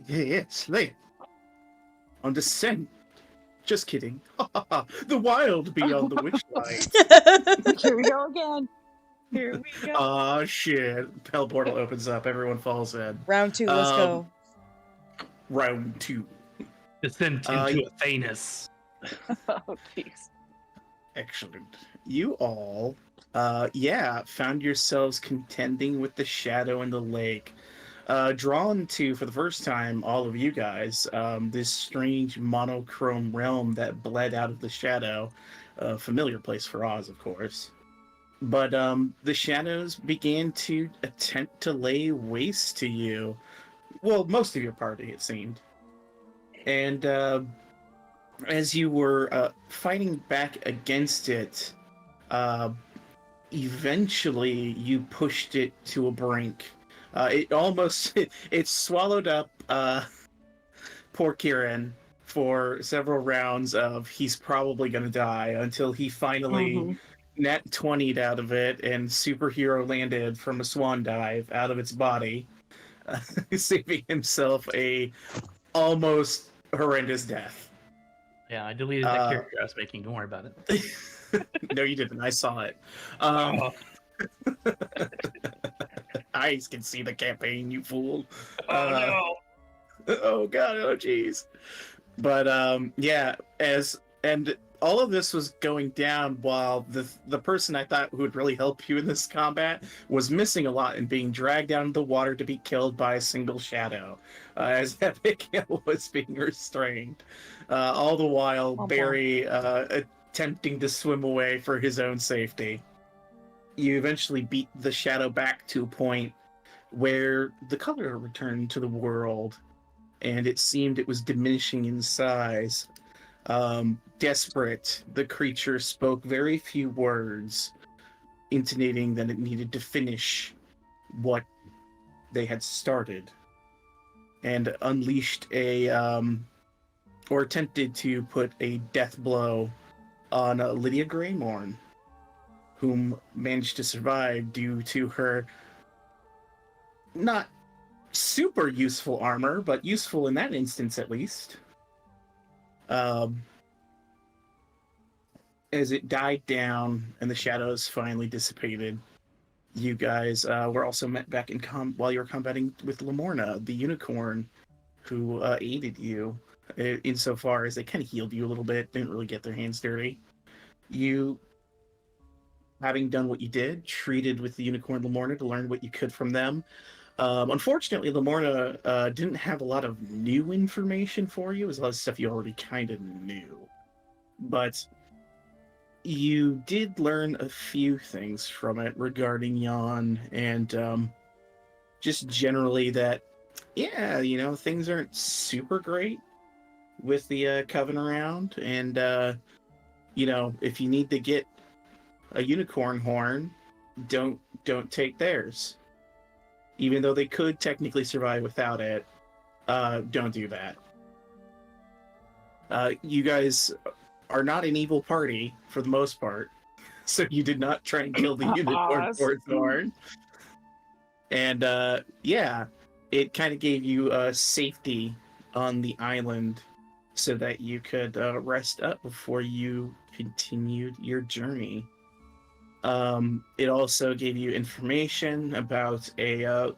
Yes, lay on descent. Just kidding. The wild beyond the witchlight. Here we go again. Here we go. Oh shit! Hell portal opens up. Everyone falls in. Round 2, let's go. Round 2. Descent into a Thanos. Oh, jeez. Excellent. You all, found yourselves contending with the shadow in the lake. Drawn to, for the first time, all of you guys, this strange monochrome realm that bled out of the shadow. A familiar place for Oz, of course. But the shadows began to attempt to lay waste to you. Well, most of your party, it seemed. And as you were fighting back against it, eventually you pushed it to a brink. It swallowed up poor Kieran for several rounds of he's probably going to die until he finally nat 20'd out of it and superhero landed from a swan dive out of its body, saving himself a almost horrendous death. Yeah, I deleted that character I was making. Don't worry about it. No, you didn't. I saw it. Eyes can see the campaign, you fool. No. Oh god, oh jeez. But and all of this was going down while the person I thought who would really help you in this combat was missing a lot and being dragged down into the water to be killed by a single shadow, as Abigail was being restrained. All the while, Barry attempting to swim away for his own safety. You eventually beat the shadow back to a point where the color returned to the world, and it seemed it was diminishing in size. Desperate, the creature spoke very few words, intonating that it needed to finish what they had started, and unleashed or attempted to put a death blow on Lydia Greymorn, whom managed to survive due to her not super useful armor, but useful in that instance at least. As it died down and the shadows finally dissipated, you guys were also met back in while you were combating with Lamorna, the unicorn, who aided you insofar as they kind of healed you a little bit, didn't really get their hands dirty. You, having done what you did, treated with the unicorn Lamorna to learn what you could from them. Unfortunately, Lamorna didn't have a lot of new information for you. It was a lot of stuff you already kind of knew. But you did learn a few things from it regarding Yond and just generally that, things aren't super great with the Coven around. And, if you need to get a unicorn horn, don't take theirs. Even though they could technically survive without it, don't do that. You guys are not an evil party for the most part, so you did not try and kill the unicorn for its horn. And it kind of gave you safety on the island so that you could rest up before you continued your journey. It also gave you information about a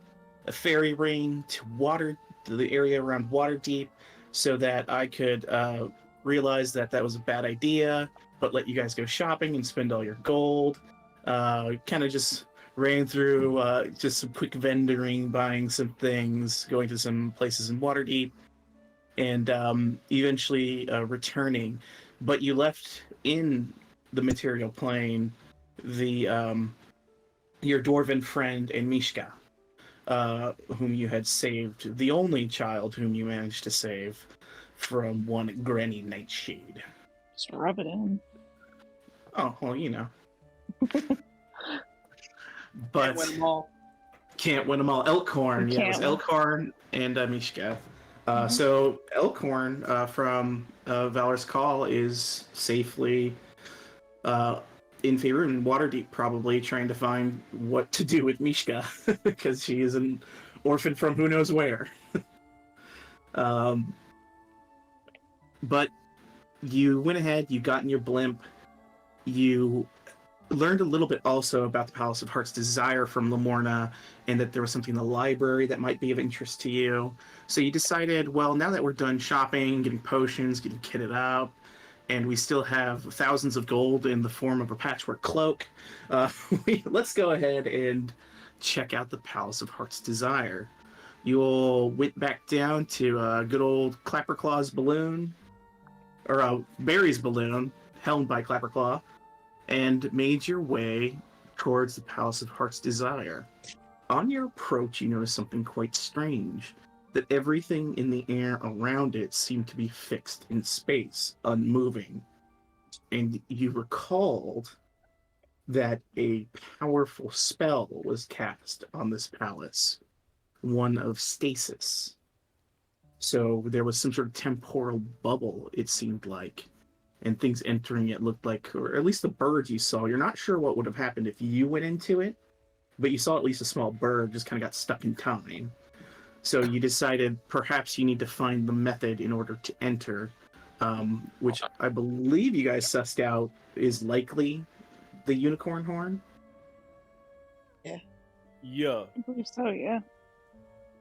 fairy ring to the area around Waterdeep, so that I could realize that was a bad idea, but let you guys go shopping and spend all your gold. Kind of just ran through just some quick vendoring, buying some things, going to some places in Waterdeep, and eventually returning. But you left in the material plane your dwarven friend and Mishka, whom you had saved, the only child whom you managed to save from one Granny Nightshade. Just rub it in. Oh, well, But can't win them all. Elkhorn, it was Elkhorn and Mishka. So Elkhorn from Valor's Call is safely in Faerun and Waterdeep, probably trying to find what to do with Mishka because she is an orphan from who knows where. Um, but you went ahead, you got in your blimp, you learned a little bit also about the Palace of Heart's Desire from Lamorna, and that there was something in the library that might be of interest to you. So you decided, well, now that we're done shopping, getting potions, getting kitted up, and we still have thousands of gold in the form of a patchwork cloak, let's go ahead and check out the Palace of Heart's Desire. You all went back down to good old Clapperclaw's balloon, or Barry's balloon, helmed by Clapperclaw, and made your way towards the Palace of Heart's Desire. On your approach, you notice something quite strange, that everything in the air around it seemed to be fixed in space, unmoving. And you recalled that a powerful spell was cast on this palace, one of stasis. So there was some sort of temporal bubble, it seemed like, and things entering it looked like, or at least the birds you saw, you're not sure what would have happened if you went into it, but you saw at least a small bird just kind of got stuck in time. So you decided perhaps you need to find the method in order to enter, which I believe you guys sussed out is likely the unicorn horn. Yeah. I believe so, yeah.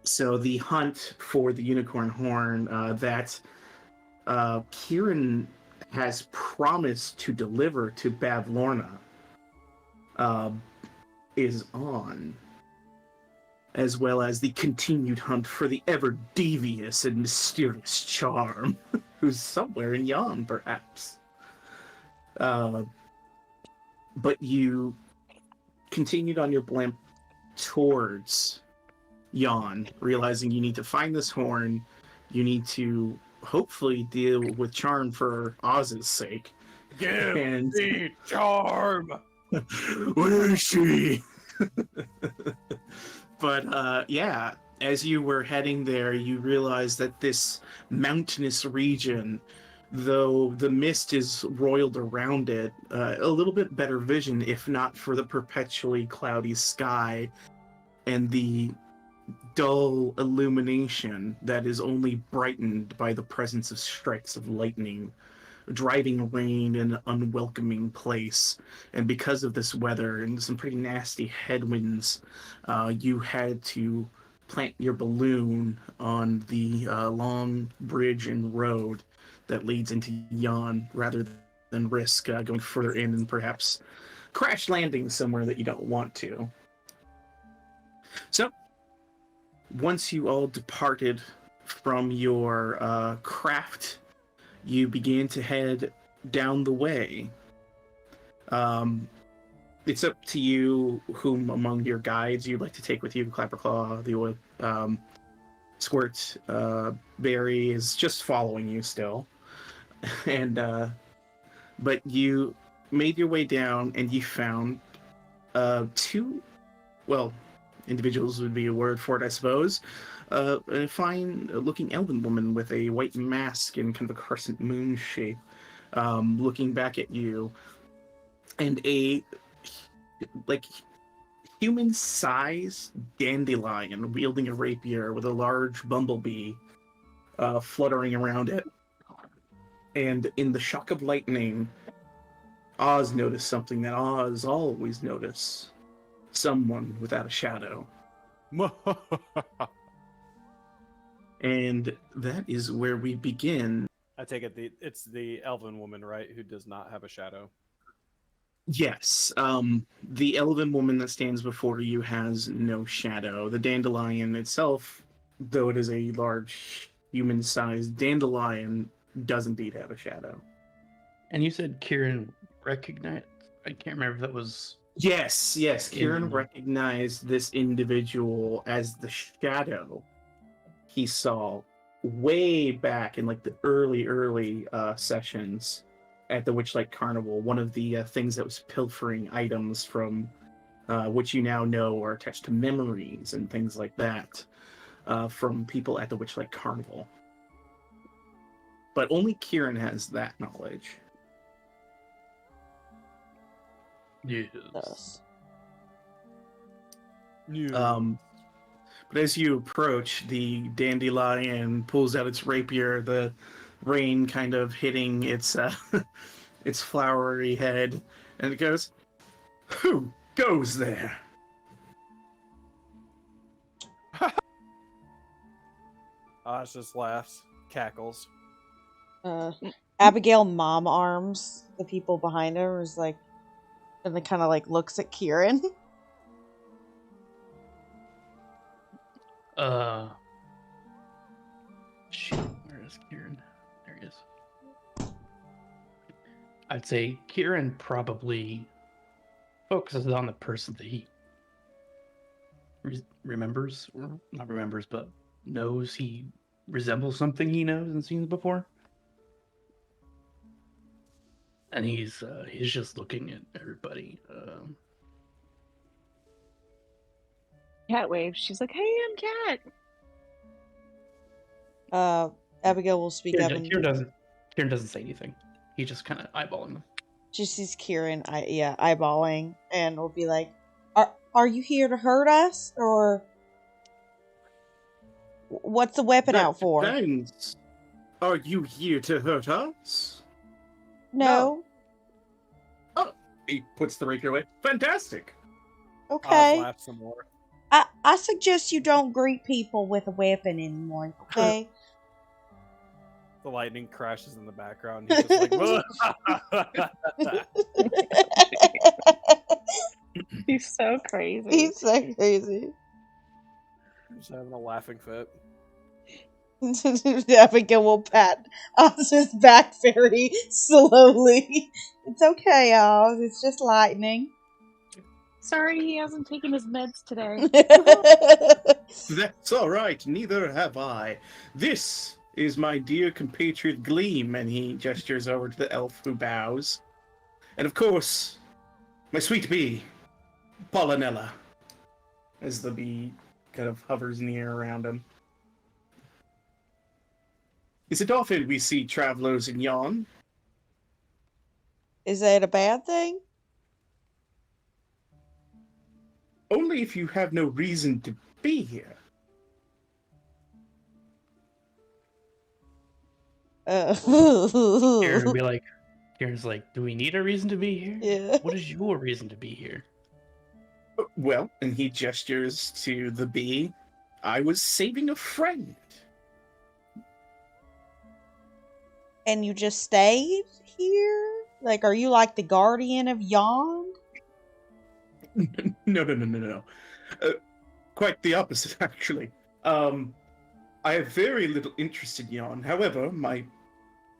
So the hunt for the unicorn horn that Kieran has promised to deliver to Bavlorna is on, as well as the continued hunt for the ever devious and mysterious Charm, who's somewhere in Yond, perhaps. But you continued on your blimp towards Yond, realizing you need to find this horn, you need to hopefully deal with Charm for Oz's sake. Give And me Charm! where is she? But yeah, as you were heading there, you realized that this mountainous region, though the mist is roiled around it, a little bit better vision, if not for the perpetually cloudy sky and the dull illumination that is only brightened by the presence of strikes of lightning, driving rain in an unwelcoming place. And because of this weather and some pretty nasty headwinds, you had to plant your balloon on the long bridge and road that leads into Yon rather than risk going further in and perhaps crash landing somewhere that you don't want to. So, once you all departed from your craft, you began to head down the way. It's up to you whom among your guides you'd like to take with you. Clapperclaw, the oil, Squirt, Barry is just following you still. And but you made your way down and you found two, well, individuals would be a word for it, I suppose. A fine-looking elven woman with a white mask and kind of a crescent moon shape, looking back at you, and a human-sized dandelion wielding a rapier with a large bumblebee fluttering around it. And in the shock of lightning, Oz noticed something that Oz always notices: someone without a shadow. And that is where we begin. I take it it's the elven woman, right, who does not have a shadow. Yes, the elven woman that stands before you has no shadow. The dandelion itself, though it is a large human-sized dandelion, does indeed have a shadow. And you said Kieran recognized? I can't remember if that was... Yes. Kieran recognized this individual as the shadow he saw way back in like the early sessions at the Witchlight Carnival. One of the things that was pilfering items from which you now know are attached to memories and things like that from people at the Witchlight Carnival. But only Kieran has that knowledge. Yes. Yes. Yeah. But as you approach, the dandelion pulls out its rapier, the rain kind of hitting its its flowery head, and it goes, "Who goes there?" Oz just laughs, cackles. Abigail mom arms the people behind her, is like, and then kind of like looks at Kieran. Shoot, where is Kieran? There he is. I'd say Kieran probably focuses on the person that he remembers, or not remembers, but knows he resembles something he knows and seen before. And he's just looking at everybody. Cat waves. She's like, "Hey, I'm Cat." Abigail will speak up. Kieran doesn't say anything. He just kind of eyeballing them. She sees Kieran, eyeballing, and will be like, "Are you here to hurt us, or what's the weapon out for?" Depends. Are you here to hurt us? No. Oh, he puts the rapier away. Fantastic. Oz Okay. laughs some more. I suggest you don't greet people with a weapon anymore. Okay. The lightning crashes in the background. He's just like, "Whoa." He's so crazy. He's so crazy. Just having a laughing fit. Abigail will pat Oz's back very slowly. It's okay, Oz. It's just lightning. Sorry, he hasn't taken his meds today. That's all right. Neither have I. This is my dear compatriot Gleam, and he gestures over to the elf who bows. And of course, my sweet bee, Pollinella, as the bee kind of hovers in the air around him. Is it often we see travelers in Yond? Is that a bad thing? Only if you have no reason to be here. Kieran would be like, Kieran's like, do we need a reason to be here? Yeah. What is your reason to be here? Well, and he gestures to the bee. I was saving a friend. And you just stayed here? Like, are you like the guardian of Yond? No. Quite the opposite, actually. I have very little interest in Yond. However, my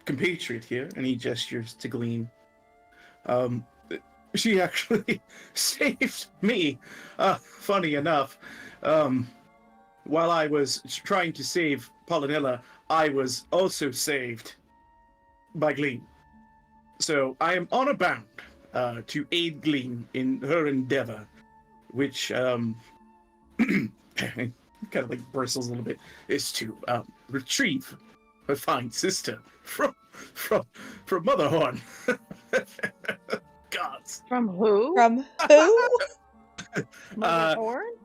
compatriot here, and he gestures to Gleam, she actually saved me. Funny enough, while I was trying to save Pollinella, I was also saved by Gleam. So I am honor bound to aid Gleam in her endeavor, which kind of like bristles a little bit, is to retrieve her fine sister from Motherhorn. Gods. From who? From who? Motherhorn?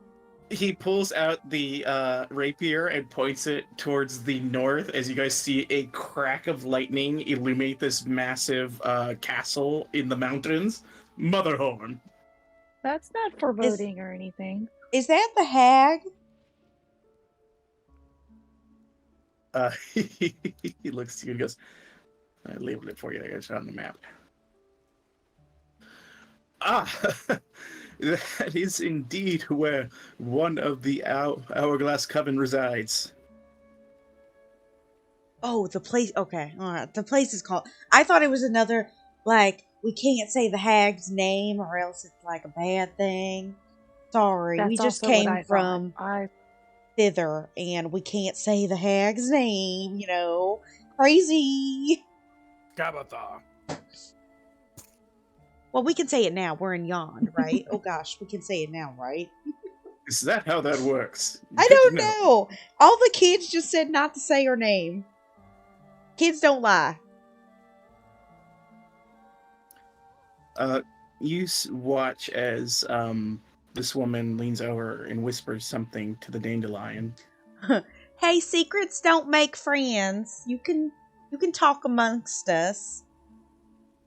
He pulls out the rapier and points it towards the north as you guys see a crack of lightning illuminate this massive castle in the mountains. Motherhorn. That's not foreboding or anything. Is that the hag? He looks to you and goes, I labeled it for you. I got it on the map. That is indeed where one of the Hourglass Coven resides. Oh, the place. Okay, all right. The place is called. I thought it was another, like, we can't say the hag's name or else it's like a bad thing. Sorry, we That's just also what came I from thought. thither and we can't say the hag's name, you know. Crazy. Gabatha. Well, we can say it now. We're in Yond, right? Oh gosh, we can say it now, right? Is that how that works? I Good to don't know. All the kids just said not to say her name. Kids don't lie. You watch as This woman leans over and whispers something to the dandelion. Hey, secrets don't make friends. You can talk amongst us.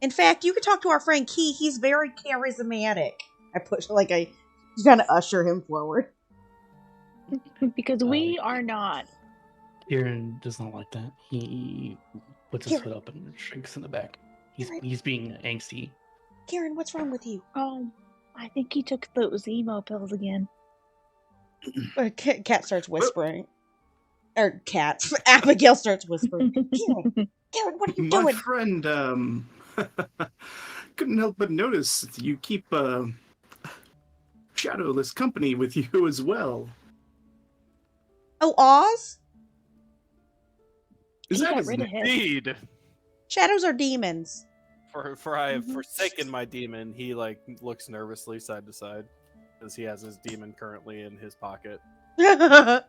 In fact, you can talk to our friend Key. He's very charismatic. I push I kind of usher him forward. Because we are not. Kieran does not like that. He puts his foot up and shrinks in the back. He's being angsty. Kieran, what's wrong with you? I think he took those emo pills again. Cat starts whispering. Or cat. Abigail starts whispering. Kieran, what are you My doing? friend, couldn't help but notice you keep shadowless company with you as well. Oh, Oz? Is He that got his rid of name? his. Indeed. Shadows are demons. For I have forsaken my demon. He looks nervously side to side because he has his demon currently in his pocket. I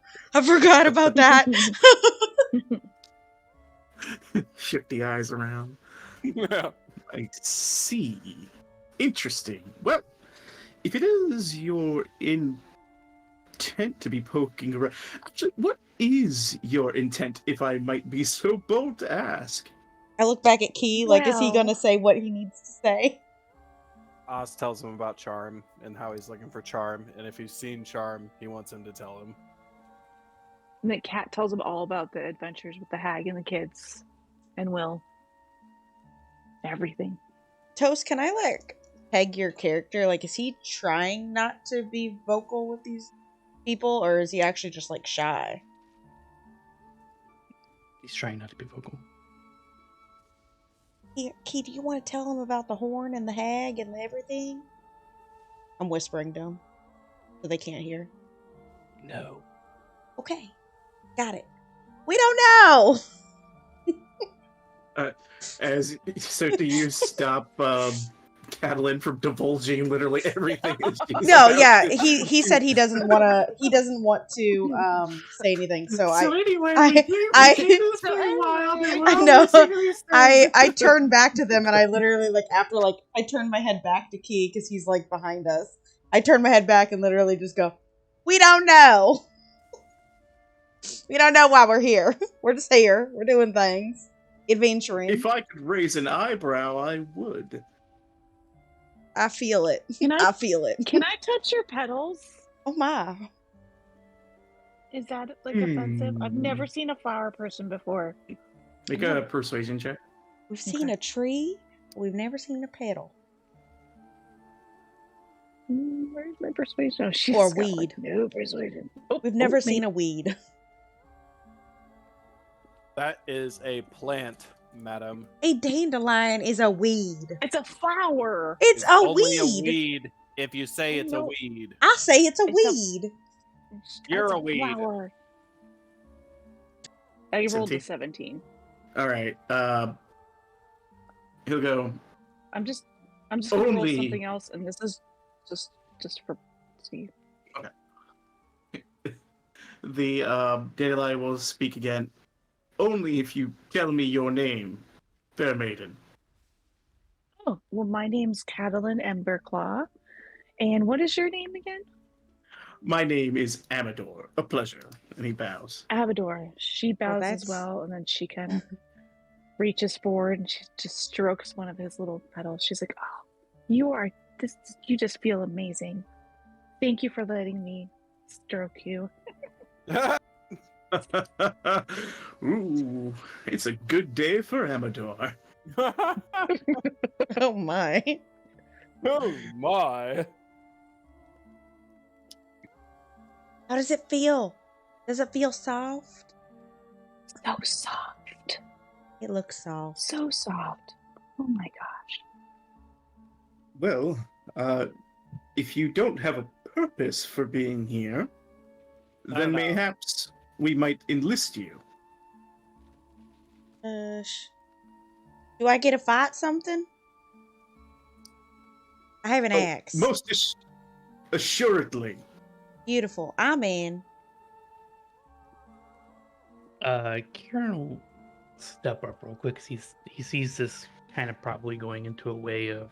forgot about that. Shook the eyes around. Yeah. I see. Interesting. Well, if it is your intent to be poking around, actually, what is your intent, if I might be so bold to ask? I look back at Key, is he Well- gonna say what he needs to say? Oz tells him about Charm and how he's looking for Charm, and if he's seen Charm, he wants him to tell him. And the cat tells him all about the adventures with the hag and the kids. And Will. Everything. Toast, can I peg your character? Is he trying not to be vocal with these people, or is he actually just shy? He's trying not to be vocal. Key, do you want to tell him about the horn and the hag and everything? I'm whispering to him, so they can't hear. No. Okay, got it. We don't know. So do you stop Catalan from divulging literally everything that she's No, about? yeah, he said he doesn't want to say anything. So anyway, I know. I turned back to them and I literally after I turned my head back to Key because he's behind us. I turned my head back and literally just go, "We don't know. We don't know why we're here. We're just here. We're doing things, adventuring." If I could raise an eyebrow, I would. I feel it. Can I- I feel it. Can I touch your petals? Oh my! Is that offensive? I've Hmm. never seen a flower person before. Make a persuasion check. We've seen Okay. a tree, but we've never seen a petal. Where's my persuasion? Oh, she's Or got, weed. No persuasion. We've never seen a weed. That is a plant, madam. A dandelion is a weed. It's a flower. It's a only a weed. weed if you say it's a No. weed. I say it's a It's a- weed. You're It's a weed. flower. I rolled a 17. 17. All right. He'll go. I'm just gonna roll Only- something else, and this is just for see. The dandelion will speak again. Only if you tell me your name, fair maiden. Oh, well, my name's Catalin Emberclaw. And what is your name again? My name is Amador. A pleasure. And he bows. Avador. She bows that's- as well, and then she kind of reaches forward and she just strokes one of his little petals. She's like, "Oh, you just feel amazing. Thank you for letting me stroke you." Ooh, it's a good day for Amador. Oh my! Oh my. How does it feel? Does it feel soft? So soft. It looks soft. So soft. Oh my gosh. Well, if you don't have a purpose for being here, then No. mayhaps we might enlist you. Do I get to fight something? I have an Oh, axe. most assuredly. Beautiful. I'm in. Kieran will step up real quick 'cause he sees this kind of probably going into a way of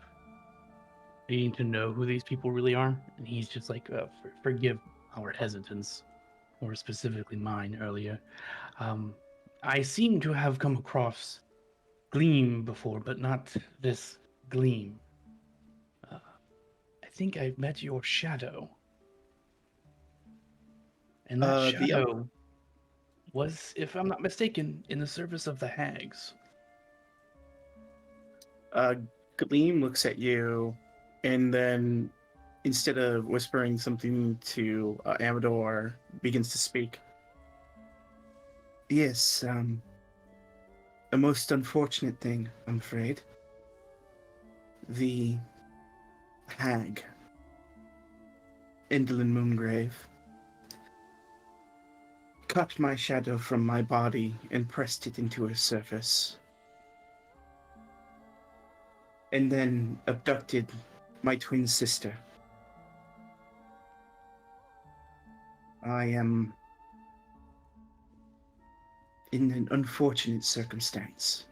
needing to know who these people really are, and he's just like, forgive our hesitance, or specifically mine earlier. I seem to have come across Gleam before, but not this Gleam. I think I've met your shadow. And that shadow was, if I'm not mistaken, in the service of the hags. Gleam looks at you, and then instead of whispering something to Amador, begins to speak. Yes, a most unfortunate thing, I'm afraid. The hag, Indolin Moongrave, cut my shadow from my body and pressed it into her surface, and then abducted my twin sister. I am in an unfortunate circumstance.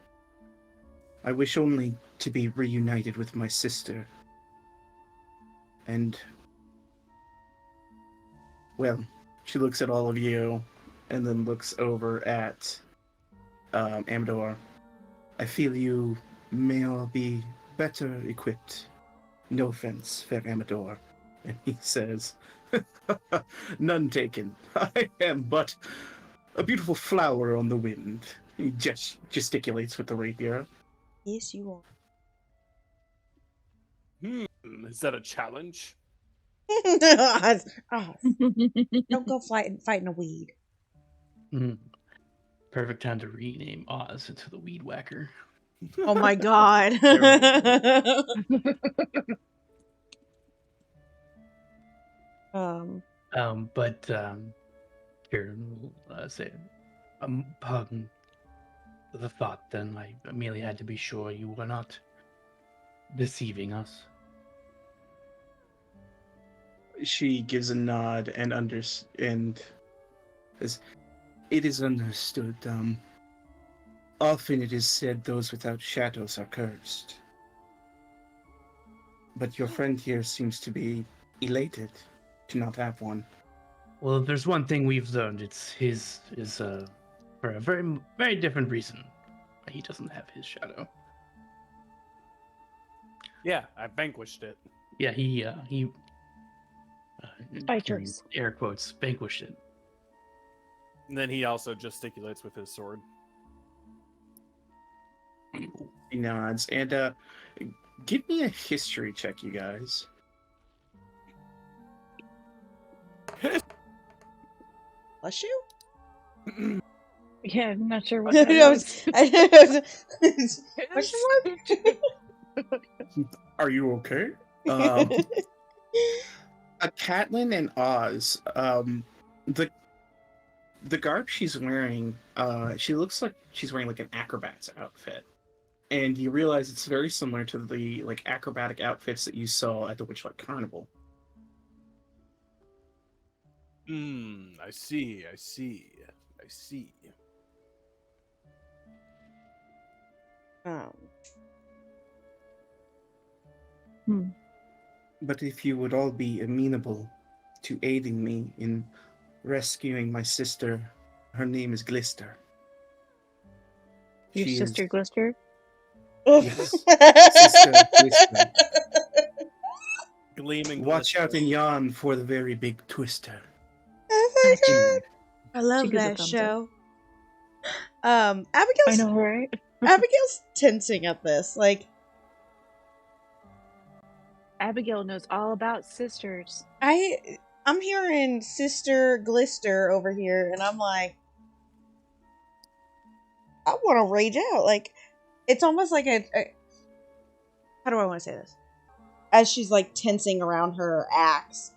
I wish only to be reunited with my sister. And, well, she looks at all of you and then looks over at Amador. I feel you may all be better equipped. No offense, fair Amador. And he says, none taken. I am but a beautiful flower on the wind. He gesticulates with the rapier. Yes, you are. Is that a challenge? Oz, don't go fighting a weed. Perfect time to rename Oz into the Weed Whacker. Oh my god. Kieran will say, pardon the thought. Then I merely had to be sure you were not deceiving us. She gives a nod and says, it is understood. Often it is said those without shadows are cursed. But your friend here seems to be elated to not have one. Well, if there's one thing we've learned, it's his is for a very, very different reason. He doesn't have his shadow. Yeah, I vanquished it. Yeah, he Fighters. air quotes, vanquished it. And then he also gesticulates with his sword. He nods. And give me a history check, you guys. Bless you? Yeah, I'm not sure what I that was. Question mark? Are you okay? Catelyn and Oz, the garb she's wearing, she looks like she's wearing like an acrobat's outfit. And you realize it's very similar to the like acrobatic outfits that you saw at the Witchlight Carnival. I see. But if you would all be amenable to aiding me in rescuing my sister, her name is Glister. Your sister Glister? Yes, Sister Glister. Gleaming. Watch out in Yond for the very big twister. Oh my god. I love She gives a that thumbs show. I Abigail's know, right? Abigail's tensing at this. Like, Abigail knows all about sisters. I'm hearing Sister Glister over here, and I'm like, I want to rage out. Like, it's almost like a how do I want to say this? As she's like tensing around her axe,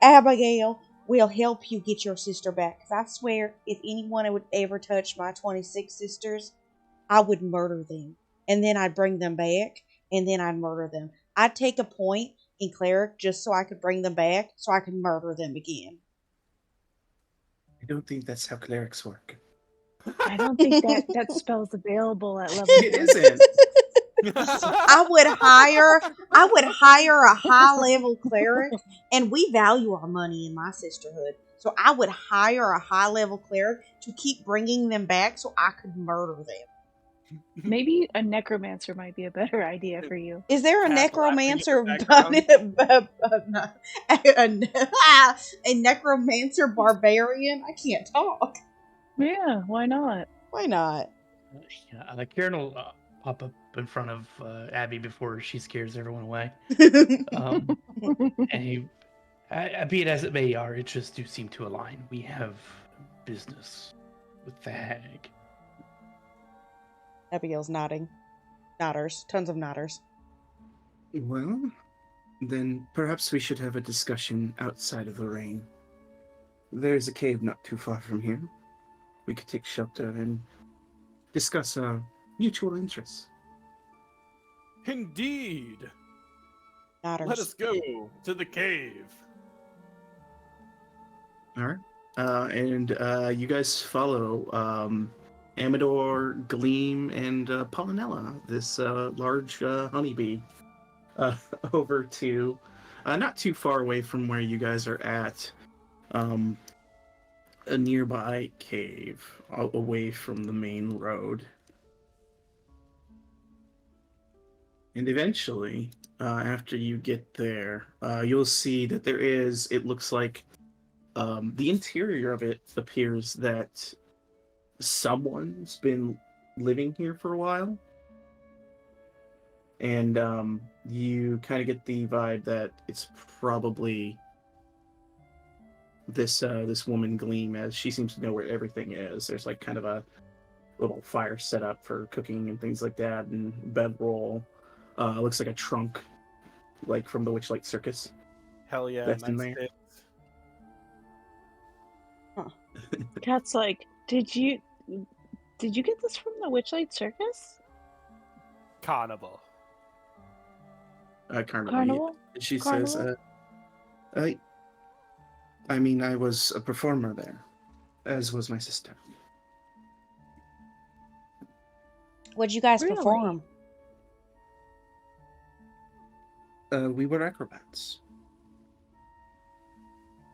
Abigail, will help you get your sister back. Because I swear, if anyone would ever touch my 26 sisters, I would murder them. And then I'd bring them back, and then I'd murder them. I'd take a point in cleric just so I could bring them back, so I could murder them again. I don't think that's how clerics work. I don't think that spell's available at level. It isn't. I would hire a high level cleric, and we value our money in my sisterhood. So I would hire a high level cleric to keep bringing them back, so I could murder them. Maybe a necromancer might be a better idea for you. Is there a Cat laughing in necromancer? the A necromancer barbarian? I can't talk. Yeah, why not? Why not? Yeah, Karen will pop up in front of Abby before she scares everyone away. And he, be it as it may, our interests do seem to align. We have business with the hag. Abigail's nodding. Nodders. Tons of nodders. Well, then perhaps we should have a discussion outside of the rain. There's a cave not too far from here. We could take shelter and discuss our mutual interests. Indeed. Nodders. Let us go to the cave. All right. And you guys follow Amador, Gleam, and Pollinella, this large honeybee, over to not too far away from where you guys are at, a nearby cave away from the main road. And eventually, after you get there, you'll see that there is, it looks like, the interior of it appears that someone's been living here for a while. And you kind of get the vibe that it's probably this woman Gleam, as she seems to know where everything is. There's like kind of a little fire set up for cooking and things like that, and bedroll. Looks like a trunk, like from the Witchlight Circus. Hell yeah, That's in nice there. tits. Cat's like, did you get this from the Witchlight Circus? Carnival. Carnival. Carnival? She Carnival? says, I mean, I was a performer there, as was my sister. What'd you guys Really? perform? We were acrobats.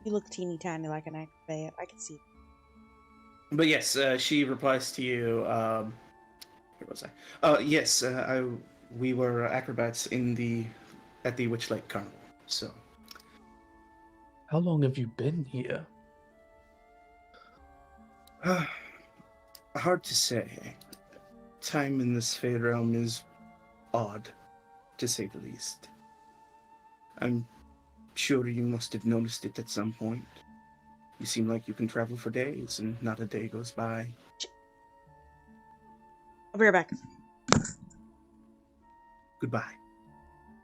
You look teeny tiny like an acrobat. I can see. But yes, she replies to you. Where was I? Yes, we were acrobats at the Witchlight Carnival. So, How long have you been here? hard to say. Time in this Fey realm is odd, to say the least. I'm sure you must have noticed it at some point. You seem like you can travel for days, and not a day goes by. I'll be right back. Goodbye.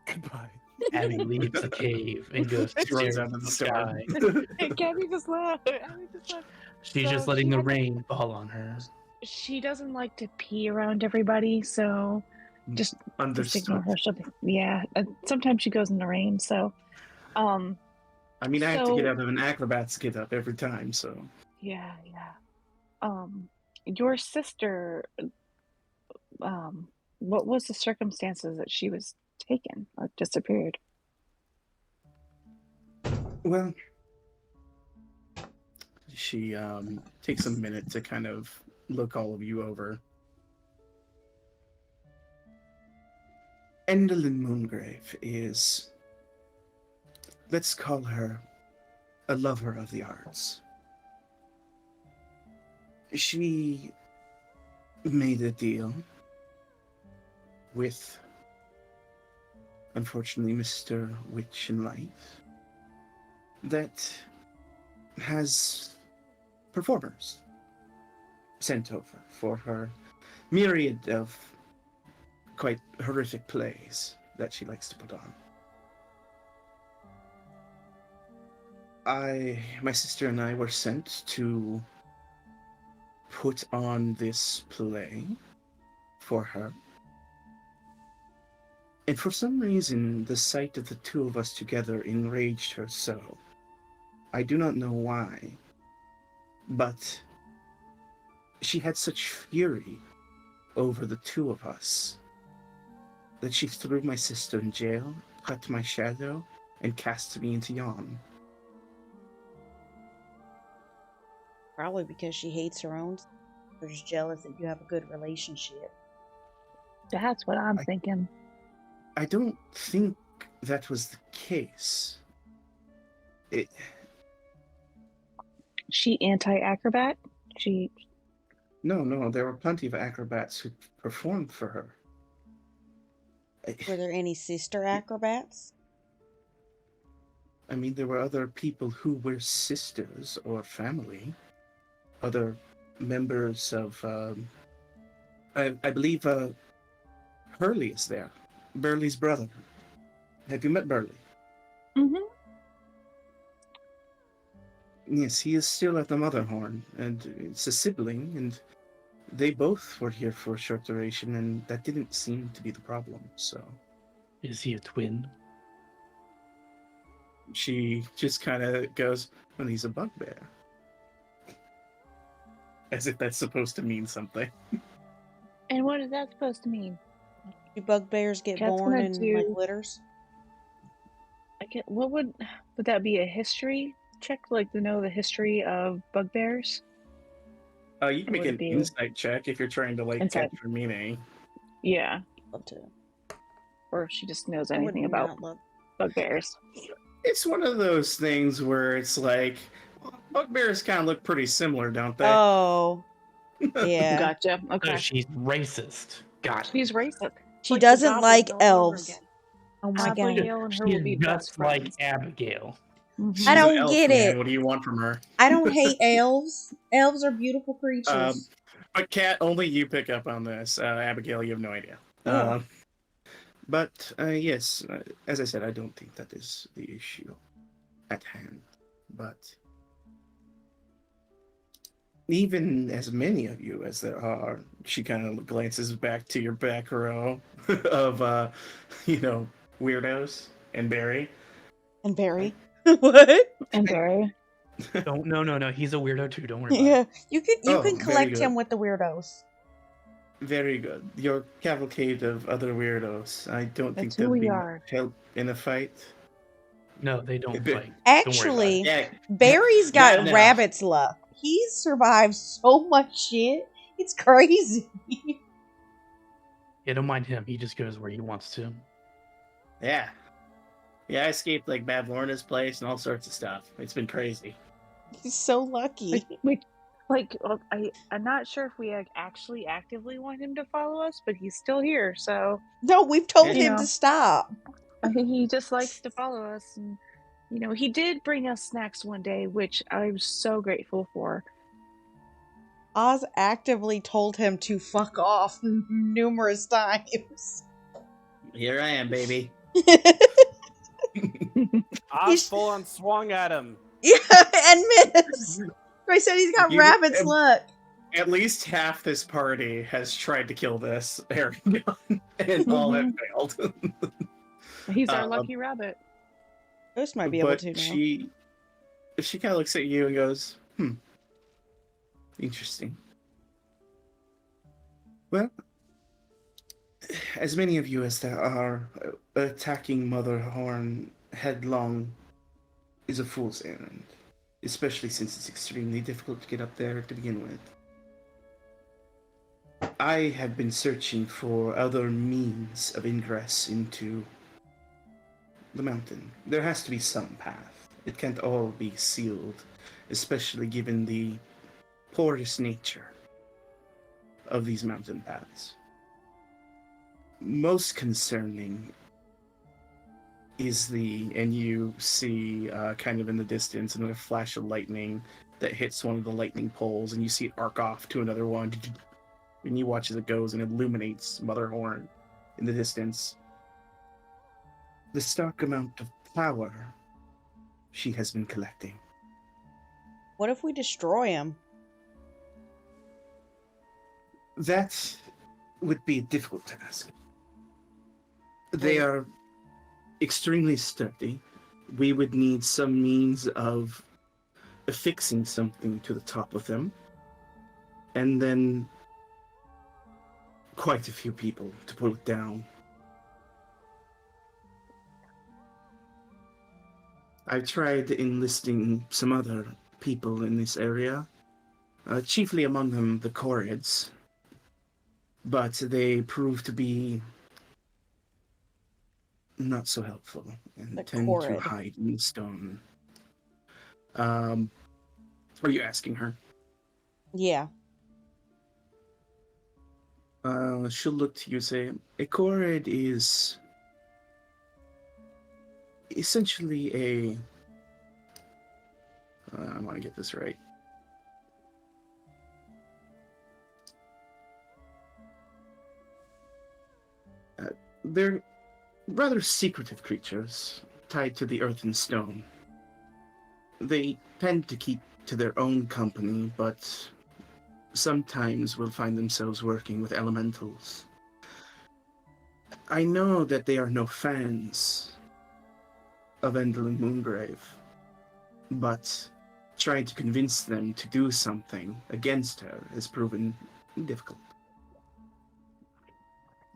Goodbye. Abby leaves the cave and goes to She runs stare out at of the the sky. And Gabby just laughed. Abby just laughed. She's So just letting she the had- rain fall on her. She doesn't like to pee around everybody, so just ignore Understood. her. She'll be, yeah. Sometimes she goes in the rain, so I mean, I have to get So- out of an acrobat's get up every time, so. yeah. Your sister, what was the circumstances that she was taken or disappeared? Well, she takes a minute to kind of look all of you over. Endalyn Moongrave is, let's call her, a lover of the arts. She made a deal with, unfortunately, Mr. Witchlight that has performers sent over for her myriad of quite horrific plays that she likes to put on. My sister and I were sent to put on this play for her. And for some reason, the sight of the two of us together enraged her so. I do not know why, but she had such fury over the two of us that she threw my sister in jail, cut my shadow, and cast me into Yond. Probably because she hates her own. Or just jealous that you have a good relationship. That's what I'm thinking. I don't think that was the case. She anti-acrobat? She No, there were plenty of acrobats who performed for her. Were there any sister acrobats? I mean, there were other people who were sisters or family. Other members of, I believe, Hurley is there. Burley's brother. Have you met Burley? Mm-hmm. Yes, he is still at the Motherhorn, and it's a sibling, and they both were here for a short duration, and that didn't seem to be the problem, so... Is he a twin? She just kind of goes, well, he's a bugbear. As if that's supposed to mean something. And what is that supposed to mean? Do bugbears get Cat's born gonna in like do- litters? What would that be, a history check, like to know the history of bugbears? You can Or make would an it be insight check if you're trying to, like, insight? capture meaning. Yeah. Love to. Or if she just knows I would anything about not love. bugbears. It's one of those things where it's like, well, bugbears kind of look pretty similar, don't they? Oh, yeah. Gotcha. So Okay. she's racist. Got it. She's racist. She Like the doesn't goblins like all over elves. again. Oh my god. Abigail and her will be She's best just like friends. Abigail. Mhm. She's I an don't elf, get man. it. What do you want from her? I don't hate elves. Elves are beautiful creatures. But Kat, only you pick up on this. Abigail, you have no idea. Yeah. But yes, as I said, I don't think that is the issue at hand. But even as many of you as there are, she kind of glances back to your back row of, weirdos and Barry. And Barry. What? And Barry. Don't no. He's a weirdo too. Don't worry about Yeah, it. you can very collect good. him with the weirdos. Very good. Your cavalcade of other weirdos. I don't think That's who they'll we be are. help in a fight. No, they don't Ba- fight. Actually, Yeah, Barry's Not got now. rabbit's luck. He's survived so much shit. It's crazy. Yeah, don't mind him. He just goes where he wants to. yeah. Yeah, I escaped like Bad Lorna's place and all sorts of stuff. It's been crazy. He's so lucky. I'm not sure if we actually actively want him to follow us, but he's still here. So No, we've told You him know. to stop. I think he just likes to follow us. And he did bring us snacks one day, which I'm so grateful for. Oz actively told him to fuck off numerous times. Here I am, baby. I full on swung at him. Yeah, and missed. I said he's got You- rabbit's and- luck. At least half this party has tried to kill this air gun, and all have failed. He's our Um, lucky rabbit. Ghost might be able But to now. she kind of looks at you and goes, interesting. Well, as many of you as there are, attacking Motherhorn headlong is a fool's errand, especially since it's extremely difficult to get up there to begin with. I have been searching for other means of ingress into the mountain. There has to be some path. It can't all be sealed, especially given the porous nature of these mountain paths. Most concerning is and you see kind of in the distance another flash of lightning that hits one of the lightning poles, and you see it arc off to another one, and you watch as it goes and illuminates Motherhorn in the distance. The stark amount of power she has been collecting. What if we destroy him? That would be a difficult task. They are extremely sturdy. We would need some means of affixing something to the top of them, and then quite a few people to pull it down. I've tried enlisting some other people in this area, chiefly among them the Chorids, but they prove to be not so helpful and The tend to Chorid. hide in the stone. Are you asking her? Yeah. She'll look to you and say, a Chorid is essentially a... I want to get this right. They're rather secretive creatures, tied to the earth and stone. They tend to keep to their own company, but sometimes will find themselves working with elementals. I know that they are no fans of Endlin Moongrave, but trying to convince them to do something against her has proven difficult.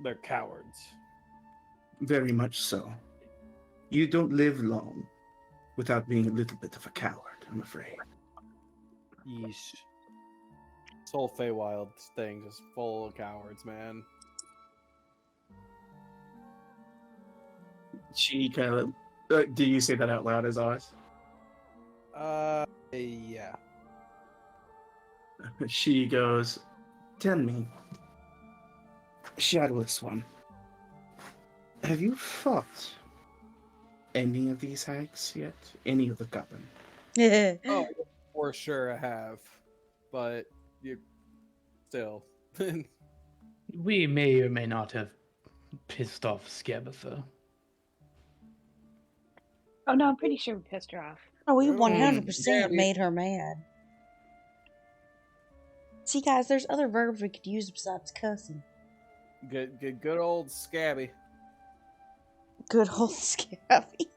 They're cowards. Very much so. You don't live long without being a little bit of a coward, I'm afraid. Yeesh. This whole Feywild thing is full of cowards, man. She kind of... do you say that out loud as Oz? Yeah. She goes, tell me, Shadowless One, have you fought any of these hags yet? Any of the goblin? Oh, for sure I have. But you still. We may or may not have pissed off Scabatha. Oh no, I'm pretty sure we pissed her off. Oh, we Mm, 100% yeah, made her mad. See, guys, there's other verbs we could use besides cussing. Good old Scabby. Good old Scabby.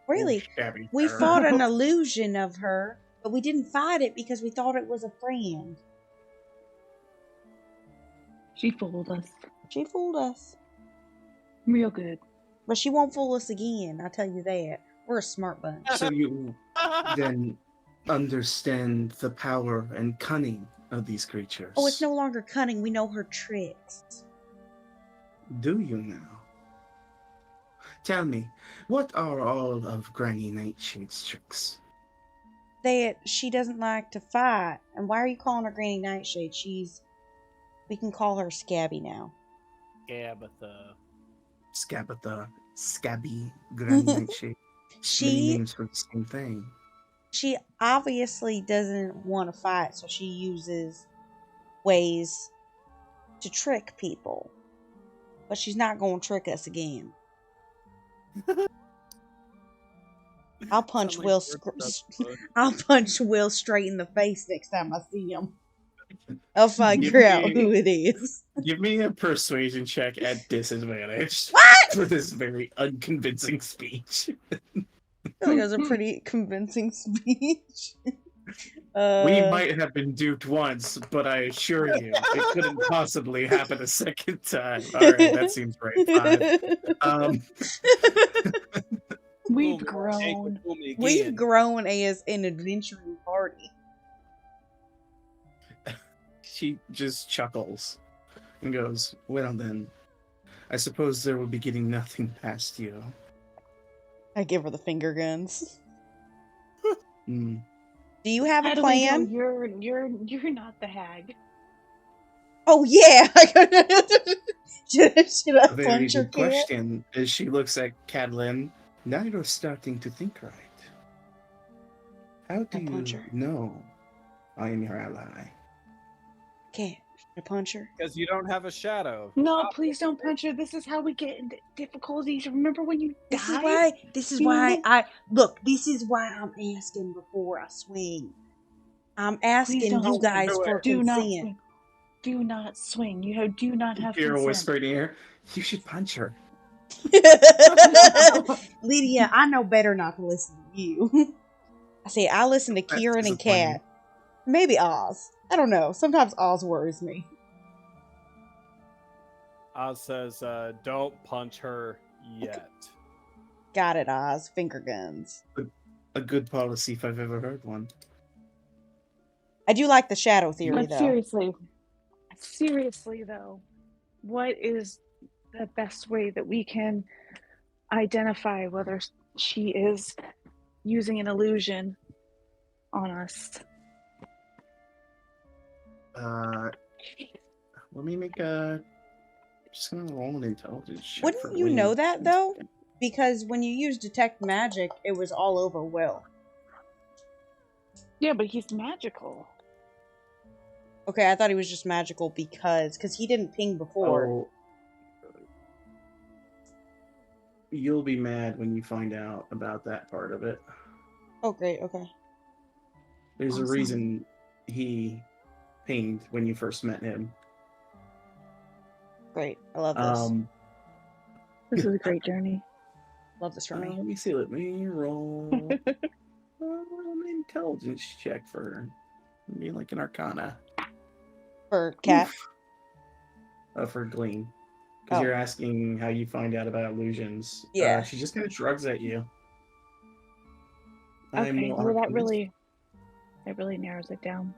Really, Shabby. we fought an illusion of her, but we didn't fight it because we thought it was a friend. She fooled us She fooled us. real good. But she won't fool us again, I tell you that. We're a smart bunch. So you then understand the power and cunning of these creatures. Oh, it's no longer cunning. We know her tricks. Do you now? Tell me, what are all of Granny Nightshade's tricks? That she doesn't like to fight. And why are you calling her Granny Nightshade? We can call her Scabby now. Gabatha. Scabatha, Scabby, Granny Nightshade. Many names for the same thing. She obviously doesn't want to fight, so she uses ways to trick people. But she's not going to trick us again. I'll punch Sound like Will. Earth I'll punch Will straight in the face next time I see him. I'll Give figure out me- who it is. Give me a persuasion check at disadvantage. What? For this very unconvincing speech. I feel like that was a pretty convincing speech. We might have been duped once, but I assure you, it couldn't possibly happen a second time. Alright, that seems right. 5. We've Boom, grown. Jacob, boom, We've again. grown as an adventuring party. She just chuckles and goes, well then, I suppose there will be getting nothing past you. I give her the finger guns. Hmm. Do you have How a do we know plan? you're not the hag? Oh yeah. should I A very punch her good kid? question. As she looks at Cadlin, now you're starting to think right. How do I punch you her. know I am your ally? Can't I punch her? Because you don't have a shadow. No, Stop please it. don't punch her. This is how we get into difficulties. Remember when you This is died? why. This is why I look. This is why I'm asking before I swing. I'm asking Please don't you swing. guys Do it. for Do not consent. swing. Do not swing. You do not have Kira consent. whispered in ear, you should punch her. Lydia, I know better not to listen to you. I say I listen to That's Kieran and disappointing. Kat. Maybe Oz. I don't know. Sometimes Oz worries me. Oz says, don't punch her yet. Got it, Oz. Finger guns. A good policy if I've ever heard one. I do like the shadow theory, But though. seriously though, what is the best way that we can identify whether she is using an illusion on us? Let me make a. Just gonna roll an intelligence check. Wouldn't for you Lynn. know that, though? Because when you use detect magic, it was all over Will. Yeah, but he's magical. Okay, I thought he was just magical because he didn't ping before. Oh, you'll be mad when you find out about that part of it. Oh, great. Okay. There's a Awesome. reason he pinged when you first met him. Great. I love this. This is a great journey. Love this for me. Let me see. Let me roll an intelligence check for me, like an Arcana. For Cat. For Glean. Because Oh. you're asking how you find out about illusions. Yeah. She just kind of shrugs at you. Okay, no well that arcanist. really narrows it down.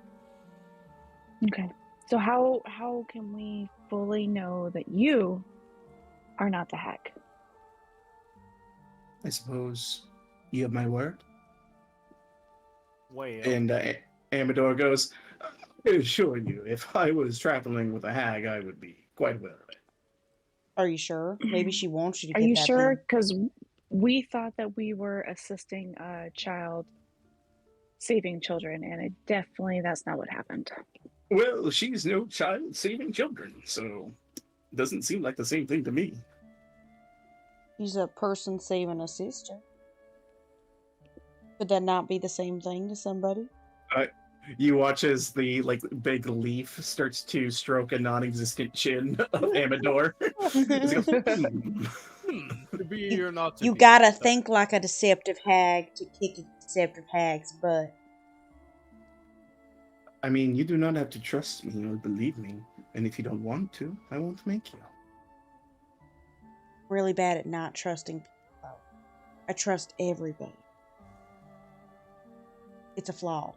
Okay. So how can we fully know that you are not the hack? I suppose you have my word. Way And Amador goes, I assure you, if I was traveling with a hag, I would be quite aware of it. Are you sure? Maybe she wants you to Are get you that sure? thing. Because we thought that we were assisting a child saving children, and that's not what happened. Well, she's no child saving children, so doesn't seem like the same thing to me. He's a person saving a sister. Could that not be the same thing to somebody? You watch as the big leaf starts to stroke a non-existent chin of Amador. To be or not to You be. gotta think like a deceptive hag to kick a deceptive hag's butt. I mean, you do not have to trust me or believe me, and if you don't want to, I won't make you. Really bad at not trusting people. I trust everybody. It's a flaw.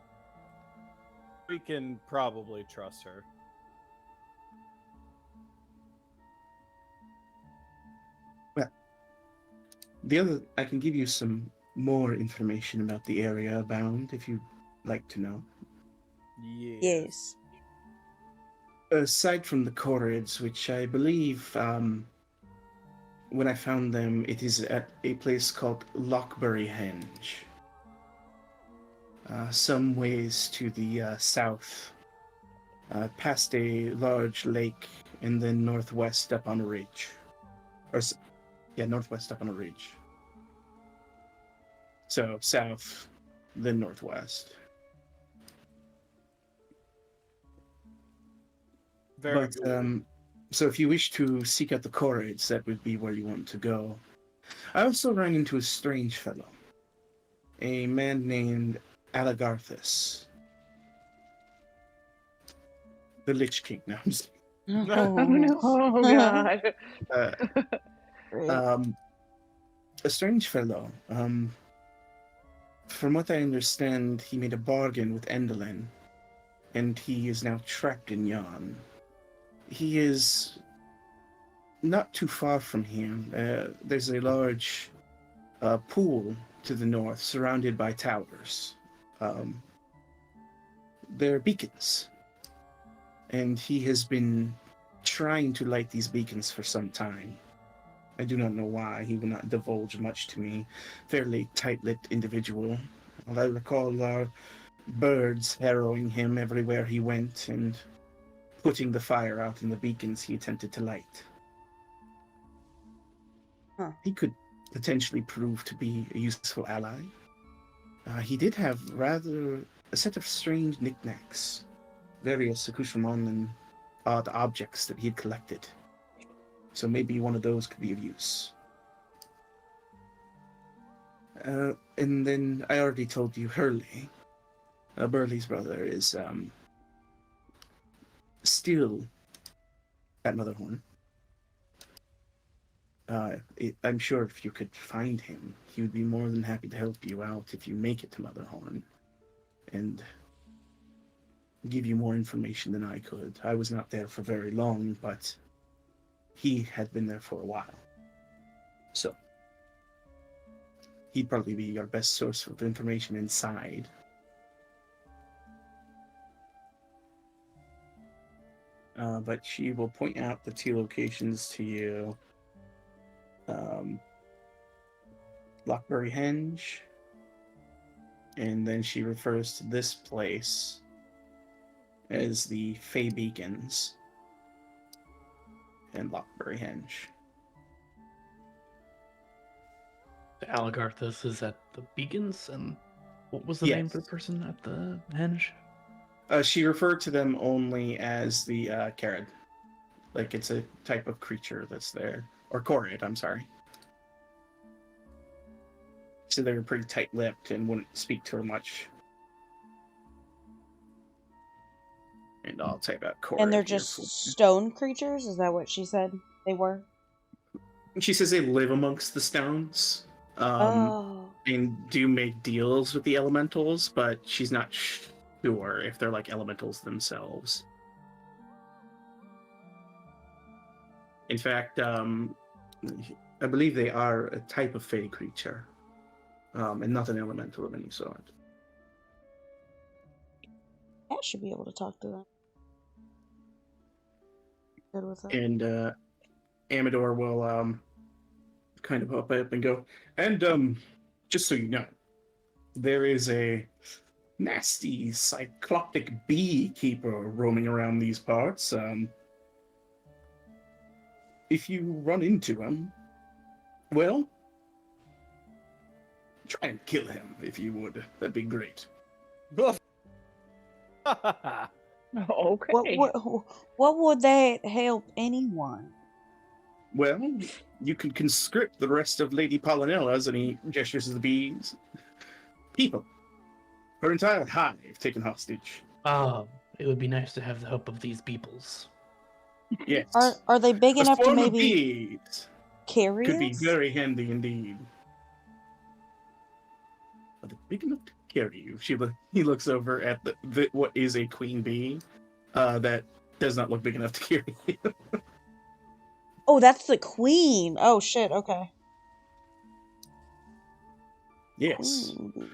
We can probably trust her. Well, I can give you some more information about the area abound if you'd like to know. Yes. Aside from the Corrids, which I believe, when I found them, it is at a place called Lockbury Henge. Some ways to the south, past a large lake, and then northwest up on a ridge. Northwest up on a ridge. So south, then northwest. Very good. So if you wish to seek out the Corrids, that would be where you want to go. I also ran into a strange fellow. A man named Alagarthus. The Lich King. No, I'm just Oh no! Oh god! a strange fellow. From what I understand, he made a bargain with Endelin, and he is now trapped in Yond. He is not too far from here. There's a large pool to the north, surrounded by towers. They're beacons, and he has been trying to light these beacons for some time. I do not know why. He will not divulge much to me. Fairly tight-lipped individual. I recall our birds harrowing him everywhere he went and putting the fire out in the beacons he attempted to light. Huh. He could potentially prove to be a useful ally. He did have rather a set of strange knickknacks, various accoutrements and odd objects that he had collected. So maybe one of those could be of use. And then I already told you Hurley, Burley's brother, is still at Motherhorn. I'm sure if you could find him, he would be more than happy to help you out if you make it to Motherhorn, and give you more information than I could. I was not there for very long, but he had been there for a while. So, he'd probably be your best source of information inside. But she will point out the 2 locations to you. Lockbury Henge, and then she refers to this place as the Fey Beacons and Lockbury Henge. The Aligarthus is at the Beacons, and what was the name for the person at the henge? She referred to them only as the Carad. Like it's a type of creature that's there. Or Corrid, I'm sorry. So they were pretty tight-lipped and wouldn't speak to her much. And I'll type out Corrid. And they're just stone creatures? Is that what she said they were? She says they live amongst the stones. And do make deals with the elementals, but she's not sure if they're like elementals themselves. In fact, I believe they are a type of fey creature, and not an elemental of any sort. I should be able to talk to them. Good with that. And Amador will kind of hop up and go, and just so you know, there is a nasty cyclopic beekeeper roaming around these parts. If you run into him, well, try and kill him if you would. That'd be great. Okay. What would that help anyone? Well, you can conscript the rest of Lady Polinella's, and he gestures to the bees. People. Her entire hive taken hostage. It would be nice to have the help of these peoples. Yes. Are they big enough to swarm of maybe bees carry could be us? very handy indeed. Are they big enough to carry you? He looks over at the what is a queen bee that does not look big enough to carry you. Oh, that's the queen. Oh shit. Okay. Yes. Queen.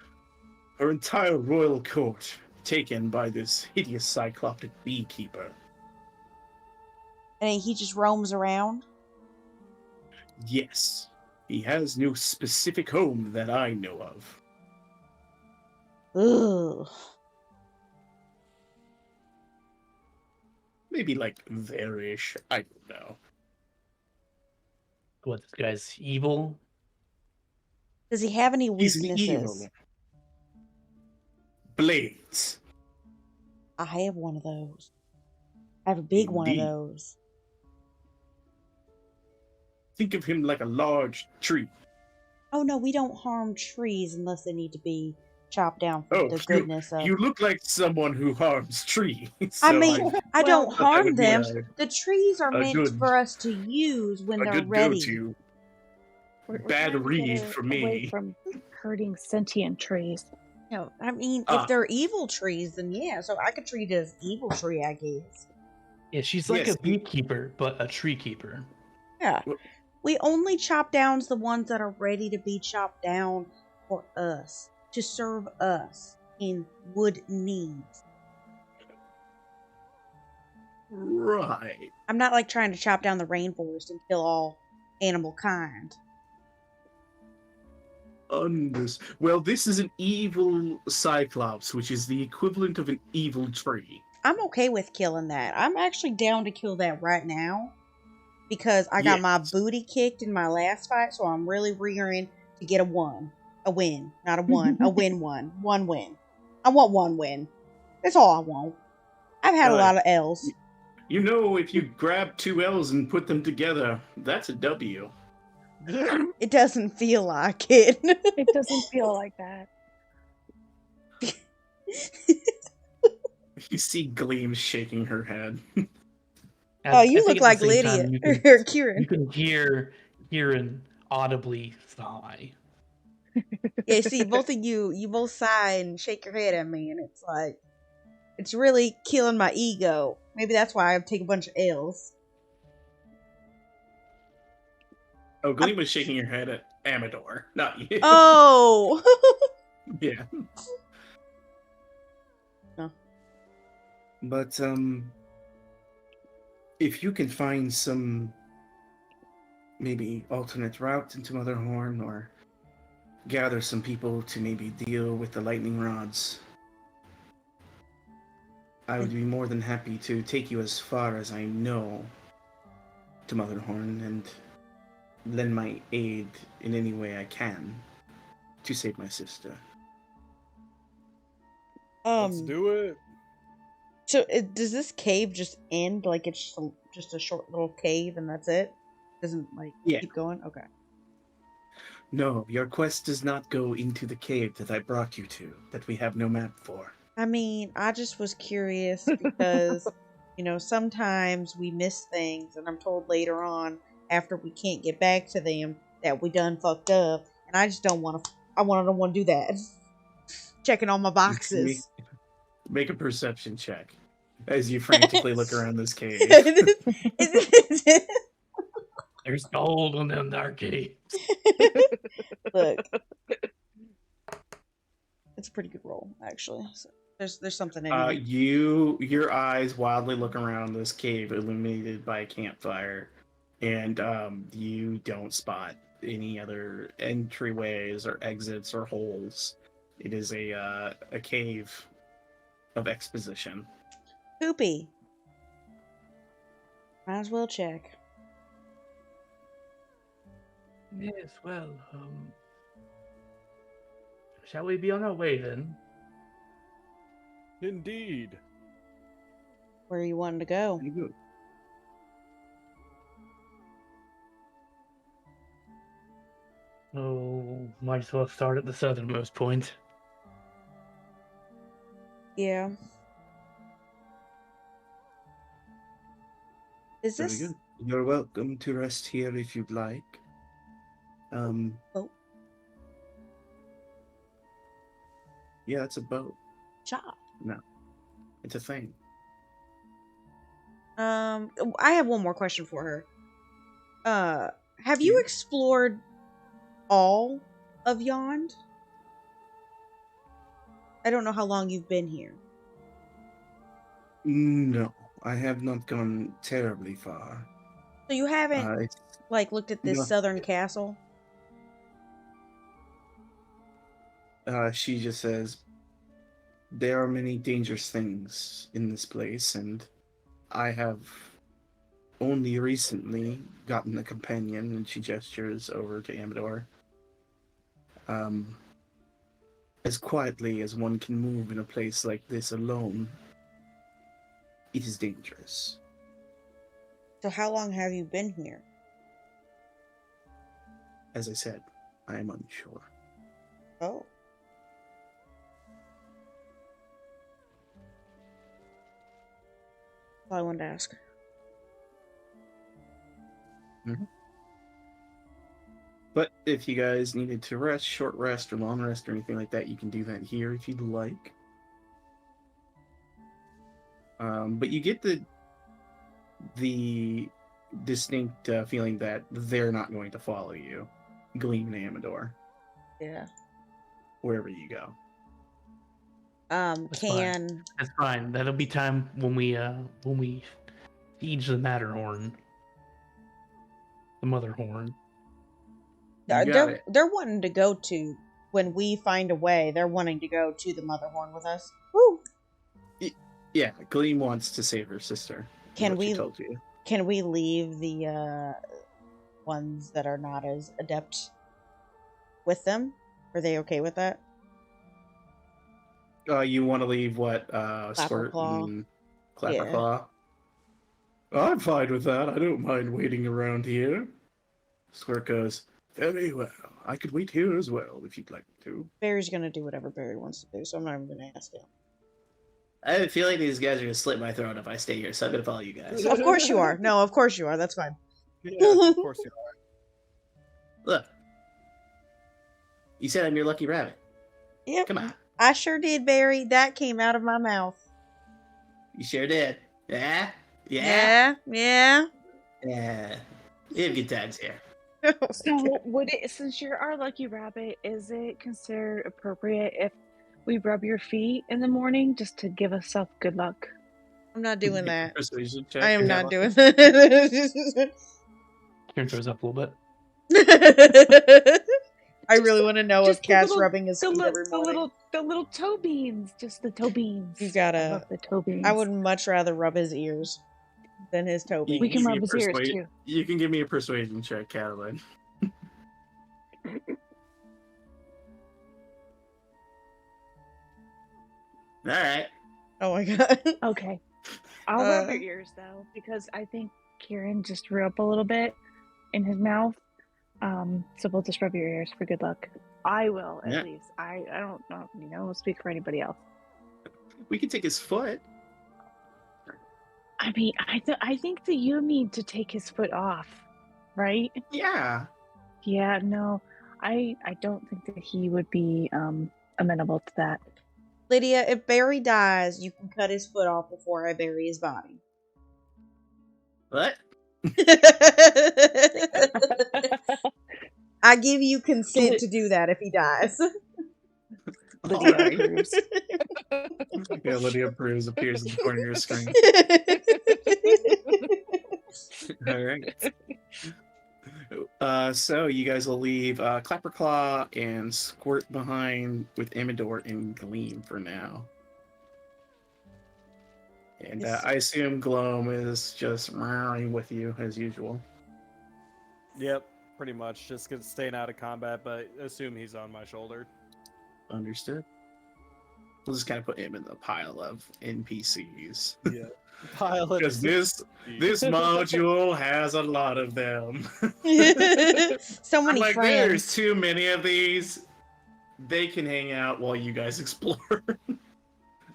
Her entire royal court taken by this hideous cyclopic beekeeper. And he just roams around? Yes. He has no specific home that I know of. Ugh. Maybe like there-ish. I don't know. What, this guy's evil? Does he have any He's weaknesses? an evil. Blades. I have one of those. I have a big one of Indeed. those. Think of him like a large tree. Oh no, we don't harm trees unless they need to be chopped down for the goodness of. You look like someone who harms trees. I mean, I don't that harm would be them. The trees are meant good- for us to use when a they're good ready. go-to. We're Bad trying to get read her for away me. from hurting sentient trees. No, I mean, Ah. if they're evil trees, then yeah. So I could treat it as evil tree, I guess. Yeah, she's like Yes, a beekeeper, but a tree keeper. Yeah. Well- We only chop down the ones that are ready to be chopped down for us, to serve us in wood needs. Right. I'm not like trying to chop down the rainforest and kill all animal kind. Well, this is an evil cyclops, which is the equivalent of an evil tree. I'm okay with killing that. I'm actually down to kill that right now. Because I got my booty kicked in my last fight, so I'm really rearing to get a win. A win. Not a one. A win one. One win. I want one win. That's all I want. I've had a lot of L's. You know, if you grab 2 L's and put them together, that's a W. It doesn't feel like it. It doesn't feel like that. You see Gleam shaking her head. Oh, you I think look at like the same Lydia. time, Or Kieran. you can hear hear an audibly sigh. Yeah, see, both of you both sigh and shake your head at me, and it's like, it's really killing my ego. Maybe that's why I take a bunch of L's. Oh, Gleam was shaking your head at Amador, not you. Oh! Yeah. No. But, if you can find some maybe alternate route into Motherhorn, or gather some people to maybe deal with the lightning rods, I would be more than happy to take you as far as I know to Motherhorn and lend my aid in any way I can to save my sister. Let's do it. So does this cave just end like it's just a short little cave and that's it? Doesn't like Yeah. keep going? Okay. No, your quest does not go into the cave that I brought you to, that we have no map for. I mean, I just was curious because, you know, sometimes we miss things and I'm told later on after we can't get back to them that we done fucked up, and I just don't want to. I don't want to do that. Checking all my boxes. Make a perception check as you frantically look around this cave. There's gold in them dark caves. Look, it's a pretty good roll actually. So there's something in here. Your eyes wildly look around this cave illuminated by a campfire, and you don't spot any other entryways or exits or holes. It is a cave of exposition. Poopy. Might as well check. Yes, well, shall we be on our way then? Indeed. Where you wanting to go? Pretty good. Oh, might as well start at the southernmost point. Yeah. Is Very this? good. You're welcome to rest here if you'd like. Oh. Yeah, it's a boat. Job. It's a thing. I have one more question for her. Have you explored all of Yond? I don't know how long you've been here. No, I have not gone terribly far. So you haven't It's like looked at this no. southern castle? She just says, there are many dangerous things in this place, and I have only recently gotten a companion, and she gestures over to Amador. As quietly as one can move in a place like this alone, it is dangerous. So how long have you been here? As I said, I am unsure. Oh. All I wanted to ask. But if you guys needed to rest, short rest or long rest or anything like that, you can do that here if you'd like. But you get the distinct feeling that they're not going to follow you, Gleam and Amador, Yeah. wherever you go. That's fine. That'll be time when we siege the Matterhorn. The Motherhorn. They're wanting to go to, when we find a way, they're wanting to go to the Motherhorn with us. Woo! Yeah, Gleam wants to save her sister. Can what she we told you. Can we leave the ones that are not as adept with them? Are they okay with that? You want to leave what? Squirt Claw. and Clapperclaw? I'm fine with that. I don't mind waiting around here. Squirt goes, very well. I could wait here as well if you'd like to. Barry's gonna do whatever Barry wants to do, so I'm not even gonna ask him. I have a feeling these guys are going to slit my throat if I stay here, so I'm going to follow you guys. Of course you are. No, of course you are. That's fine. Yeah, of course you Look. You said I'm your lucky rabbit. Yep. Come on. I sure did, Barry. That came out of my mouth. You sure did. Yeah? Yeah. Yeah. Yeah. We have good times here. So, since you're our lucky rabbit, is it considered appropriate if we rub your feet in the morning just to give ourselves good luck? I'm not doing that. Persuasion check. I am Yeah, not well, doing that. Kieran throws up a little bit. I really want to know if Just the Cat's little- rubbing his feet every morning. the little toe beans, just the toe beans. You gotta- I love the toe beans. I would much rather rub his ears than his toe You beans. We can give me rub a his ears too. You can give me a persuasion check, Catalan. All right. Oh my god. Okay, I'll rub your ears though because I think Kieran just threw up a little bit in his mouth. So we'll just rub your ears for good luck. I will at Yeah. least. I don't know, speak for anybody else. We can take his foot. I mean, I think that you need to take his foot off, right? Yeah. Yeah, no, I don't think that he would be amenable to that. Lydia, if Barry dies, you can cut his foot off before I bury his body. What? I give you consent to do that if he dies. Lydia Alright. approves. Yeah, Lydia approves, appears in the corner of your screen. All right. So you guys will leave Clapperclaw and Squirt behind with Imador and Gleam for now. And Yes. I assume Gloam is just roaring with you as usual. Yep, pretty much. Just staying out of combat, but assume he's on my shoulder. Understood. We'll just kind of put him in the pile of NPCs. Yeah. Pile of Because this module has a lot of them. So many Like, friends. there's too many of these. They can hang out while you guys explore.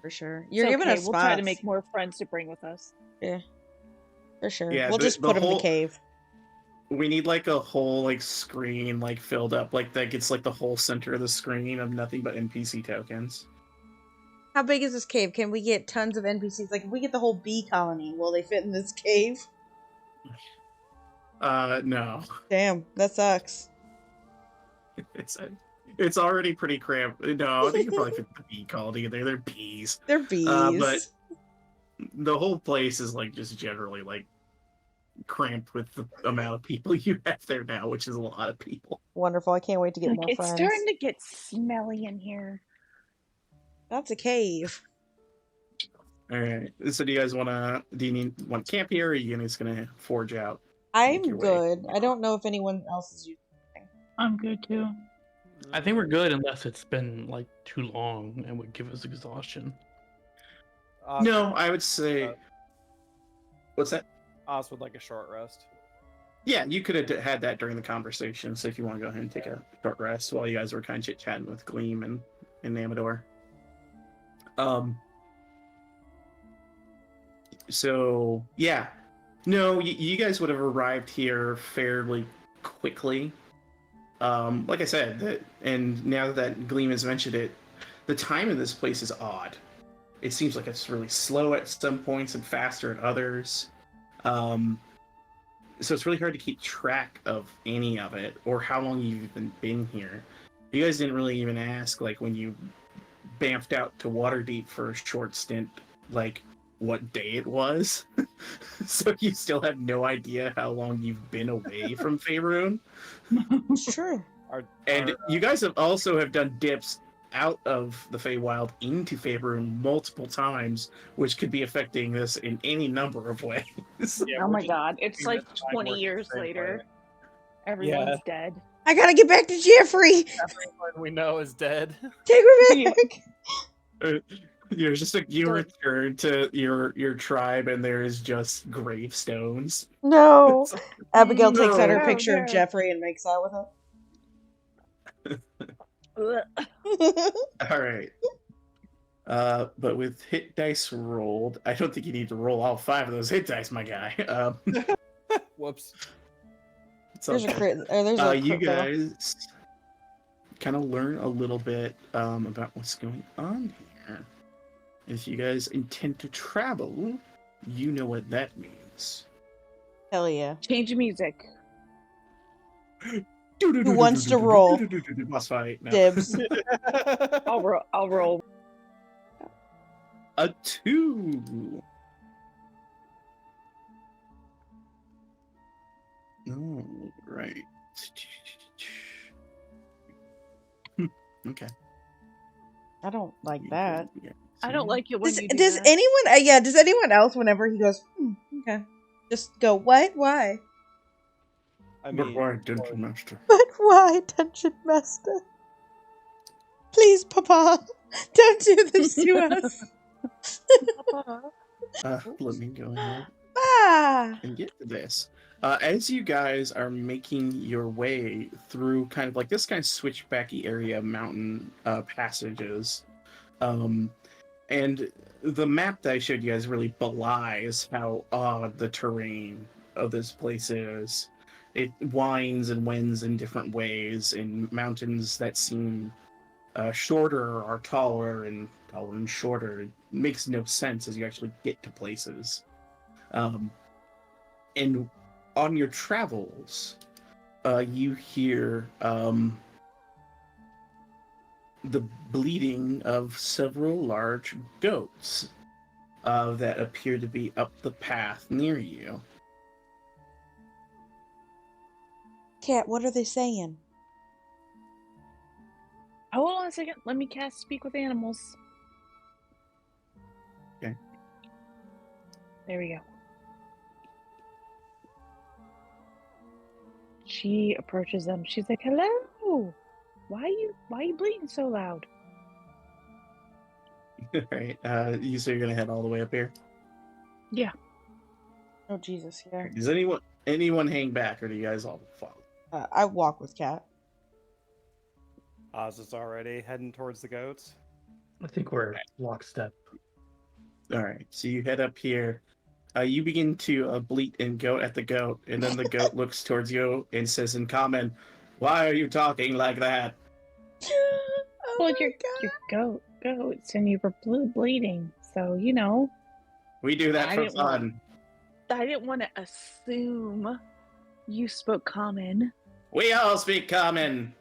For sure. It's You're giving okay, us we'll spots. try to make more friends to bring with us. Yeah. For sure. Yeah, we'll the- just the put him in whole- the cave. We need like a whole like screen like filled up like that gets like the whole center of the screen of nothing but NPC tokens. How big is this cave? Can we get tons of NPCs? Like, if we get the whole bee colony, will they fit in this cave? No. Damn, that sucks. It's already pretty cramped. No, they could probably fit the bee colony in there. They're bees. They're bees. But the whole place is like just generally like cramped with the amount of people you have there now, which is a lot of people. Wonderful. I can't wait to get Like, more it's friends. starting to get smelly in here. That's a cave. All right. So do you guys want to camp here, or are you just gonna forge out? I'm your way. good. I don't know if anyone else is using anything. I'm good too. I think we're good unless it's been like too long and would give us exhaustion. No, I would say. What's that? Oz would like a short rest. Yeah, you could have had that during the conversation. So if you want to go ahead and take a short rest while you guys were kind of chit chatting with Gleam and Amador. So yeah, no, you guys would have arrived here fairly quickly. Like I said, and now that Gleam has mentioned it, the time in this place is odd. It seems like it's really slow at some points and faster at others. So it's really hard to keep track of any of it or how long you've even been here. You guys didn't really even ask, like, when you bamfed out to Waterdeep for a short stint, like, what day it was. So you still have no idea how long you've been away from Faerun. It's true. And you guys have done dips out of the Feywild into Faerun multiple times, which could be affecting this in any number of ways. Yeah, Oh we're my just god, it's doing like this time 20 working years the same later. way. Everyone's dead. I gotta get back to Jeffrey. Everyone we know is dead. Take me back. You return to your tribe, and there is just gravestones. No. Abigail takes out her No, picture no. of Jeffrey and makes out with Ugh. him. All right. But with hit dice rolled, I don't think you need to roll all 5 of those hit dice, my guy. Whoops. It's all There's a good. crit. There's a You crit fail. guys kind of learn a little bit about what's going on here. If you guys intend to travel, you know what that means. Hell yeah. Change music. Who wants to roll? Boss fight. No. Dibs. I'll roll. I'll roll. A 2. Oh, right. Okay. I don't like that. Yeah. I don't like it when Does, you do does that. anyone? Yeah. Does anyone else, whenever he goes, okay, just go, what? Why? I But mean, why, Dungeon Master? But why, Dungeon Master? Please, Papa, don't do this to us. Let me go ahead Ah. and get to this. As you guys are making your way through kind of like this kind of switchbacky area, mountain passages, and the map that I showed you guys really belies how odd the terrain of this place is. It winds and wends in different ways, in mountains that seem shorter are taller and shorter. It makes no sense as you actually get to places. And on your travels, you hear the bleating of several large goats that appear to be up the path near you. Cat, what are they saying? Hold on a second. Let me cast Speak with Animals. Okay. There we go. She approaches them. She's like, "Hello. Why are you bleating so loud?" Right. You say you're gonna head all the way up here? Yeah. Oh Jesus, yeah. Does anyone hang back, or do you guys all follow? I walk with Cat. Oz is already heading towards the goats. I think we're lockstep. All right. So you head up here. You begin to bleat and goat at the goat, and then the goat looks towards you and says in common, "Why are you talking like that?" Oh Well, my you're goats, and you were bleeding. So We do that I for didn't want- fun. I didn't want to assume you spoke common. We all speak common.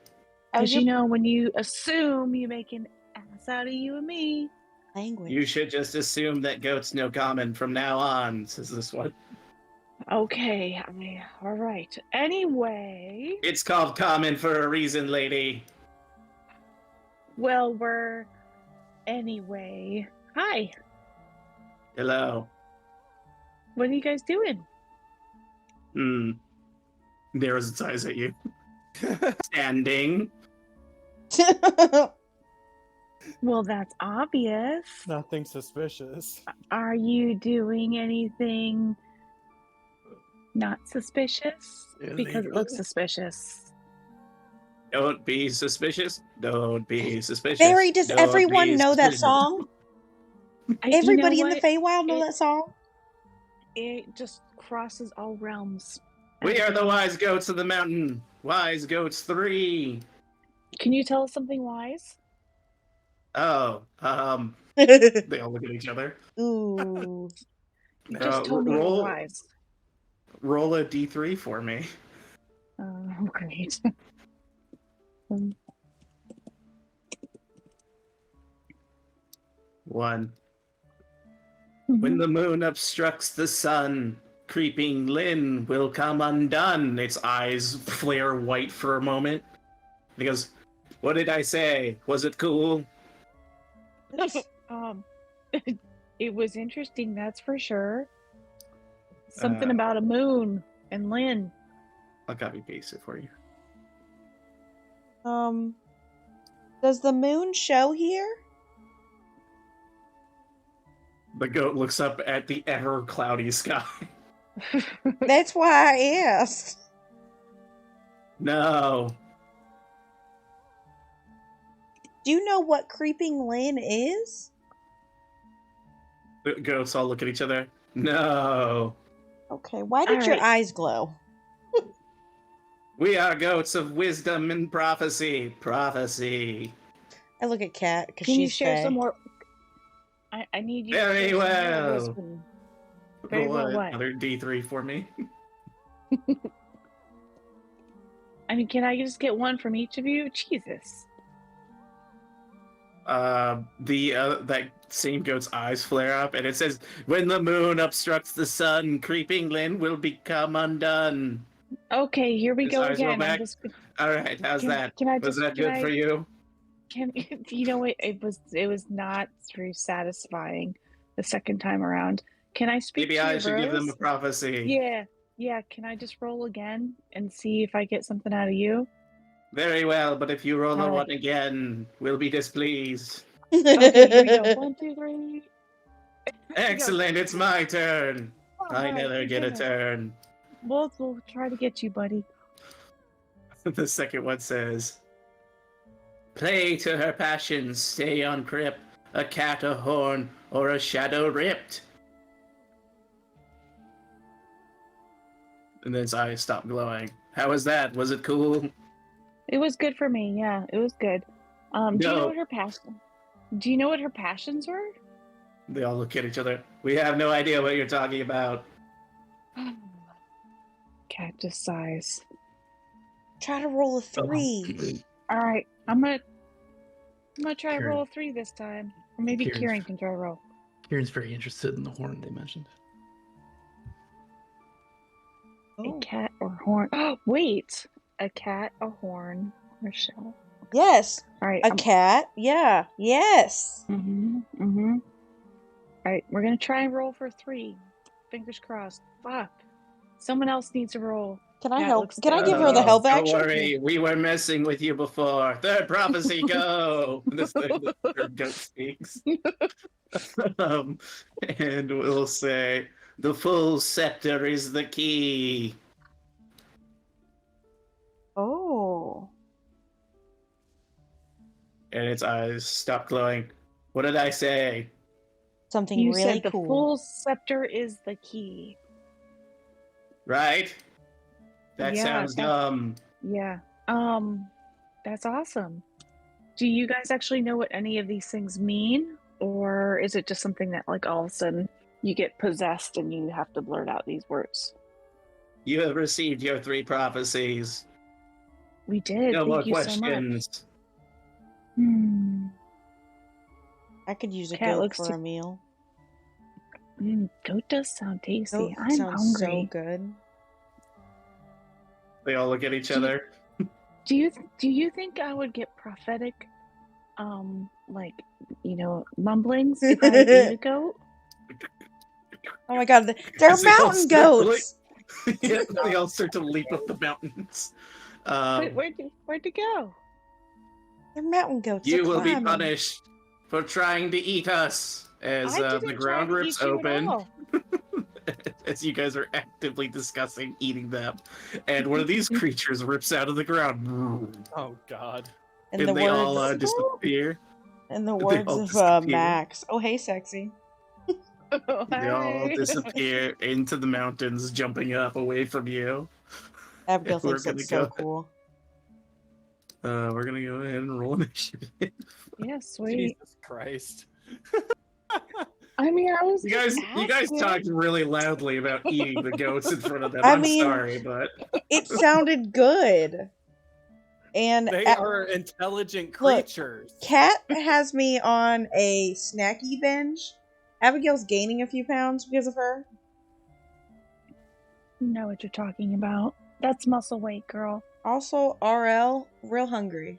Because when you assume, you make an ass out of you and me. language. You should just assume that goats know common from now on, says this one. Okay, all right. Anyway, It's called common for a reason, lady. well, anyway. Hi, Hello. what are you guys doing? Narrows its eyes at you. Standing. Well, that's obvious. Nothing suspicious. Are you doing anything not suspicious? Because it looks suspicious. Don't be suspicious. Don't be suspicious. Barry, does Don't everyone be know that suspicious. song? Everybody in the Feywild know that song? It just crosses all realms. We are the wise goats of the mountain. Wise goats 3. Can you tell us something wise? Oh, they all look at each other. Ooh. You just told me you were roll, wise. roll a d3 for me. Great. 1. When the moon obstructs the sun, creeping Lynn will come undone. Its eyes flare white for a moment. He goes, "What did I say? Was it cool?" It was interesting, that's for sure. Something about a moon and Lynn. I'll copy paste it for you. Does the moon show here? The goat looks up at the ever cloudy sky. That's why I asked. No. Do you know what creeping Lynn is? The goats all look at each other. No. Okay, why did All your right. eyes glow? We are goats of wisdom and prophecy. Prophecy. I look at Kat because Can you she's share some fey. more? I need you Very to share some well. more wisdom. Very Roll well what? another D3 for me. I mean, can I just get one from each of you? Jesus. That same goat's eyes flare up, and it says, "When the moon obstructs the sun, creeping Lynn will become undone." Okay, here we His go eyes roll again. I'm back. just. All right, how's that? Can I Was just? that Can good for you? Can you know what? It was not very satisfying the second time around. Can I speak Maybe to I your should give them a bros? prophecy. Yeah. Can I just roll again and see if I get something out of you? Very well, but if you roll a All right. 1 again, we'll be displeased. Okay, here we go. 1, 2, 3. Excellent, it's my turn. I Alright, never get a yeah. turn. We'll try to get you, buddy. The second one says, "Play to her passions, stay on crip, a cat, a horn, or a shadow ripped." And then his eyes stop glowing. How was that? Was it cool? It was good for me. Yeah, it was good. Do you know No. what her passion? Do you know what her passions were? They all look at each other. We have no idea what you're talking about. Cat just sighs. Try to roll a 3. All right, I'm gonna try to Kieran. roll a 3 this time, or maybe Kieran's- Kieran can try to roll. Kieran's very interested in the horn they mentioned. A cat or horn? Oh, wait, a cat, a horn, or shell. Yes. All right, A cat. Yeah. Yes. All right, we're gonna try and roll for 3. Fingers crossed. Fuck. Someone else needs to roll. Can I Cat help? looks Can I down. give her the help Don't action? worry, we were messing with you before. Third prophecy, go! The third goat speaks. And we'll say, "The full scepter is the key." Oh. And its eyes stop glowing. What did I say? Something You really said the cool. full scepter is the key. Right? That Yeah, sounds dumb. Yeah. That's awesome. Do you guys actually know what any of these things mean? Or is it just something that like all of a sudden you get possessed and you have to blurt out these words? You have received your 3 prophecies. We did. No more Thank you so much. questions. I could use a Cat goat looks for to- a meal. Goat does sound tasty. Goat I'm sounds hungry. so good. They all look at each Do you- other. Do you think I would get prophetic like, mumblings if I ate a goat? Oh my god, they're As they all mountain start to goats. Yeah, they all start to leap up the mountains. Where'd you go? They're mountain goats. You They're will be climbing. punished for trying to eat us. As I didn't the try ground to rips eat you at open, all. as you guys are actively discussing eating them, and one of these creatures rips out of the ground, Oh God. In and the they all words, disappear. in the they words all of disappear. Max. Oh hey, sexy. They all Hi. disappear into the mountains, jumping up away from you. Abigail We're thinks gonna that's so go- cool. We're gonna go ahead and roll initiative. Yeah, sweet. Jesus Christ. I mean, I was You guys asking. talked really loudly about eating the goats in front of them. I I'm mean- sorry, but It sounded good. And They are intelligent Look, creatures. Kat has me on a snacky binge. Abigail's gaining a few pounds because of her. You know what you're talking about. That's muscle weight, girl. Also, RL, real hungry.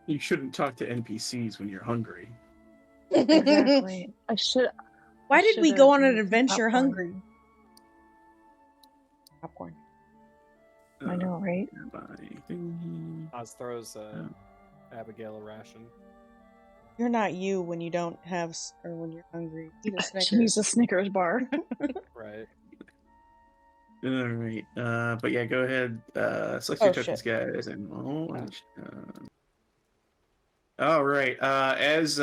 you shouldn't talk to NPCs when you're hungry. Exactly. I should. Why I did we should've go on an made adventure popcorn. hungry? Popcorn. I know, right? Oz throws Abigail a ration. You're not you when you don't have, or when you're hungry. Eat a Snickers. She needs a Snickers bar. Right. All right, but yeah, go ahead. Select Oh, your tokens, shit. guys, and all right. As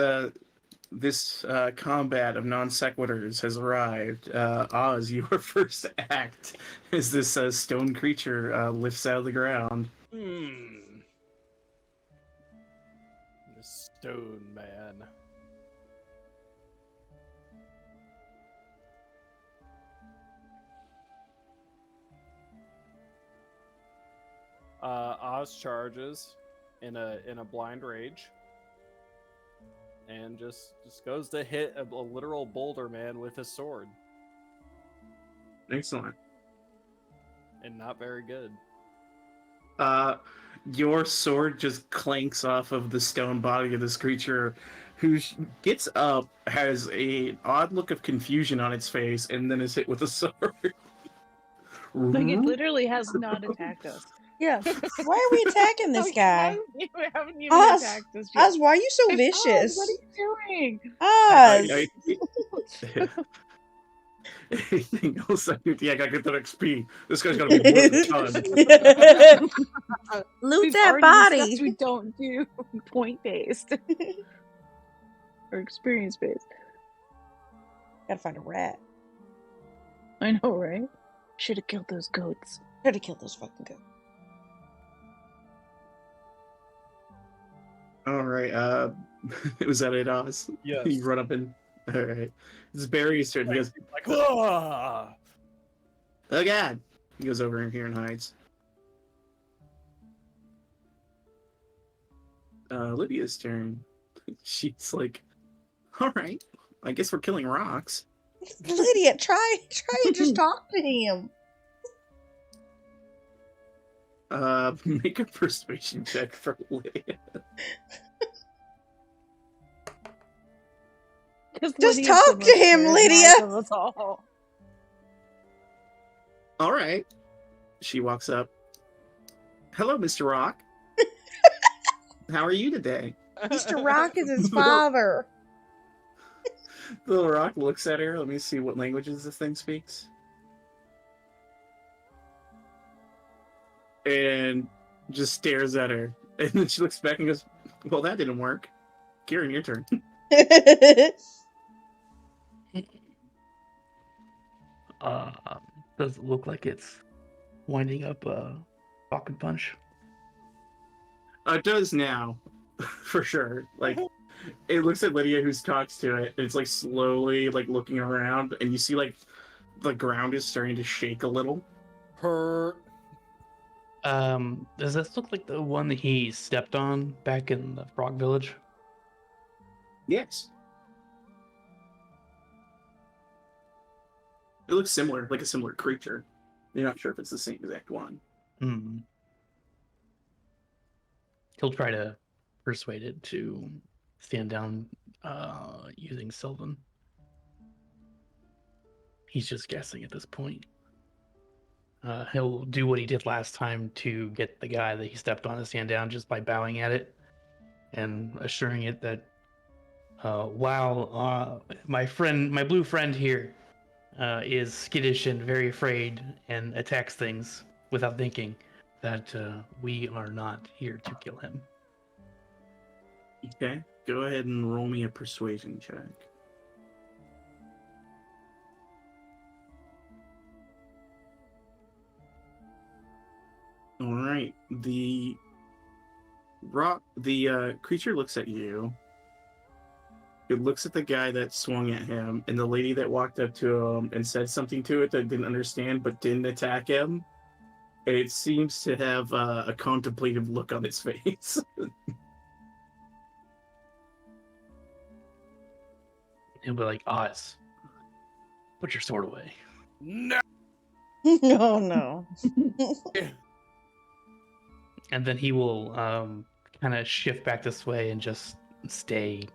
this combat of non sequiturs has arrived. Oz, your first act as this stone creature lifts out of the ground. The stone man. Oz charges in a blind rage, and just goes to hit a literal boulder man with his sword, Excellent. and not very good. Your sword just clanks off of the stone body of this creature, who gets up, has an odd look of confusion on its face, and then is hit with a sword. Like, it literally has not attacked us. Yeah. Why are we attacking this Like, guy? You haven't even Oz, attacked us yet. Oz, why are you so Oz, vicious? what are you doing? Oz. Anything else? Yeah, I gotta get that XP. This guy's gonna be worth a ton. Loot We've that already discussed body. we don't do point based or experience based. Gotta find a rat. I know, right? Should have killed those goats. Gotta kill those fucking goats. All right. Was that it, Oz? Yes. You run up and. All right. It's Barry's turn. He goes, Like, "Ah!" "Oh God!" He goes over in here and hides. Lydia's turn. She's like, "All right. I guess we're killing rocks." Lydia, try and just talk to him. Make a persuasion check for Lydia. Just talk to him, Lydia. All right. She walks up. "Hello, Mr. Rock. How are you today?" Mr. Rock is his father. The little rock looks at her. Let me see what languages this thing speaks. And just stares at her. And then she looks back and goes, "Well, that didn't work. Kieran, your turn." Does it look like it's winding up a pocket punch? It does now, for sure. Like, it looks at Lydia, who talks to it, and it's like slowly like looking around, and you see like the ground is starting to shake a little. Hurt. Does this look like the one that he stepped on back in the Frog Village? Yes. It looks similar, like a similar creature. You're not sure if it's the same exact one. Hmm. He'll try to persuade it to stand down using Sylvan. He's just guessing at this point. He'll do what he did last time to get the guy that he stepped on to stand down just by bowing at it and assuring it that while my blue friend here is skittish and very afraid and attacks things without thinking, that we are not here to kill him. Okay, go ahead and roll me a persuasion check. All right, the creature looks at you. It looks at the guy that swung at him, and the lady that walked up to him and said something to it that didn't understand but didn't attack him. And it seems to have a contemplative look on its face. He'll be like, Oz, put your sword away. No. Oh no. And then he will kind of shift back this way and just stay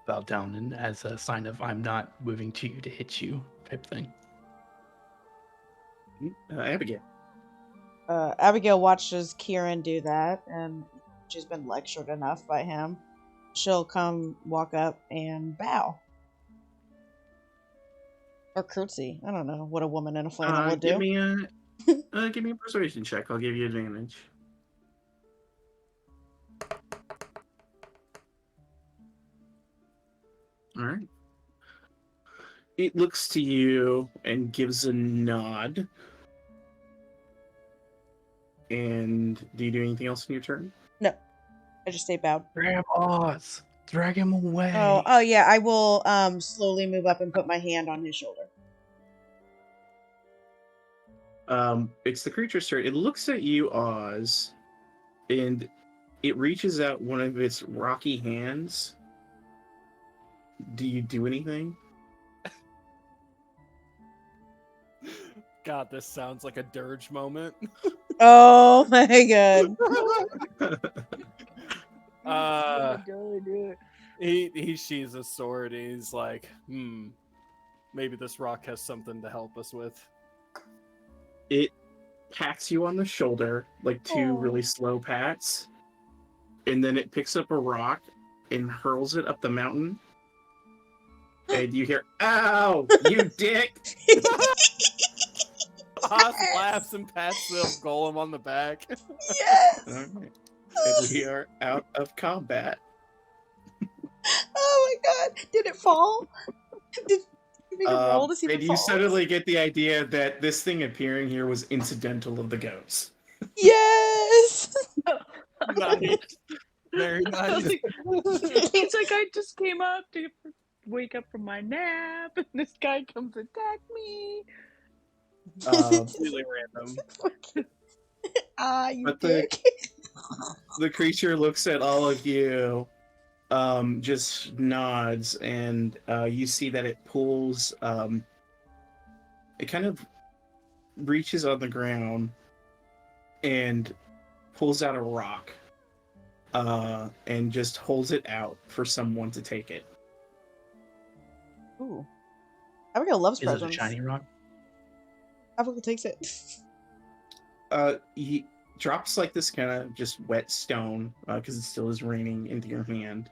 bowed down, and as a sign of I'm not moving to you to hit you type thing. Abigail. Abigail watches Kieran do that, and she's been lectured enough by him. She'll come walk up and bow. Or curtsy. I don't know what a woman in a flannel would do. Give me a persuasion check. I'll give you advantage. All right. It looks to you and gives a nod. And do you do anything else in your turn? No, I just stay bowed. Grandmas, drag him away. Oh yeah, I will slowly move up and put my hand on his shoulder. It's the creature's turn. It looks at you, Oz, and it reaches out one of its rocky hands. Do you do anything? God, this sounds like a dirge moment. Oh my god. He sheathes his sword and he's like, maybe this rock has something to help us with. It pats you on the shoulder, like two really slow pats, and then it picks up a rock and hurls it up the mountain. And you hear, "Ow, you dick!" Oz laughs and pats the golem on the back. Yes. All right. And we are out of combat. Oh my god. Did it fall? Did you make a roll to see if And it you falls? suddenly get the idea that this thing appearing here was incidental of the goats. Yes. Nice. Very nice. It's like I just came up to wake up from my nap, and this guy comes attack me. Completely random. You But dick. the creature looks at all of you, just nods, and you see that it pulls, it kind of reaches on the ground and pulls out a rock, and just holds it out for someone to take it. Ooh. Abigail loves Is it a presents. shiny rock? Abigail takes it. He drops like this kind of just wet stone, because it still is raining, into your hand.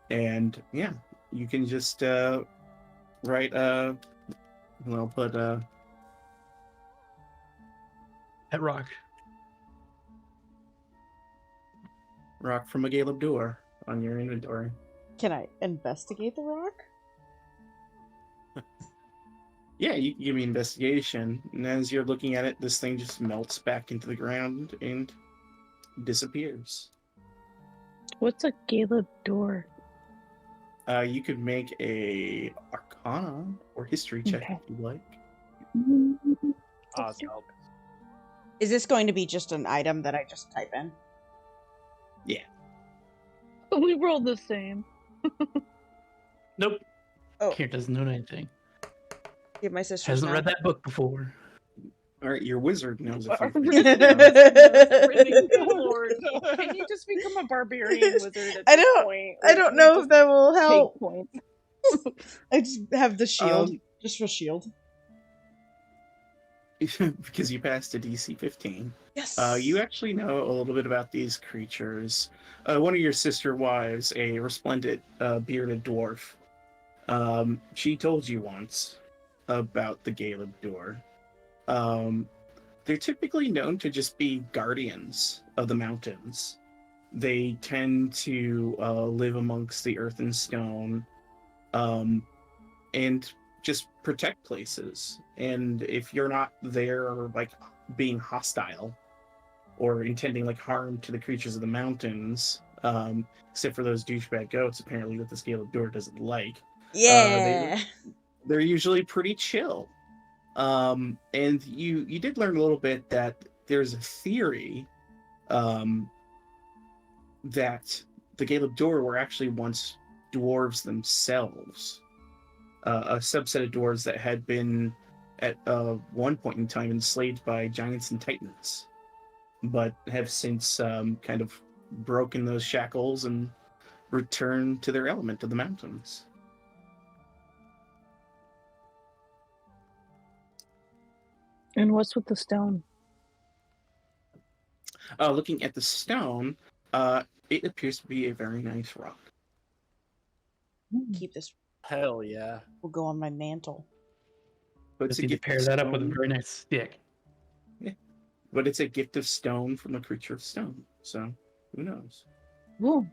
And yeah, you can just write put That rock. rock from a Galeb door on your inventory. Can I investigate the rock? Yeah, you can give me investigation, and as you're looking at it, this thing just melts back into the ground and disappears. What's a Caleb door? You could make a Arcana or History check Okay. if you like. Oz help. Is this going to be just an item that I just type in? We rolled the same. Nope. Oh. Here doesn't know anything. Give my sister. Hasn't read that book before. All right, your wizard knows a Our few wizard things. knows everything. Good lord. Can you just become a barbarian wizard at I this don't- point? I don't know if that will Take help. points. I just have the shield. Um, Just for shield. because you passed a DC 15. Yes. You actually know a little bit about these creatures. One of your sister wives, a resplendent bearded dwarf, she told you once about the Galeb door. They're typically known to just be guardians of the mountains. They tend to live amongst the earth and stone, and just protect places. And if you're not there, like being hostile or intending like harm to the creatures of the mountains, except for those douchebag goats, apparently that the Galeb door doesn't like. Yeah. They're usually pretty chill. And you did learn a little bit that there's a theory that the Galeb door were actually once dwarves themselves, a subset of dwarves that had been at one point in time enslaved by giants and titans, but have since kind of broken those shackles and returned to their element of the mountains. And what's with the stone? Looking at the stone, it appears to be a very nice rock. Keep this. Hell yeah. Will go on my mantle. But Just it's a need to gift pair of that up with a stone. very nice stick. But it's a gift of stone from a creature of stone. So who knows? Ooh.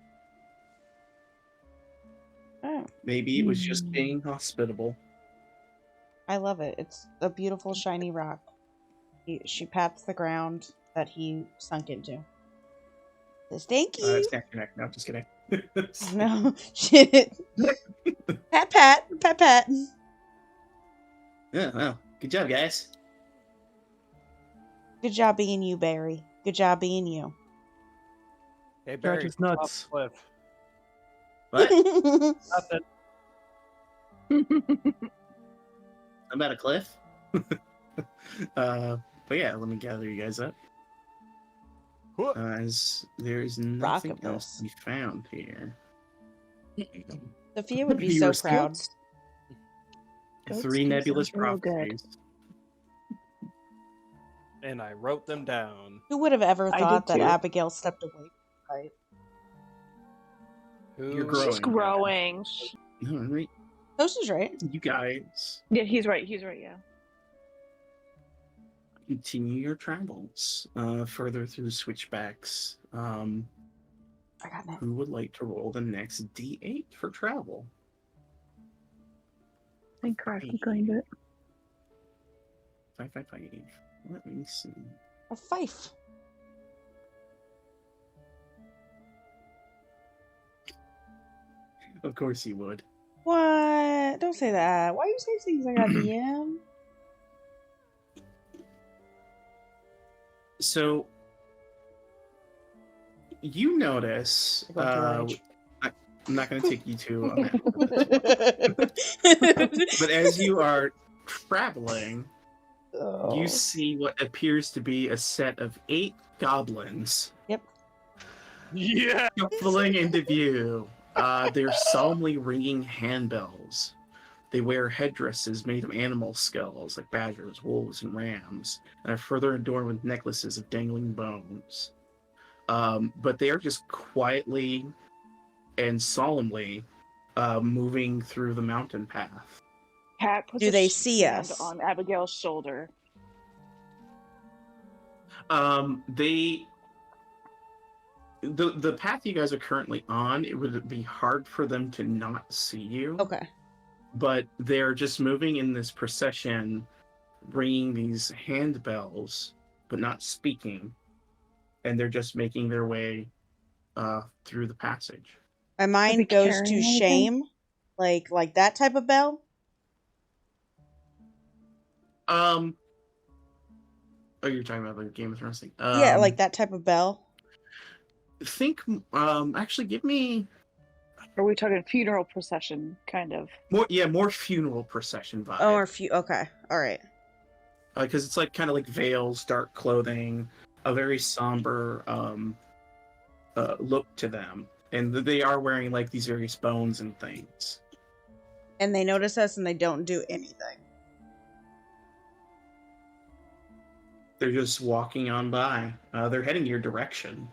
Oh, Maybe it was just being hospitable. I love it. It's a beautiful shiny rock. She pats the ground that he sunk into. Says, "Thank you." Snack your neck. No, just kidding. No shit. Pat, pat, pat, pat. Yeah, well, good job, guys. Good job being you, Barry. Good job being you. Hey, That Barry, is come off nuts. the cliff. What? Nothing. I'm at a cliff. But yeah, let me gather you guys up. As there's nothing of else this. to be found here. Sophia would be You so were proud. Goat's 3 tea nebulous sounds real good. prophecies. And I wrote them down. Who would have ever I thought did that too. Abigail stepped away from the fight? You're Who- She's growing. growing. All right, Toast is right. you guys Yeah, he's right. He's right. Yeah. continue your travels further through the switchbacks. I got it. Who would like to roll the next D8 for travel? I think Crafty claimed it. 5, 5, 5. Let me see. A fife. Of course you would. What? Don't say that. Why you say things like that, DM? So you notice. I got rage. I'm not going to take you to a map for this one. But as you are traveling, Oh. you see what appears to be a set of 8 goblins Yep. Yeah. shuffling into view. They're solemnly ringing handbells. They wear headdresses made of animal skulls, like badgers, wolves, and rams, and are further adorned with necklaces of dangling bones. But they are just quietly and solemnly moving through the mountain path. Cat puts Do a they see hand us? on Abigail's shoulder. The path you guys are currently on, it would be hard for them to not see you. Okay. But they're just moving in this procession, ringing these handbells, but not speaking. And they're just making their way through the passage. My they mind goes carrying to anything? shame. Like that type of bell? Oh, you're talking about the Game of Thrones thing. Yeah, like that type of bell. Think. Actually, give me Are we talking funeral procession kind of? more. Yeah, more funeral procession vibe. Oh, or okay. All right. Because it's like kind of like veils, dark clothing, a very somber look to them, and they are wearing like these various bones and things. And they notice us and they don't do anything. They're just walking on by. They're heading your direction.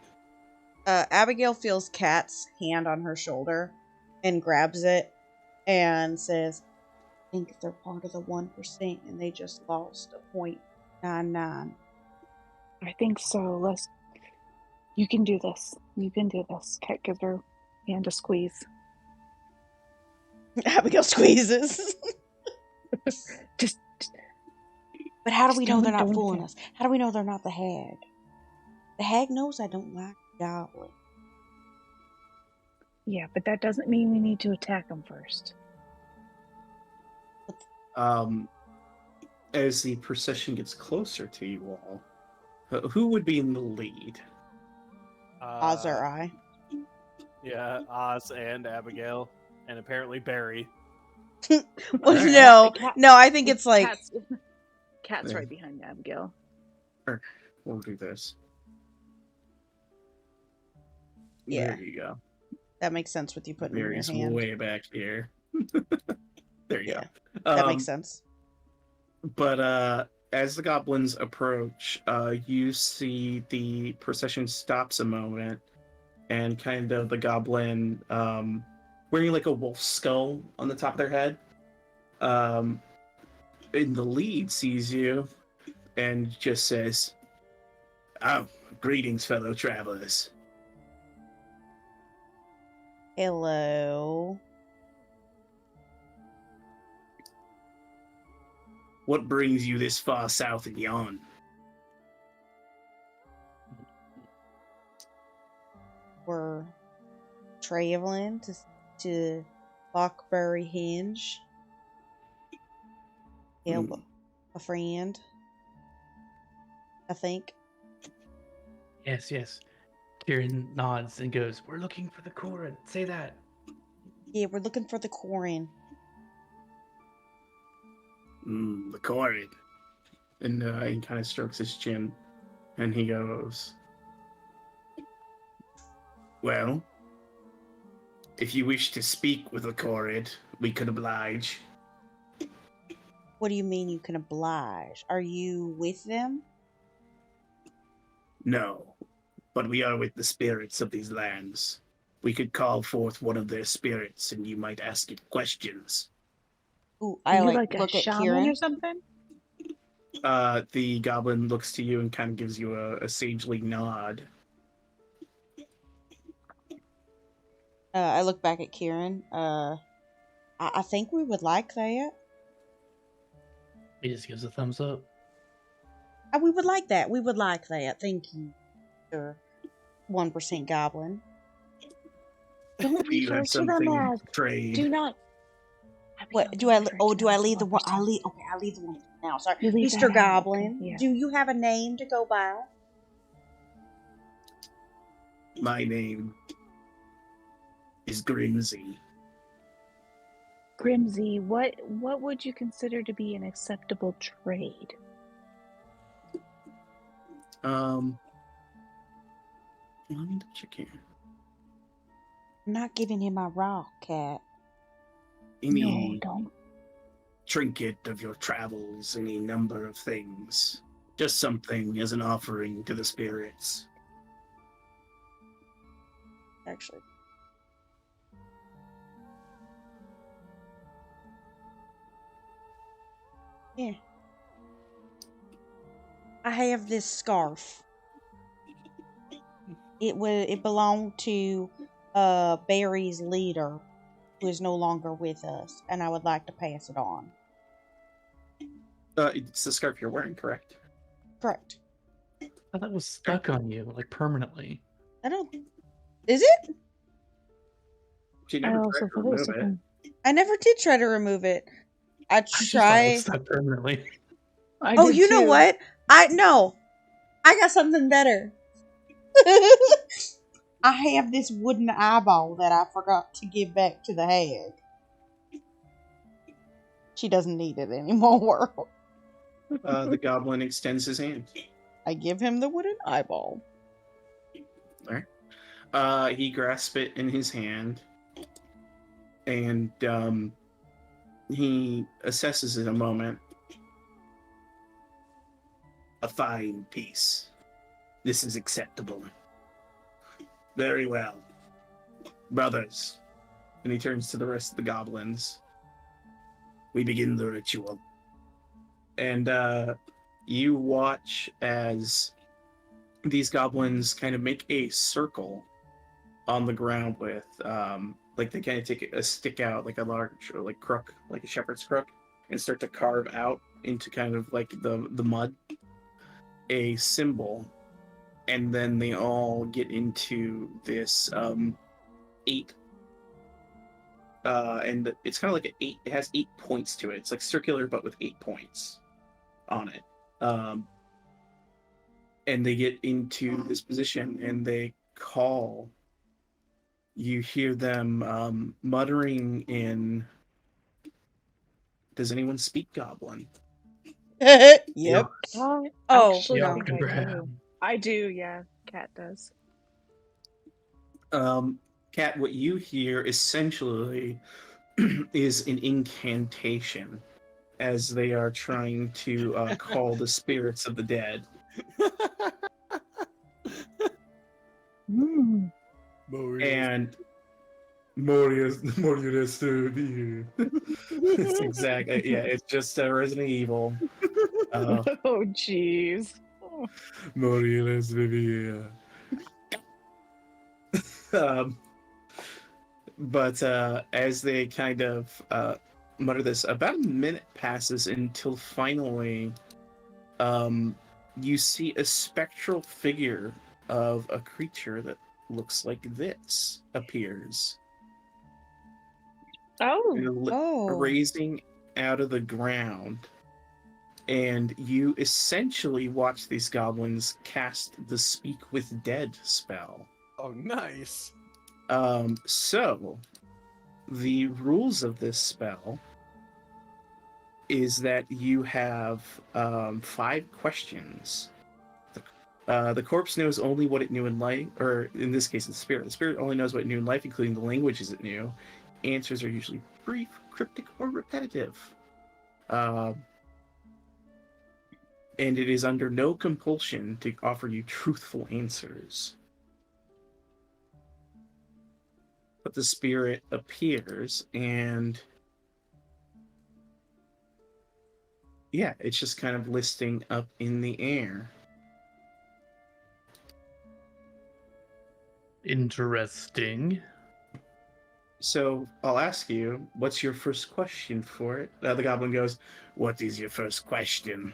Abigail feels Kat's hand on her shoulder and grabs it and says, I think they're part of the 1% and they just lost a .99. I think so. You can do this. You can do this. Cat gives her hand a squeeze. Abigail squeezes. Just But how do we know they're not don't fooling care. us? How do we know they're not the hag? The hag knows I don't like goblin. yeah, but that doesn't mean we need to attack them first. As the procession gets closer to you all, who would be in the lead? Oz or I? Yeah, Oz and Abigail, and apparently Barry. Well, Alright. no, Cat- no. I think it's like Cat's Yeah. right behind Abigail. We'll do this. Yeah. There you go. that makes sense with you putting it in Mary's your hand. way back here. There you Yeah, go. that makes sense. But as the goblins approach, you see the procession stops a moment, and kind of the goblin wearing like a wolf skull on the top of their head. In the lead sees you and just says, "Oh, greetings, fellow travelers." Hello. What brings you this far south in Yond? We're traveling to Lockberry Hinge. Help a friend. I think. Yes, yes. Kieran nods and goes, "We're looking for the Koran. Say that." Yeah, we're looking for the Koran. The Koran. And he kind of strokes his chin, and he goes, "Well, if you wish to speak with the Koran, we could oblige." What do you mean you can oblige? Are you with them? No, but we are with the spirits of these lands. We could call forth one of their spirits, and you might ask it questions. Ooh, Are I you like like look a at shaman Kieran. or something? The goblin looks to you and kind of gives you a sagely nod. I look back at Kieran. I think we would like that. He just gives a thumbs up. We would like that. We would like that. Thank you, sir. 1% goblin. Don't Do you have refer to them something as. to trade? Do not. What do I? Oh, do I leave the one? I leave. Okay, I leave the one now. Sorry, You leave Mr. that out, Goblin. okay, yeah. Do you have a name to go by? My name is Grimsy. Grimsy, what would you consider to be an acceptable trade? Let me check here. I'm not giving him my rock, cat. Any No, don't. trinket of your travels, any number of things. Just something as an offering to the spirits. Actually, yeah. I have this scarf. It belonged to Barry's leader, who is no longer with us, and I would like to pass it on. It's the scarf you're wearing, correct? Correct. I thought that was stuck on you, like permanently. I don't. Is it? She I never also tried to thought it was remove it. something. I never did try to remove it. I just thought it was tried. stuck permanently. Oh, you know what? I got something better. I have this wooden eyeball that I forgot to give back to the hag. She doesn't need it anymore. The goblin extends his hand. I give him the wooden eyeball. There. He grasps it in his hand, and he assesses it a moment. A fine piece. This is acceptable. Very well. Brothers. And he turns to the rest of the goblins. We begin the ritual. And you watch as these goblins kind of make a circle on the ground with, like they kind of take a stick out, like a large, or like crook, like a shepherd's crook, and start to carve out into kind of like the mud a symbol. And then they all get into this 8. And it's kind of like an 8. It has 8 points to it. It's like circular, but with 8 points on it. And they get into this position, and they call. You hear them muttering in. Does anyone speak Goblin? Yep. I Oh, actually no. think I do. I do, yeah. Cat does. Kat, what you hear essentially is an incantation as they are trying to call the spirits of the dead. And Moria's to be here. It's exactly, yeah, it's just Resident Evil. Oh, jeez. Moria's to be here. But as they kind of mutter this. About a minute passes until finally, you see a spectral figure of a creature that looks like this appears. Oh, Oh. Raising out of the ground. And you essentially watch these goblins cast the Speak with Dead spell. Oh, nice. So, the rules of this spell is that you have 5 questions. The corpse knows only what it knew in life, or in this case, the spirit. The spirit only knows what it knew in life, including the languages it knew. Answers are usually brief, cryptic, or repetitive. And it is under no compulsion to offer you truthful answers. But the spirit appears, and yeah, it's just kind of listing up in the air. Interesting. So I'll ask you, what's your first question for it? The goblin goes, "What is your first question?"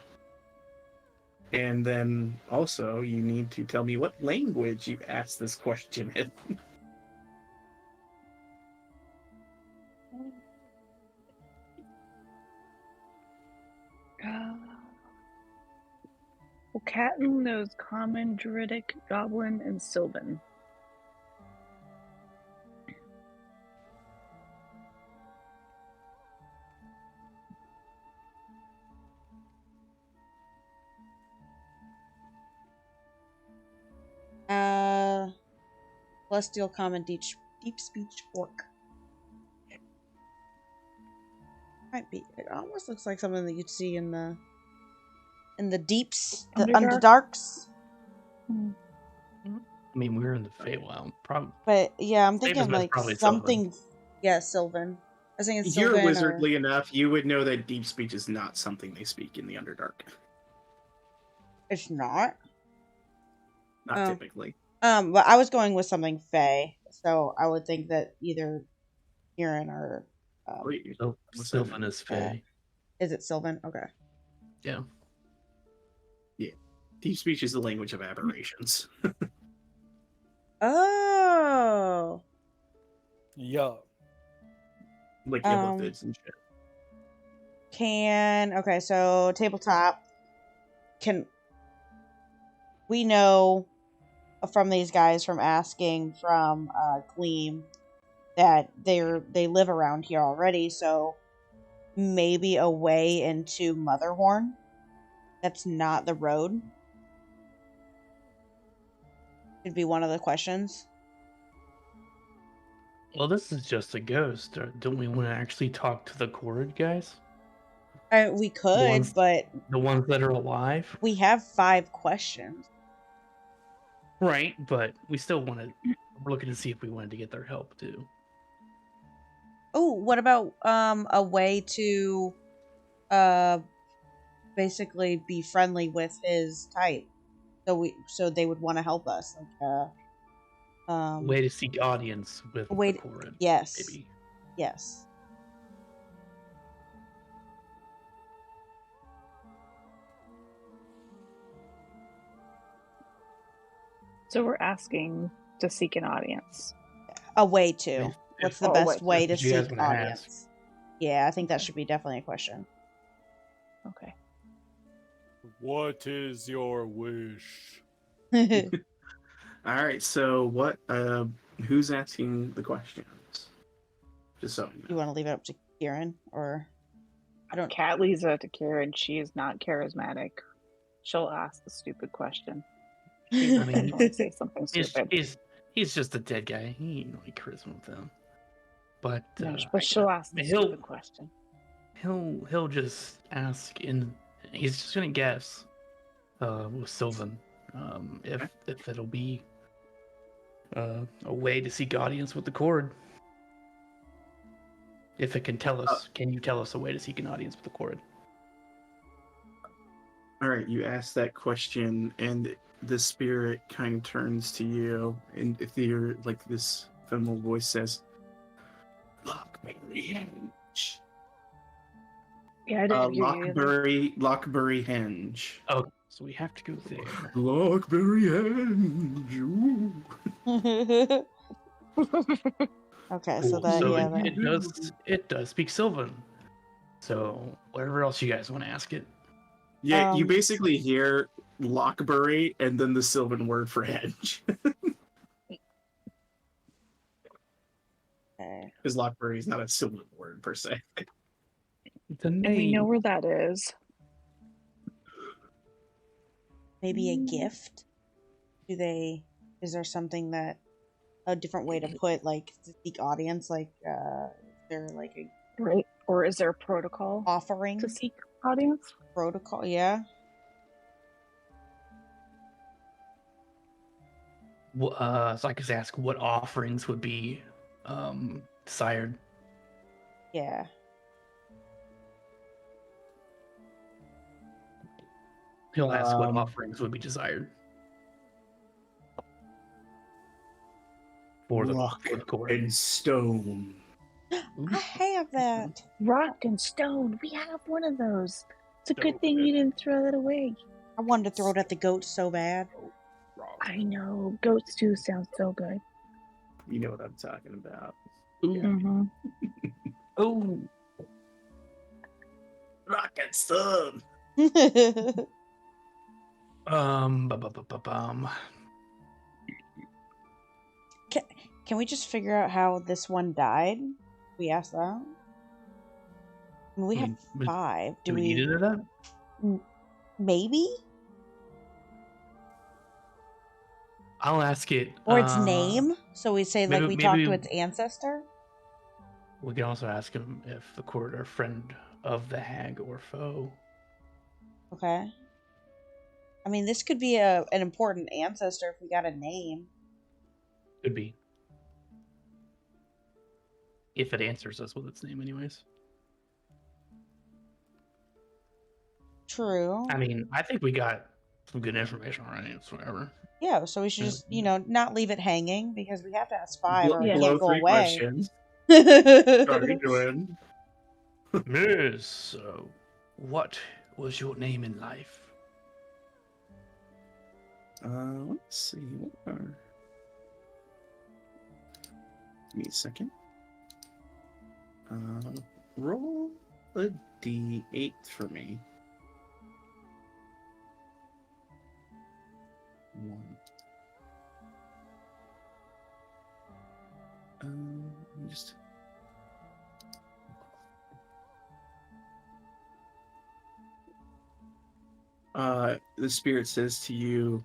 And then also, you need to tell me what language you asked this question in. well, Catton knows Common, Druidic, Goblin, and Sylvan. Celestial Common, deep speech orc. Might be. It almost looks like something that you'd see in the deeps, the Underdark? underdarks. I mean, we're in the Feywild. Probably. But yeah, I'm Same thinking as like probably something. Yeah, Sylvan. I was thinking You're Sylvan. wizardly enough, you would know that deep speech is not something they speak in the Underdark. It's not. Not Oh. typically. But I was going with something Fey, so I would think that either Kieran or Wait, Sylvan is Fey. is it Sylvan? Okay. Yeah. Deep speech is the language of aberrations. Oh. Yeah. Like Um, illithids and shit. Okay, so tabletop. Can we know from these guys from asking from Gleam that they live around here already, so maybe a way into Motherhorn that's not the road could be one of the questions. Well, this is just a ghost. Don't we want to actually talk to the Chord guys? We could, but The ones that are alive? we have 5 questions. Right, but we still want to. We're looking to see if we wanted to get their help too. Oh, what about a way to basically be friendly with his type, so they would want to help us, like Way to seek audience with the Chord. Yes. Maybe. Yes. So we're asking to seek an audience. A way to. What's the best way to If you guys seek wanna audience? ask. Yeah, I think that should be definitely a question. Okay. What is your wish? All right, so what? Who's asking the questions? Just so I know. You want to leave it up to Kieran, or I don't. Cat leaves it to Karen. She is not charismatic. She'll ask the stupid question. She I will mean, definitely say something stupid. He's just a dead guy. He ain't really charisma with them. But No, but she'll ask the he'll- stupid question. he'll just ask, and he's just gonna guess with Sylvan if it'll be a way to seek audience with the Chord. If it can tell us, can you tell us a way to seek an audience with the Chord? All right, you ask that question, and the spirit kind of turns to you, and if you're like this feminine voice says, "Look, Mary H. Yeah, I didn't hear you either. Lockbury Henge. Oh, so we have to go there. Lockbury Henge. Ooh. Okay, Cool. so that So yeah, that. it does speak Sylvan. So whatever else you guys want to ask it. Yeah, you Um, basically hear Lockbury and then the Sylvan word for henge. Okay. Because Lockbury is not a Sylvan word per se. It's a And we know name. where that is. Maybe a gift. Is there something that a different way to put like to seek audience? Like, is there like a Right? Or is there a protocol offering to seek audience? protocol? Yeah. So I could ask what offerings would be desired. Yeah. He'll ask what Um, offerings would be desired for the Rock court. and stone. Ooh, I have that. Rock and stone. We have one of those. It's a good So thing good. you didn't throw that away. I wanted to throw it at the goats so bad. I know. Goat stew sounds so good. You know what I'm talking about. ooh, Mm-hmm. oh. Rock and stone. Bum. Can we just figure out how this one died? We asked that. I mean, we I have mean, 5. Do we need to do that? Maybe? I'll ask it. Or its name? So we say like we talked to maybe its ancestor? we can also ask him if the court are friend of the hag or foe. Okay. I mean, this could be an important ancestor if we got a name. Could be. If it answers us with its name, anyways. True. I mean, I think we got some good information already. It's whatever. Yeah, so we should just, not leave it hanging because we have to ask 5 or it Yeah. can't go 3 away. questions. How are you doing? Miss, so what was your name in life? Let's see. Give me a second. Roll a d8 for me. 1. Let me just. The spirit says to you,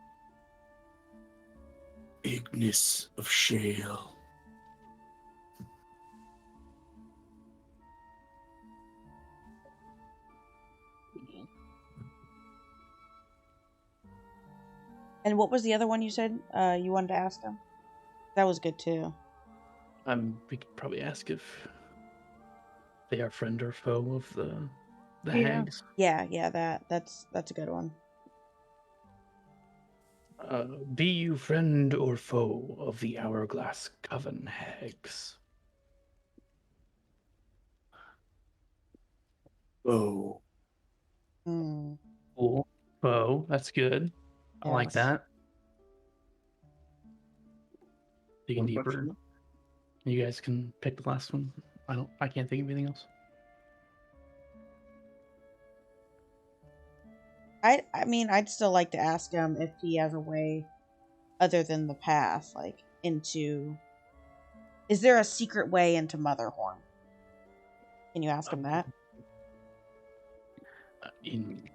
Ignis of Shale. And what was the other one you said you wanted to ask him? That was good too. We could probably ask if they are friend or foe of the Yeah. hags. Yeah, that's a good one. Be you friend or foe of the Hourglass Coven hags? Oh. Hmm. Cool. Foe, that's good. I like Yes. that. Digging One deeper. question. You guys can pick the last one. I can't think of anything else. I mean, I'd still like to ask him if he has a way other than the path, like into. Is there a secret way into Motherhorn? Can you ask him that? In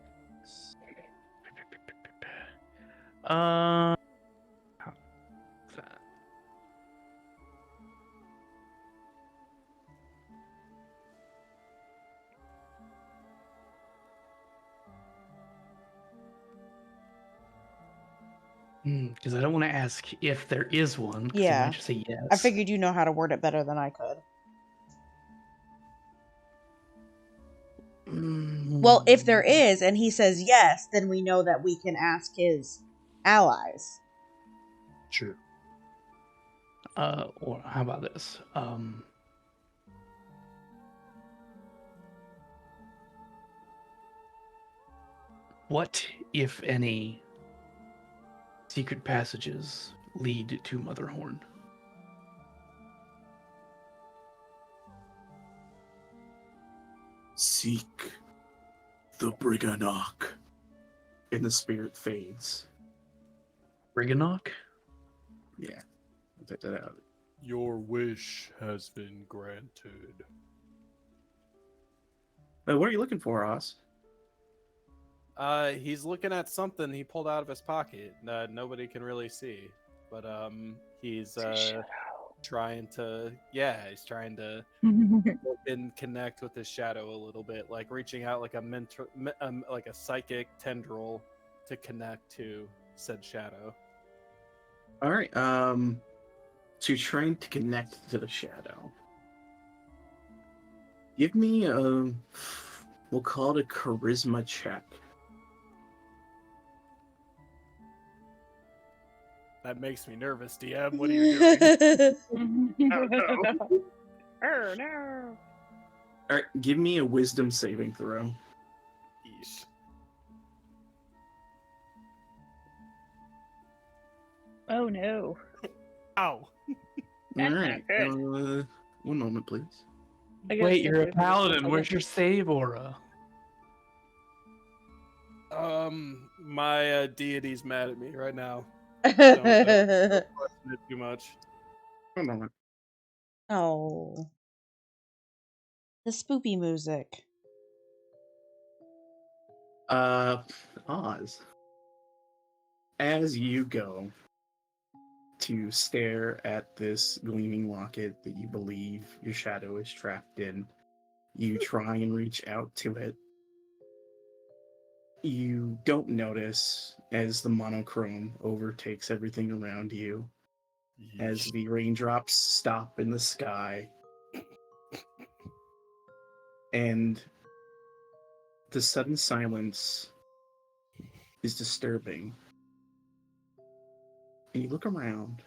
how's that? Because I don't want to ask if there is one. 'Cause he Yeah. might just say yes. I figured you know how to word it better than I could. Well, if there is, and he says yes, then we know that we can ask his allies. True. Or how about this? What, if any, secret passages lead to Motherhorn? Seek the Briganock. And the spirit fades. Briganock? Yeah. I'll take that out. Your wish has been granted. What are you looking for, Oz? He's looking at something he pulled out of his pocket. Nobody can really see, but he's trying to. Yeah, he's trying to look and connect with his shadow a little bit, like reaching out like like a psychic tendril to connect to said shadow. All right. So you're trying to connect to the shadow. Give me a, we'll call it a charisma check. That makes me nervous, DM. What are you doing? Oh no! All right, give me a wisdom saving throw. Yeesh. Oh no! Ow. All That's not right. good. One moment, please. I guess Wait, if you're a it was paladin. like Where's a- your save aura? My deity's mad at me right now. Don't question it too much. One moment. Oh. The spoopy music. Oz. As you go to stare at this gleaming locket that you believe your shadow is trapped in, you try and reach out to it. You don't notice as the monochrome overtakes everything around you, as the raindrops stop in the sky, and the sudden silence is disturbing. And you look around,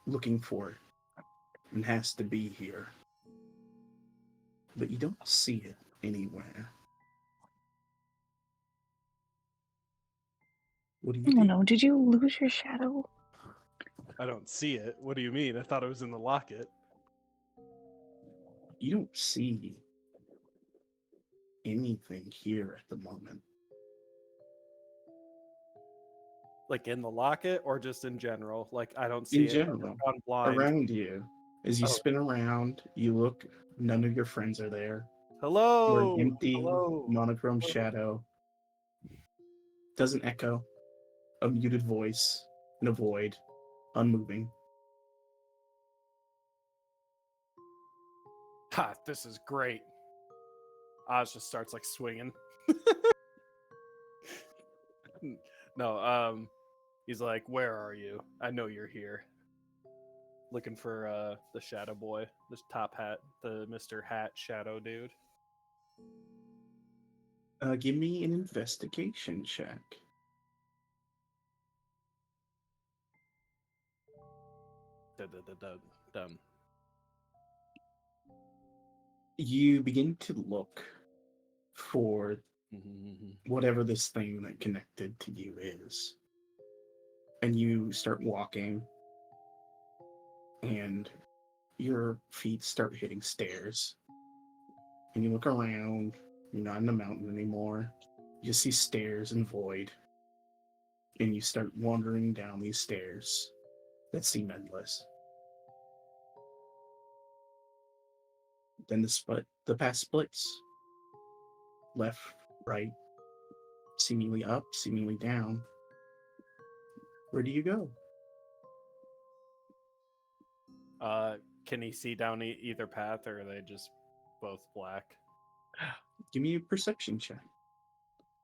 looking for it. It has to be here. But you don't see it anywhere. What do you Oh do? no! Did you lose your shadow? I don't see it. What do you mean? I thought it was in the locket. You don't see anything here at the moment. Like in the locket or just in general? Like I don't see In it. general, I'm blind. around you, as you Oh. spin around, you look, none of your friends are there. Hello. You're an empty, Hello. monochrome Hello. shadow. Doesn't echo. A muted voice in a void, unmoving. Ha! This is great. Oz just starts like swinging. No, he's like, "Where are you? I know you're here." Looking for the shadow boy, this top hat, the Mr. Hat shadow dude. Give me an investigation check. Done. You begin to look for whatever this thing that connected to you is. And you start walking, and your feet start hitting stairs. And you look around, you're not in the mountain anymore. You just see stairs and void. And you start wandering down these stairs that seem endless. Then the path splits. Left, right, seemingly up, seemingly down. Where do you go? Can he see down either path, or are they just both black? Give me a perception check.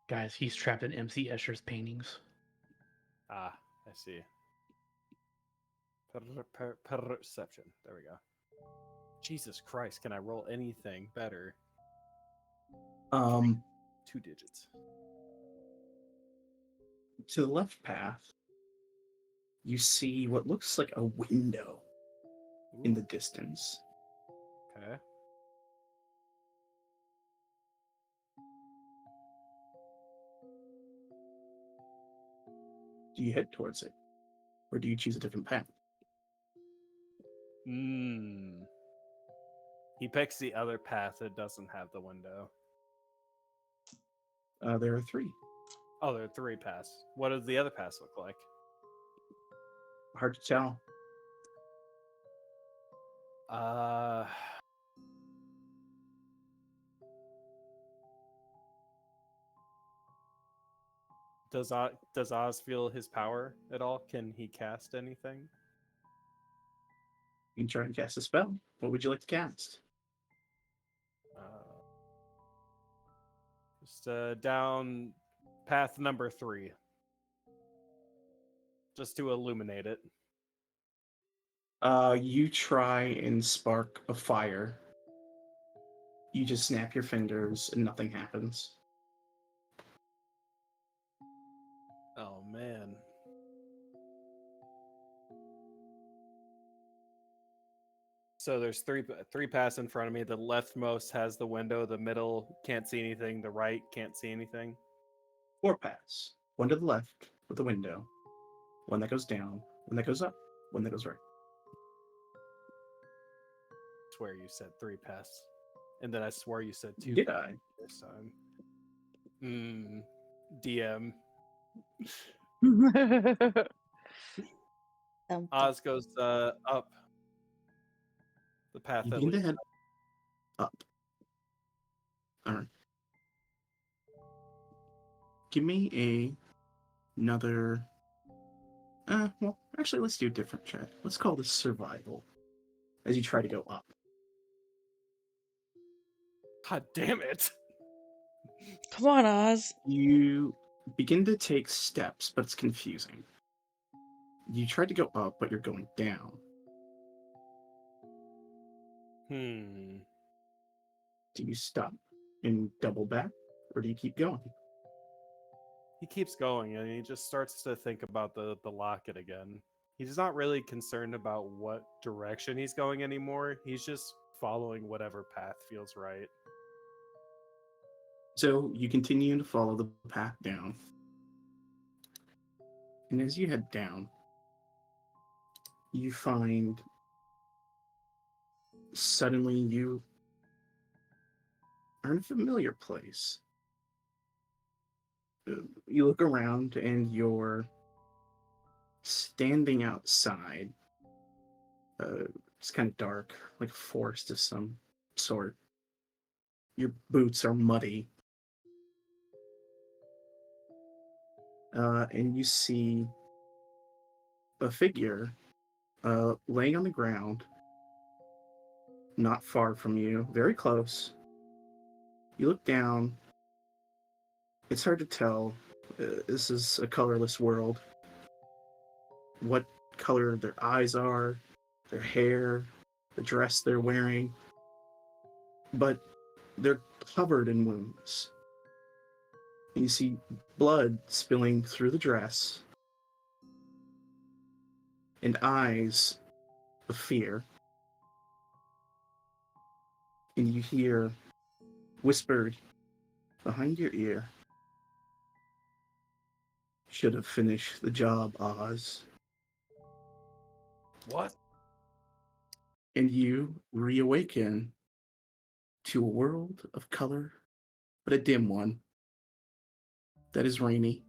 Guys, he's trapped in MC Escher's paintings. Ah, I see. Perception. There we go. Jesus Christ, can I roll anything better? 2 digits. To the left path, you see what looks like a window in the distance. Okay. Do you head towards it? Or do you choose a different path? He picks the other path that doesn't have the window. There are 3. Oh, there are 3 paths. What does the other paths look like? Hard to tell. Does Oz feel his power at all? Can he cast anything? You can try and cast a spell. What would you like to cast? Just down path number 3. Just to illuminate it. You try and spark a fire. You just snap your fingers and nothing happens. Oh man. So there's three paths in front of me. The leftmost has the window. The middle can't see anything. The right can't see anything. 4 paths. One to the left with a window. One that goes down. One that goes up. One that goes right. I swear you said 3 paths. And then I swore you said 2 Did paths I? this time. DM. Oz goes up. The path You that begin to leads head up. Alright. Give me another... well, actually, let's do a different check. Let's call this survival. As you try to go up. God damn it. Come on, Oz. You begin to take steps, but it's confusing. You tried to go up, but you're going down. Do you stop and double back, or do you keep going? He keeps going and he just starts to think about the locket again. He's not really concerned about what direction he's going anymore. He's just following whatever path feels right. So you continue to follow the path down. And as you head down, you find suddenly you are in a familiar place. You look around and you're standing outside. It's kind of dark, like a forest of some sort. Your boots are muddy. And you see a figure laying on the ground, not far from you, very close. You look down. It's hard to tell. This is a colorless world. What color their eyes are, their hair, the dress they're wearing. But they're covered in wounds. And you see blood spilling through the dress. And eyes of fear. And you hear whispered behind your ear, "Should have finished the job, Oz." What? And you reawaken to a world of color, but a dim one that is rainy.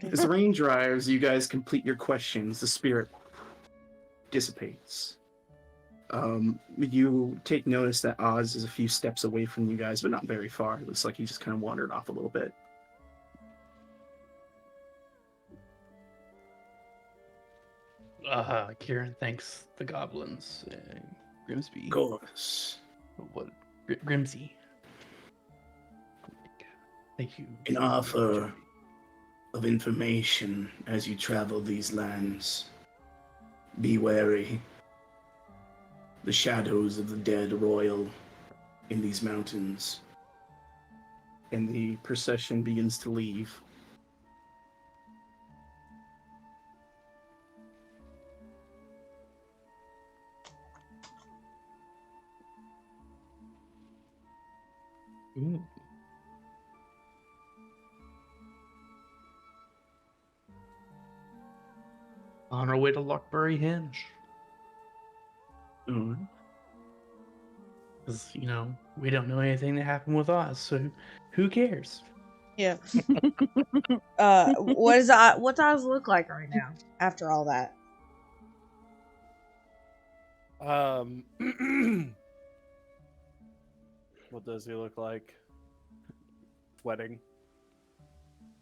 As the rain dries, you guys complete your questions. The spirit dissipates. You take notice that Oz is a few steps away from you guys, but not very far. It looks like he just kind of wandered off a little bit. Kieran thanks the goblins. Grimsby. Of course. What? Grimsy. Thank you. An offer of information as you travel these lands. Be wary. The shadows of the dead royal in these mountains. And the procession begins to leave. Ooh. On our way to Lockbury Hinge. Mm. Because, we don't know anything that happened with Oz, so who cares? Yeah. What does Oz look like right now after all that? What does he look like? Sweating.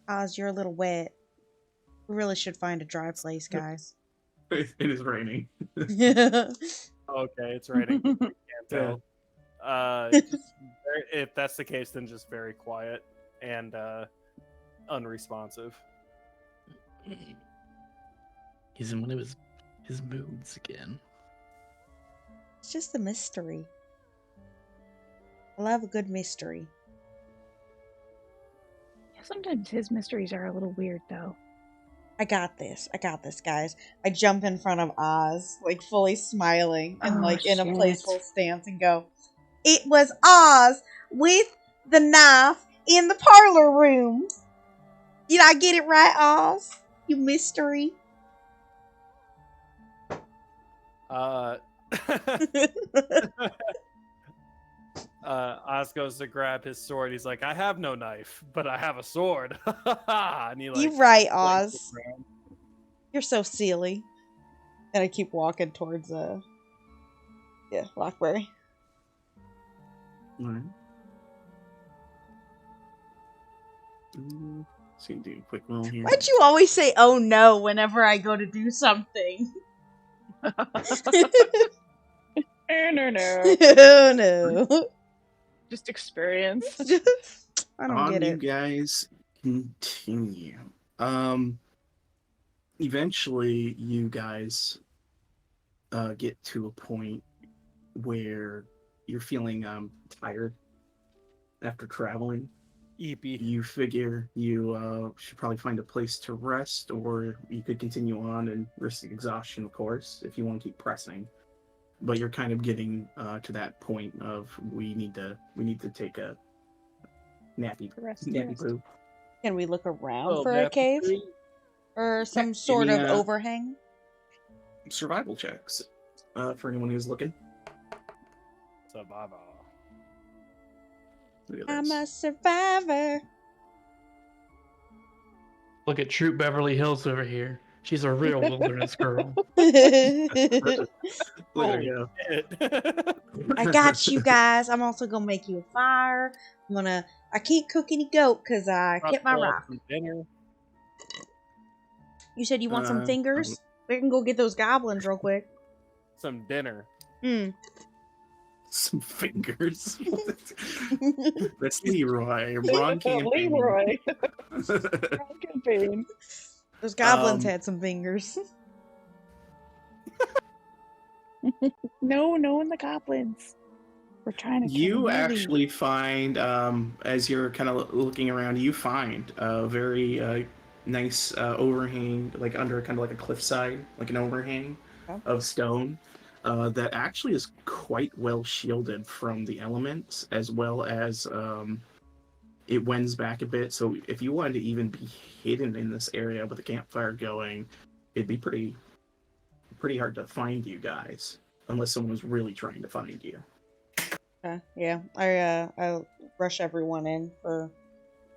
Oz, you're a little wet. We really should find a dry place, guys. It is raining. Yeah. Okay, it's raining. We can't tell. If that's the case, then just very quiet and unresponsive. He's in one of his moods again. It's just a mystery. I love a good mystery. Sometimes his mysteries are a little weird, though. I got this, guys. I jump in front of Oz, like fully smiling and Oh, in a shit. playful stance and go, "It was Oz with the knife in the parlor room. Did I get it right, Oz? You mystery." Oz goes to grab his sword. He's like, I have no knife, but I have a sword. And he, You right, flanks Oz. the ground. You're so silly. And I keep walking towards Lockberry. Alright. So you do a quick roll here. Why'd you always say "oh no" whenever I go to do something? No. Oh no. Just experience. I don't get You it. guys continue. Eventually, you guys get to a point where you're feeling tired after traveling. Eepy. You figure you should probably find a place to rest, or you could continue on and risk exhaustion, of course, if you want to keep pressing. But you're kind of getting to that point of we need to take a nappy Rest. poop. Can we look around Oh, for a Nappy cave? Poo. Or some Yeah, sort give of me, overhang? Survival checks for anyone who's looking. Survival. Look at I'm this. a survivor. Look at Troop Beverly Hills over here. She's a real wilderness girl. There Holy you shit. go. I got you guys. I'm also gonna make you a fire. I can't cook any goat because I kept my Pull up rock. some dinner. You said you want some Uh, fingers? We can go get those goblins real quick. Some dinner. Some fingers. That's Leroy. Wrong campaign. Leroy. Wrong campaign. Those goblins Um, had some fingers. No, in the goblins. We're trying to kill You Lily. actually find, as you're kind of looking around, you find a very nice overhang, like under kind of like a cliffside, like an overhang Oh. of stone that actually is quite well shielded from the elements, as well as it wends back a bit. So if you wanted to even be hidden in this area with a campfire going, it'd be pretty hard to find you guys, unless someone was really trying to find you. Yeah, I rush everyone in for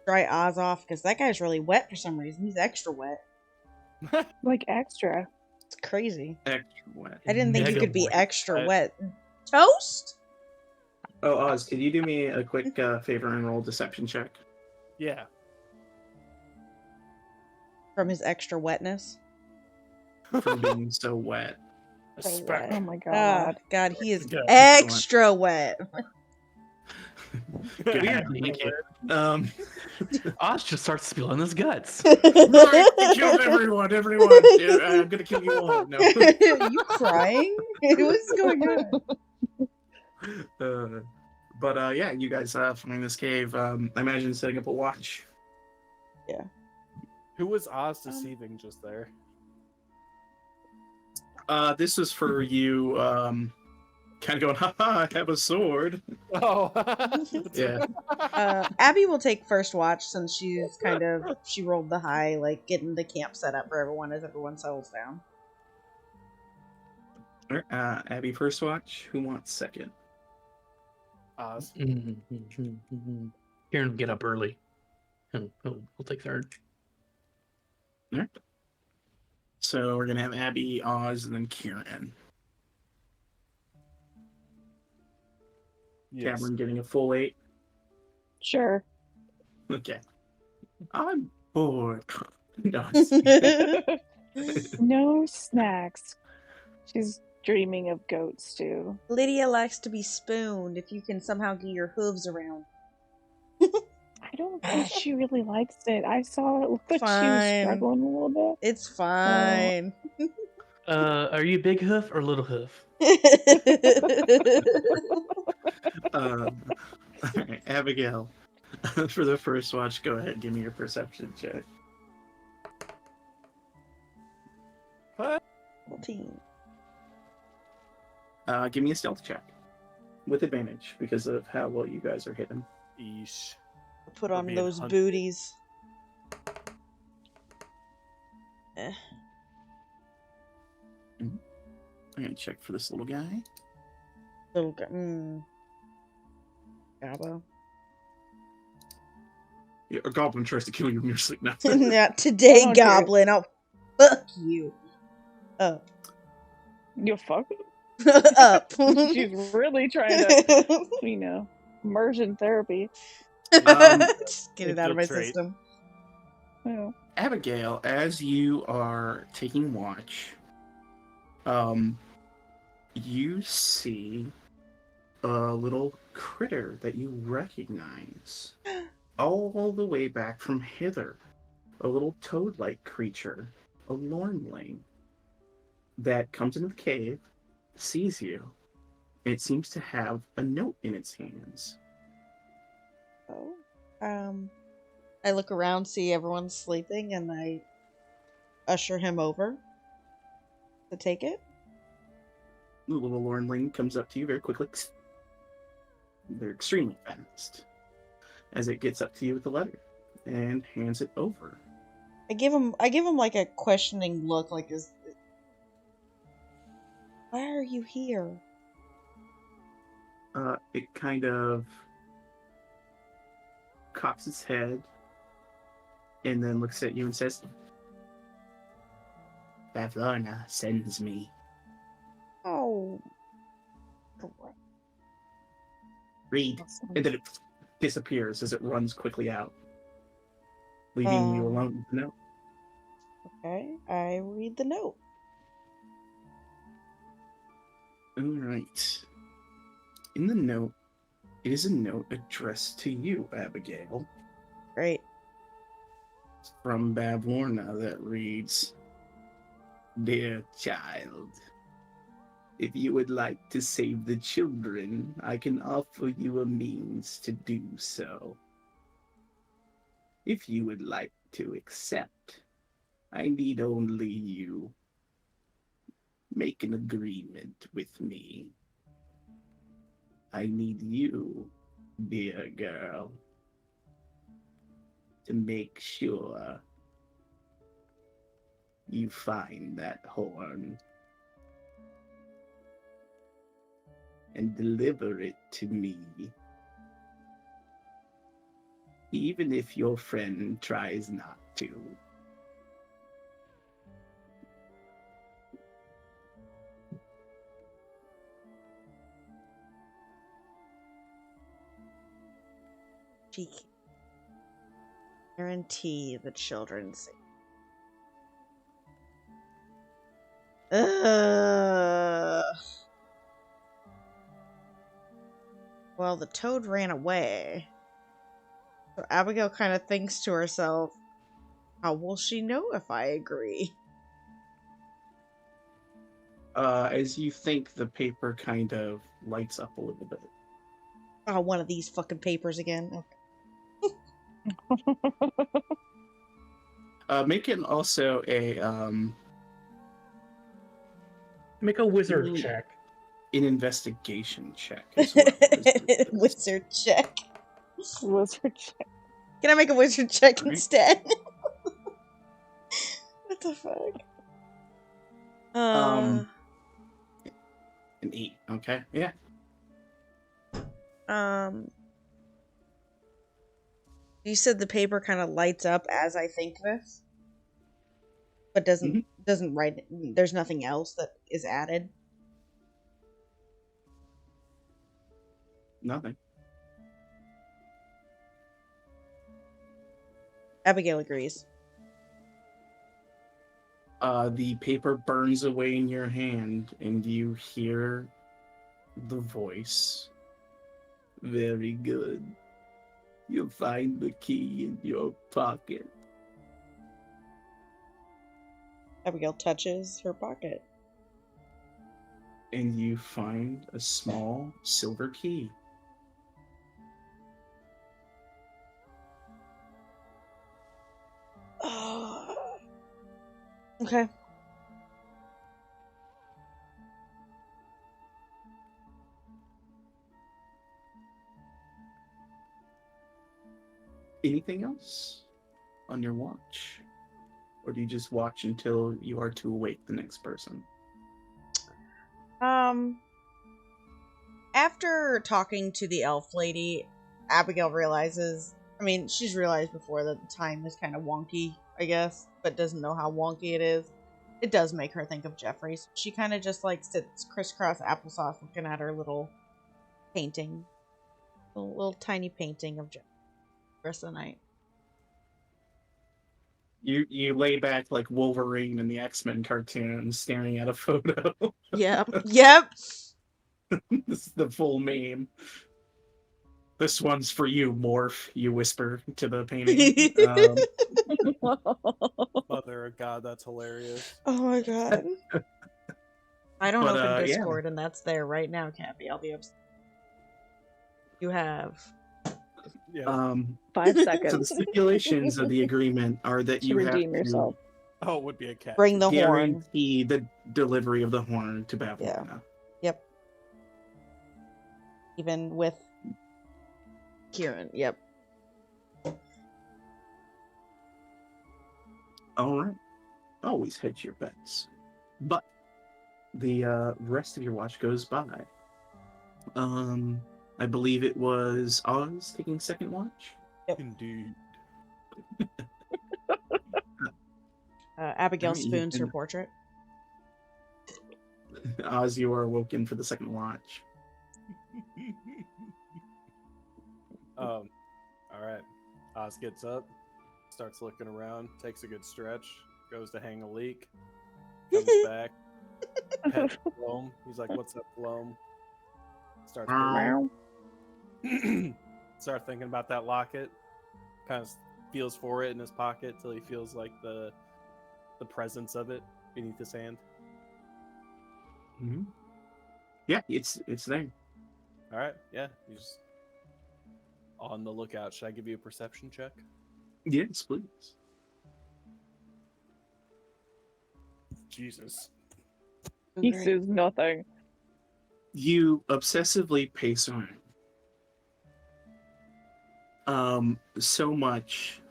dry Oz off because that guy's really wet for some reason. He's extra wet. Like extra. It's crazy. Extra wet. I didn't think you Mega could be wet. extra wet. Toast? Oh, Oz, could you do me a quick favor and roll deception check? Yeah. From his extra wetness. For being so wet. So Spec- Oh my Ah, god. God, he is Good. extra wet. Good. Thank you. Oz just starts spilling his guts. I killed everyone. Dude, I'm gonna kill you all. No. You crying? What's going on? But yeah, you guys find this cave. I imagine setting up a watch. Who was Oz deceiving just there? This was for you kind of going, haha, I have a sword. Oh. Yeah. Abby will take first watch since she rolled the high, like getting the camp set up for everyone as everyone settles down. Abby first watch. Who wants second? Oz. Kieran will get up early. He'll take third. All right. So we're gonna have Abby, Oz, and then Kieran. Yes. Cameron getting a full 8. Sure. Okay. I'm bored. No, No snacks. She's dreaming of goat stew. Lydia likes to be spooned if you can somehow get your hooves around. I don't think she really likes it. I saw it looked like she was Fine. struggling a little bit. It's fine. Are you big hoof or little hoof? all right, Abigail. For the first watch, go ahead. Give me your perception check. 14. Give me a stealth check with advantage because of how well you guys are hitting. Eesh. Put We're on being those hunted. booties. I'm gonna check for this little guy. Little guy. Gabo. Yeah, a goblin tries to kill you in your sleep now. Not today, Oh, dear. Goblin. I'll fuck you. Up. You fuck. Up. She's really trying to, immersion therapy. Just get it out of my Infiltrate. system. Yeah. Abigail, as you are taking watch, you see a little critter that you recognize all the way back from hither. A little toad-like creature, a lornling, that comes into the cave, sees you, and it seems to have a note in its hands. Oh. I look around, see everyone's sleeping, and I usher him over to take it. The little lornling comes up to you very quickly. They're extremely fast. As it gets up to you with the letter and hands it over. I give him like a questioning look, like why are you here? It kind of cocks its head and then looks at you and says, Bavlarna sends me. Oh. Read. Awesome. And then it disappears as it runs quickly out, leaving you alone with the note. Okay, I read the note. All right. In the note, it is a note addressed to you, Abigail, Great. from Bavlarna that reads, Dear child, if you would like to save the children, I can offer you a means to do so. If you would like to accept, I need only you. Make an agreement with me. I need you, dear girl, to make sure you find that horn and deliver it to me. Even if your friend tries not to. Cheeky. Guarantee the children safe. Well, the toad ran away. So Abigail kind of thinks to herself, how will she know if I agree? As you think, the paper kind of lights up a little bit. Oh, one of these fucking papers again. Okay. Make it also a Make a wizard Ooh. check. an investigation check as well. Wizard check. Wizard check. Can I make a wizard check Right. instead? What the fuck? An 8. Okay. Yeah. You said the paper kind of lights up as I think this, but doesn't write. There's nothing else that is added. Nothing. Abigail agrees. The paper burns away in your hand, and you hear the voice. Very good. You find the key in your pocket. Abigail touches her pocket. And you find a small silver key. Okay. Anything else on your watch? Or do you just watch until you are to awake the next person? After talking to the elf lady, Abigail realizes, I mean, she's realized before that the time is kind of wonky, I guess, but doesn't know how wonky it is. It does make her think of Jeffrey. So she kind of just like sits crisscross applesauce looking at her little painting. A little tiny painting of Jeffrey the rest of the night. You lay back like Wolverine in the X-Men cartoon, staring at a photo. Yep. Yep. This is the full meme. This one's for you, Morph, you whisper to the painting. Mother of God, that's hilarious. Oh my god. I don't But, open yeah. Discord, and that's there right now, Cappy. I'll be upset. You have. Yeah. 5 So seconds the stipulations of the agreement are that to you have redeem yourself. Oh, it would be a cat. Bring the to horn. guarantee the delivery of the horn to Babylon. Yep. Even with Kieran. Yep. All right. Always hedge your bets. But the rest of your watch goes by. I believe it was Oz taking second watch. Indeed. Abigail Alright, you spoons her can- portrait. Oz, you are awoken for the second watch. All right. Oz gets up, starts looking around, takes a good stretch, goes to hang a leak, comes back, pets Gloam. He's like, "What's up, Gloam?" Starts start thinking about that locket. Kind of feels for it in his pocket till he feels like the presence of it beneath his hand. Mm-hmm. Yeah, it's there. All right, yeah, he's on the lookout. Should I give you a perception check? Yes, please. Jesus. He sees nothing. You obsessively pace around. So much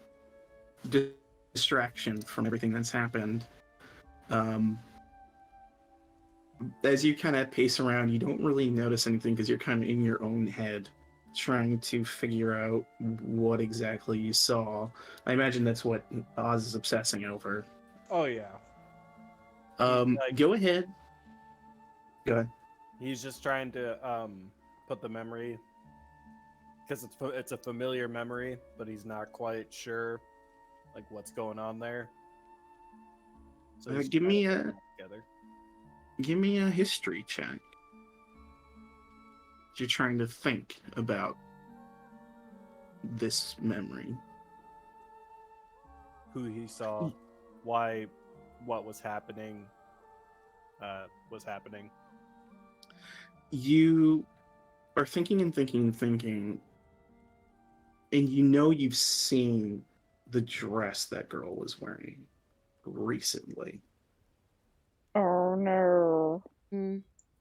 distraction from everything that's happened. As you kind of pace around, you don't really notice anything because you're kind of in your own head, trying to figure out what exactly you saw. I imagine that's what Oz is obsessing over. Oh yeah. Go ahead. Go ahead. He's just trying to put the memory, because it's a familiar memory, but he's not quite sure like what's going on there. So he's Give trying me to a- put it together. Give me a history check. You're trying to think about this memory. Who he saw, why, what was happening. You are thinking and thinking and thinking, and you know you've seen the dress that girl was wearing recently. Oh no.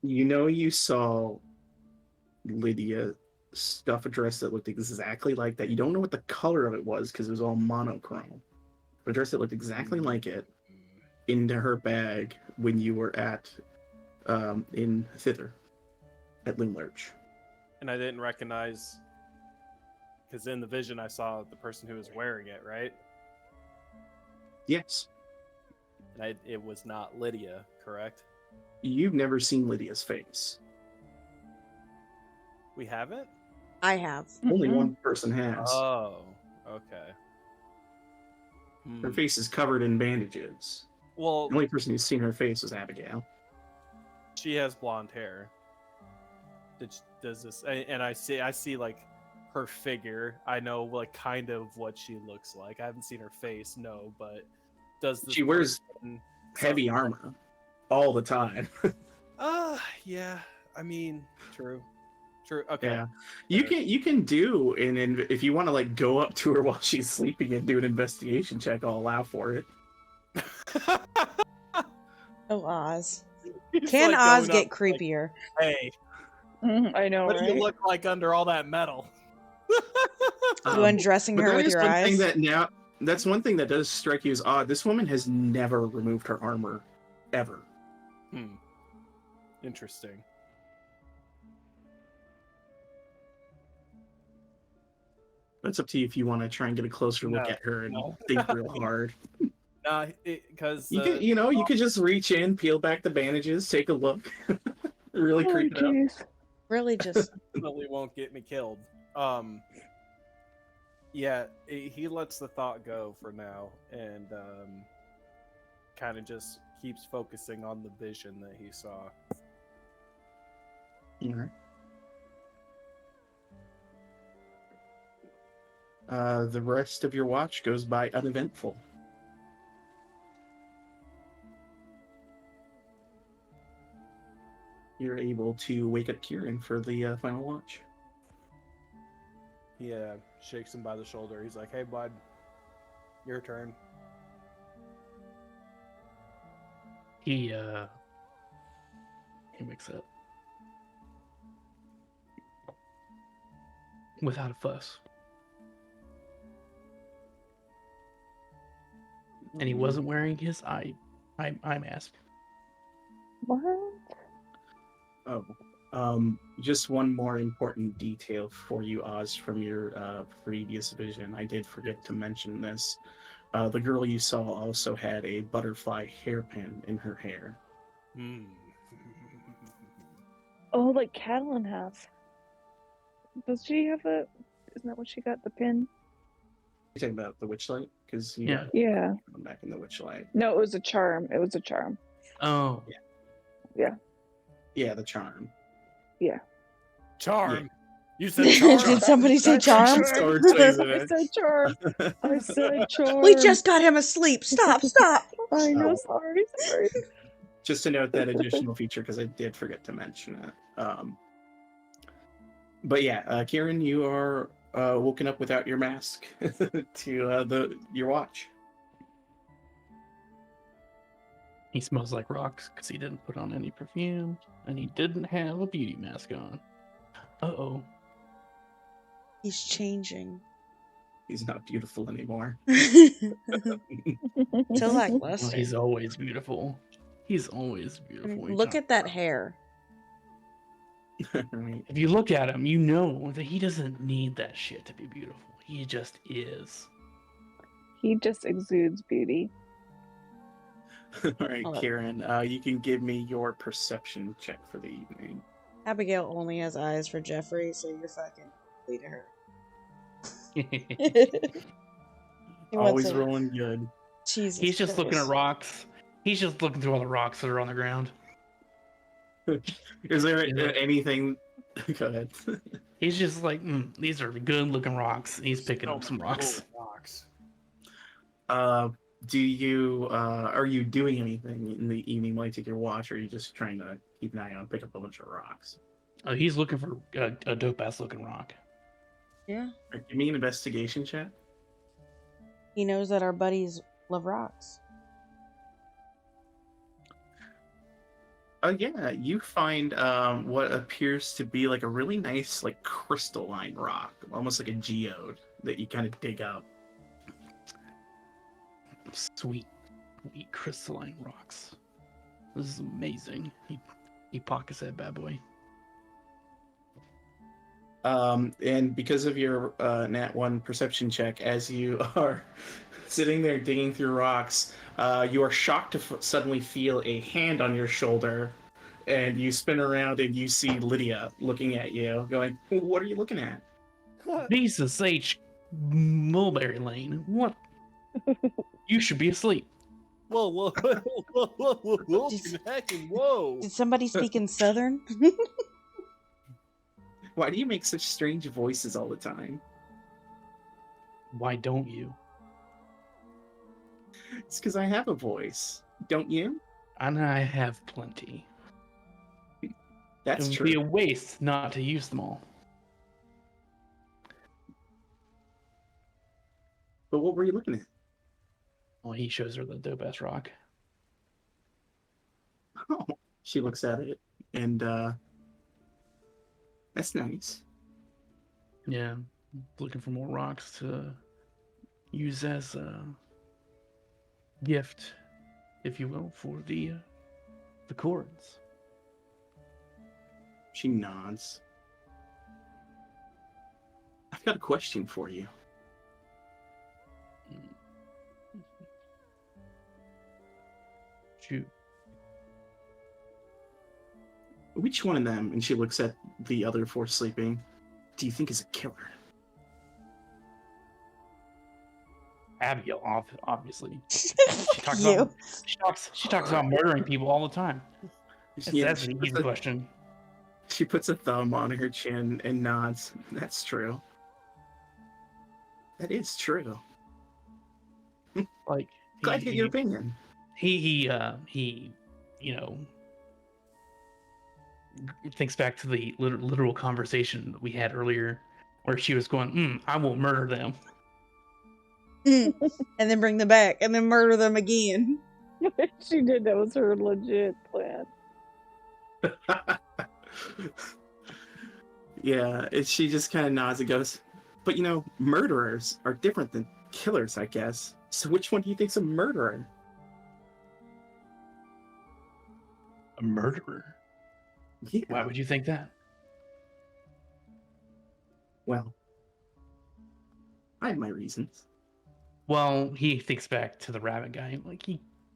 You know, you saw Lydia stuff a dress that looked exactly like that. You don't know what the color of it was because it was all monochrome. But a dress that looked exactly like it into her bag when you were at in Thither at Loom Lurch. And I didn't recognize, because in the vision I saw the person who was wearing it, right? Yes. And it was not Lydia, correct? You've never seen Lydia's face. We haven't? I have. Only one person has. Oh, okay. Her face is covered in bandages. Well, The only person who's seen her face was Abigail. she has blonde hair. Does this? And I see like her figure. I know like kind of what she looks like. I haven't seen her face, no, but does this She wears person- heavy armor all the time. Yeah. I mean, true. Okay. Yeah, you can do and if you want to like go up to her while she's sleeping and do an investigation check, I'll allow for it. Oh, Oz. He's Can like Oz going get up, like, creepier? hey, I know, what do right? you look like under all that metal? You undressing but her that with is your one eyes? thing that now that's one thing that does strike you as odd. This woman has never removed her armor, ever. Interesting. That's up to you if you want to try and get a closer look No, at her and no. think real hard. Nah, because You could, you could just reach in, peel back the bandages, take a look, really Oh, creep it up. jeez. Really just... definitely won't get me killed. Yeah, he lets the thought go for now, and kind of just keeps focusing on the vision that he saw. All right. The rest of your watch goes by uneventful. You're able to wake up Kieran for the final watch. He shakes him by the shoulder. He's like, "Hey, bud, your turn." He wakes up without a fuss. And he wasn't wearing his eye mask. What? Oh, just one more important detail for you, Oz, from your previous vision. I did forget to mention this. The girl you saw also had a butterfly hairpin in her hair. Oh, like Catalan has. Does she have a... Isn't that what she got, the pin? You're talking about the Witchlight? Because Yeah. Yeah. I'm back in the Witchlight. No, it was a charm. It was a charm. Oh. Yeah, the charm. Charm. You said charm. Did somebody say charm? Sword plays in I it. said charm. I said charm. We just got him asleep. Stop, stop. I know, Oh. sorry. Just to note that additional feature because I did forget to mention it. But yeah, Kieran, you are woken up without your mask to your watch. He smells like rocks because he didn't put on any perfume and he didn't have a beauty mask on. Uh-oh. He's changing. He's not beautiful anymore. So Well, lackluster. he's always beautiful. He's always I beautiful. mean, look at that hair. Right. If you look at him, you know that he doesn't need that shit to be beautiful. He just is. He just exudes beauty. All right, Hold on. Kieran, you can give me your perception check for the evening. Abigail only has eyes for Jeffrey, so you're fucking lead her. He wants Always a- rolling good. Jesus He's just looking at Christ. rocks. He's just looking through all the rocks that are on the ground. Is there Yeah. anything? Go ahead. He's just like, these are good looking rocks. He's picking up some rocks. Rocks. Do you are you doing anything in the evening while you take your watch, or are you just trying to keep an eye out and pick up a bunch of rocks? Oh, he's looking for a dope ass looking rock. Yeah. Or give me an investigation check. He knows that our buddies love rocks. Yeah, you find what appears to be like a really nice, like crystalline rock, almost like a geode that you kind of dig up. Sweet, sweet crystalline rocks. This is amazing. He pockets that bad boy. And because of your Nat 1 perception check, as you are sitting there digging through rocks, you are shocked to suddenly feel a hand on your shoulder, and you spin around and you see Lydia looking at you, going, "What are you looking at?" Jesus H. Mulberry Lane. What? You should be asleep. Whoa, whoa, whoa, whoa, whoa, whoa, whoa, Just- heckin', whoa. Did somebody speak in Southern? Why do you make such strange voices all the time? Why don't you? It's because I have a voice. Don't you? And I have plenty. That's It would true. be a waste not to use them all. But what were you looking at? Well, he shows her the dope ass rock. Oh, she looks at it, and that's nice. Yeah, looking for more rocks to use as a gift, if you will, for the chords. She nods. I've got a question for you. Shoot. Which one of them, and she looks at the other four sleeping, do you think is a killer? Abigail, obviously. She talks You. about she talks about murdering people all the time. That's an easy question. She puts a thumb on her chin and nods. That's true. That is true. Like Glad to get your opinion. he you know, thinks back to the literal conversation that we had earlier where she was going, I will murder them. And then bring them back and then murder them again. She did. That was her legit plan. Yeah, she just kind of nods and goes, but you know, murderers are different than killers, I guess. So which one do you think's a murderer? A murderer? Yeah. Why would you think that? Well, I have my reasons. Well, he thinks back to the rabbit guy. Like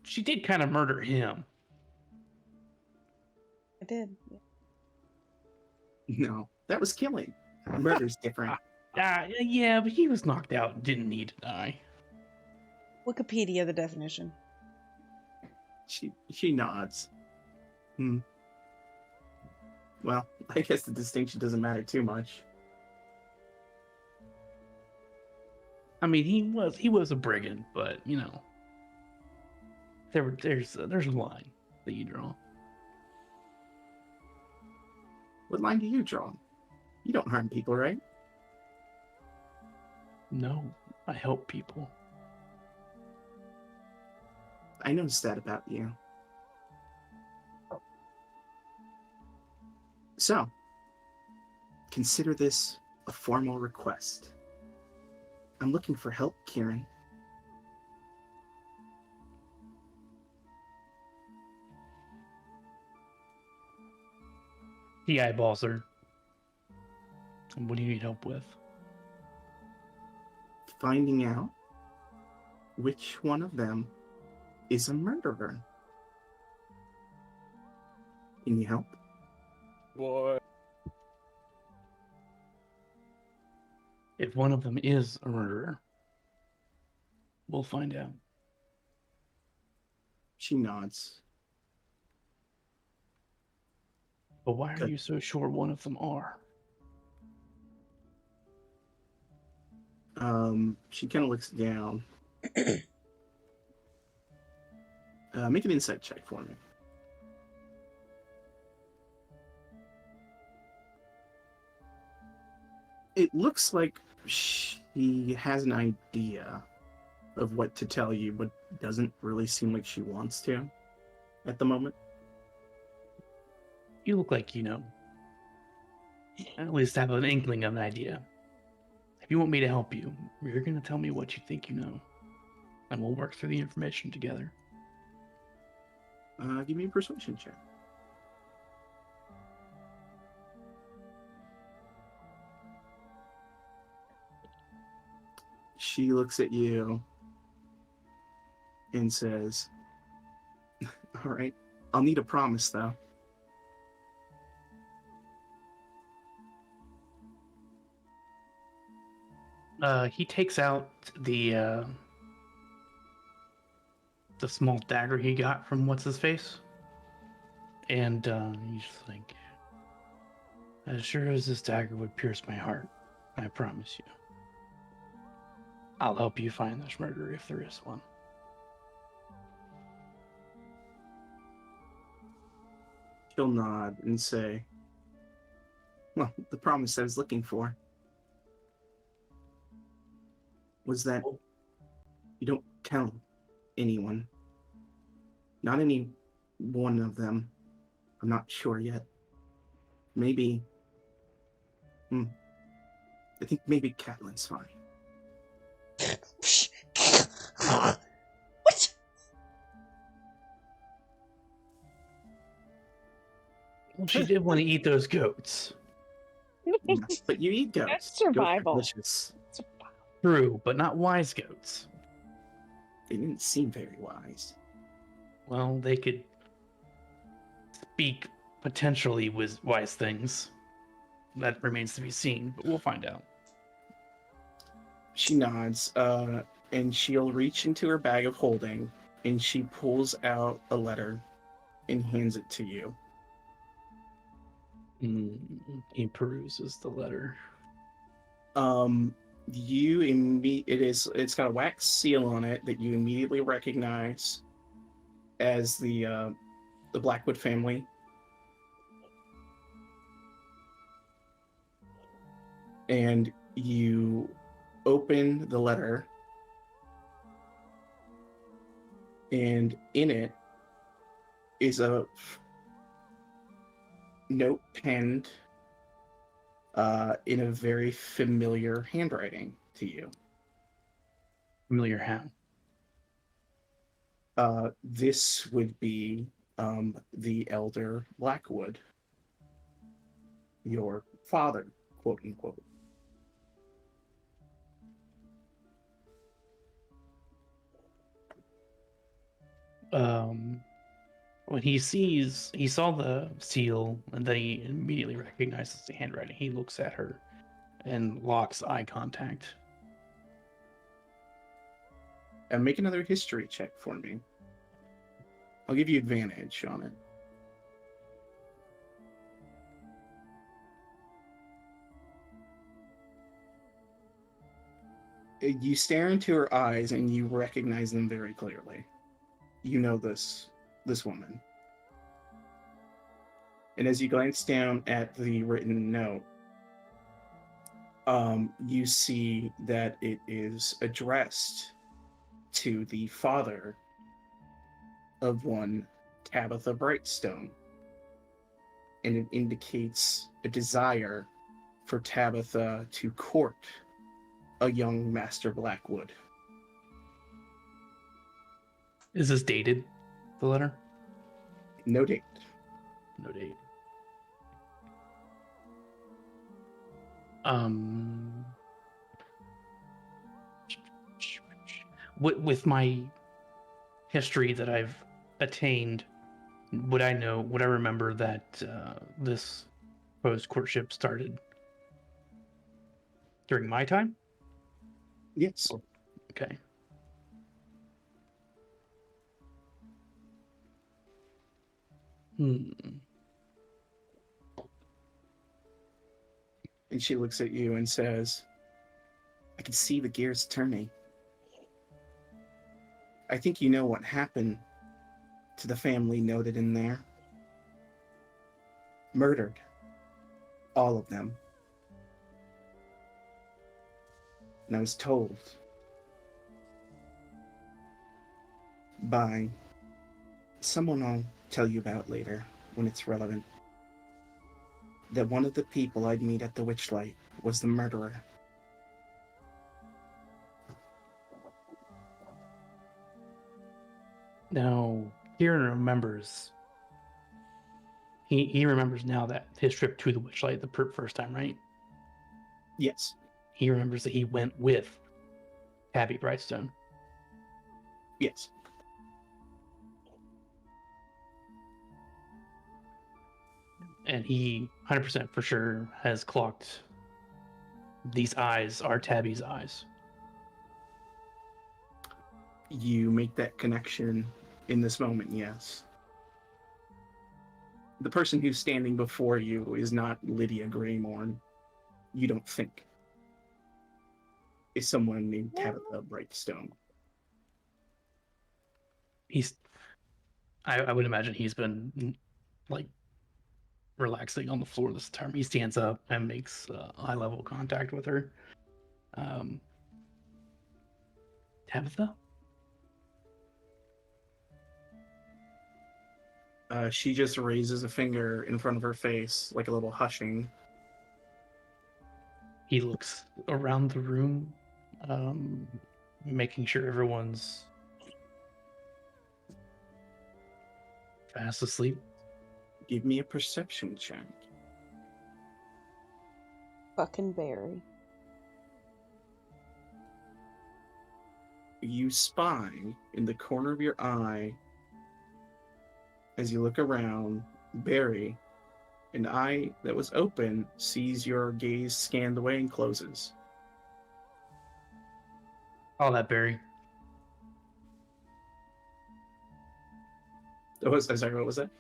she did kind of murder him. I did. No, that was killing. Murder's different. Yeah, but he was knocked out and didn't need to die. Wikipedia the definition. She nods. Well, I guess the distinction doesn't matter too much. I mean, he was a brigand, but you know, there's a line that you draw. What line do you draw? You don't harm people, right? No, I help people. I noticed that about you. So, consider this a formal request. I'm looking for help, Kieran. He eyeballs her. What do you need help with? Finding out which one of them is a murderer. Can you help? Boy. If one of them is a murderer, we'll find out. She nods. But why are Good. you so sure one of them are? She kind of looks down. Make an insight check for me. It looks like she has an idea of what to tell you, but doesn't really seem like she wants to at the moment. You look like you know. At least have an inkling of an idea. If you want me to help you, you're going to tell me what you think you know. And we'll work through the information together. Give me a persuasion check. She looks at you and says, all right, I'll need a promise, though. He takes out the small dagger he got from what's-his-face. And he's like, as sure as this dagger would pierce my heart, I promise you. I'll help you find this murderer if there is one. She'll nod and say, well, the promise I was looking for was that you don't tell anyone. Not any one of them. I'm not sure yet. Maybe... I think maybe Catelyn's fine. What? Well, she did want to eat those goats. But you eat goats. That's survival. Goats are delicious. True, but not wise goats. They didn't seem very wise. Well, they could speak potentially with wise things. That remains to be seen, but we'll find out. She nods, and she'll reach into her bag of holding, and she pulls out a letter and hands it to you. He peruses the letter. It's got a wax seal on it that you immediately recognize as the Blackwood family. And you open the letter, and in it is a note penned in a very familiar handwriting to you. Familiar how? This would be the elder Blackwood, your father, quote unquote. When he saw the seal, and then he immediately recognizes the handwriting. He looks at her and locks eye contact. And make another history check for me. I'll give you advantage on it. You stare into her eyes and you recognize them very clearly. You know this woman. And as you glance down at the written note, you see that it is addressed to the father of one Tabitha Brightstone. And it indicates a desire for Tabitha to court a young Master Blackwood. Is this dated, the letter? No date. No date. With my history that I've attained, would I remember that this proposed courtship started during my time? Yes. Okay. And she looks at you and says, I can see the gears turning. I think you know what happened to the family noted in there. Murdered. All of them. And I was told by someone I'll tell you about later when it's relevant. that one of the people I'd meet at the Witchlight was the murderer. Now, Kieran remembers. He remembers now that his trip to the Witchlight the first time, right? Yes. He remembers that he went with Tabby Brightstone. Yes. And he 100% for sure has clocked these eyes are Tabby's eyes. You make that connection in this moment, yes. The person who's standing before you is not Lydia Greymorn. You don't think. It's someone named Tabitha Brightstone. I would imagine he's been like relaxing on the floor this time. He stands up and makes high level contact with her. Tabitha? She just raises a finger in front of her face, like a little hushing. He looks around the room, making sure everyone's fast asleep. Give me a perception check. Fucking Barry. You spy in the corner of your eye, as you look around, Barry, an eye that was open sees your gaze scanned away and closes. All that, Barry. Sorry, what was that?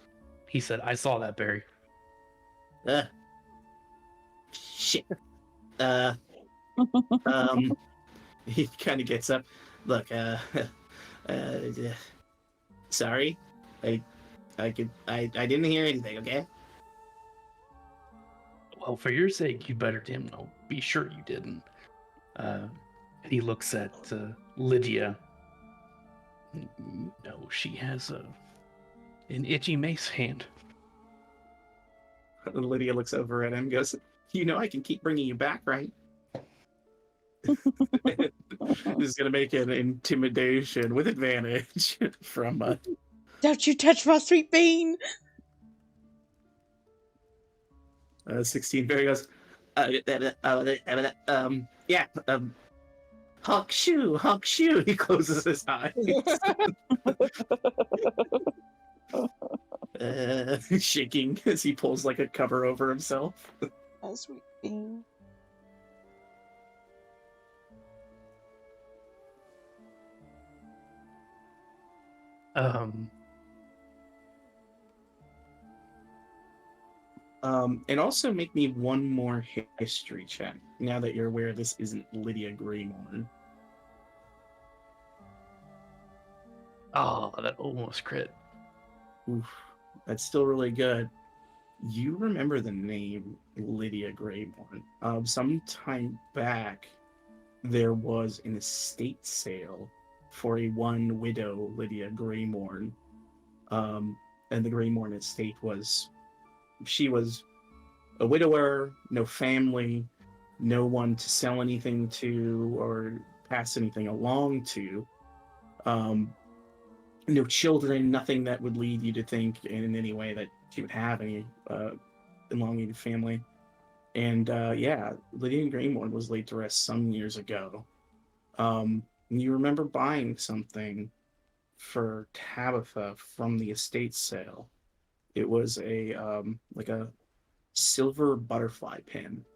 He said, I saw that, Barry. Shit. He kind of gets up. Look, sorry. I didn't hear anything, okay? Well, for your sake, you better damn no. Be sure you didn't. He looks at Lydia. No, she has an itchy mace hand. Lydia looks over at him and goes, you know I can keep bringing you back, right? This is going to make an intimidation with advantage from... Don't you touch my sweet bean! 16. Barry goes, yeah, Hawk shoe. He closes his eyes. Shaking as he pulls like a cover over himself. My sweet bean. And also make me one more history check, now that you're aware this isn't Lydia Greymorn. Oh, that almost crit. Oof, that's still really good. You remember the name Lydia Greymorn. Some time back, there was an estate sale for a one widow Lydia Greymorn. And the Greymorn estate she was a widower, no family, no one to sell anything to or pass anything along to. No children, nothing that would lead you to think in any way that she would have any elongated family. And yeah, Lydia Greymorn was laid to rest some years ago. You remember buying something for Tabitha from the estate sale. It was a like a silver butterfly pin.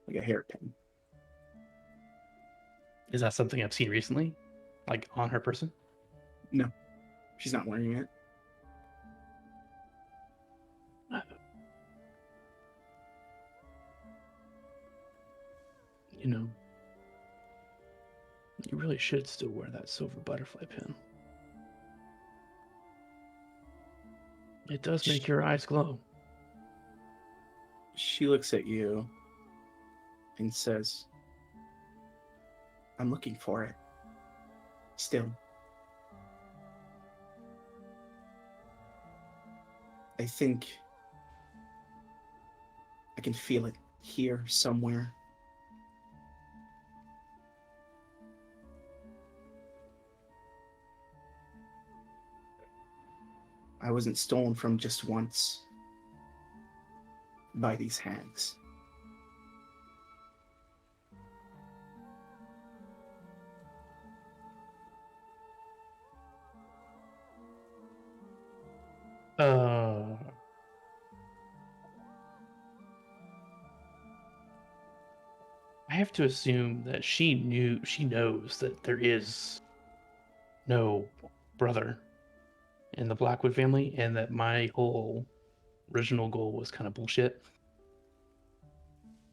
Like a hairpin. Is that something I've seen recently? Like on her person? No, she's not wearing it. You know, you really should still wear that silver butterfly pin. It does make your eyes glow. She looks at you and says, I'm looking for it. Still. I think I can feel it here somewhere. I wasn't stolen from just once by these hags. I have to assume that she knows that there is no brother in the Blackwood family, and that my whole original goal was kind of bullshit.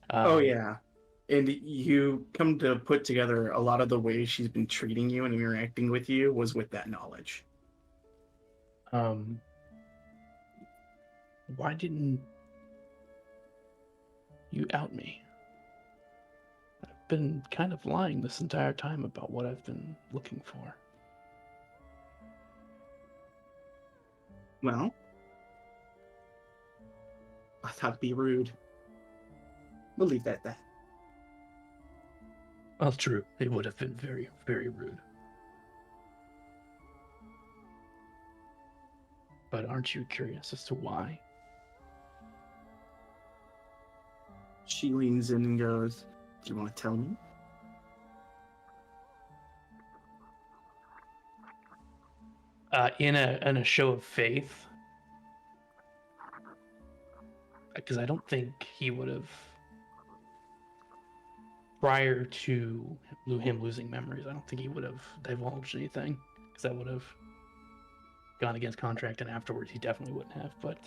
Oh yeah. And you come to put together a lot of the ways she's been treating you and interacting with you was with that knowledge. Why didn't you out me? I've been kind of lying this entire time about what I've been looking for. Well, I thought it'd be rude. We'll leave that at that. Well, true. It would have been very, very rude. But aren't you curious as to why? She leans in and goes, "Do you want to tell me?" In a show of faith, because I don't think he would have, prior to him losing memories, I don't think he would have divulged anything, because that would have gone against contract, and afterwards he definitely wouldn't have. But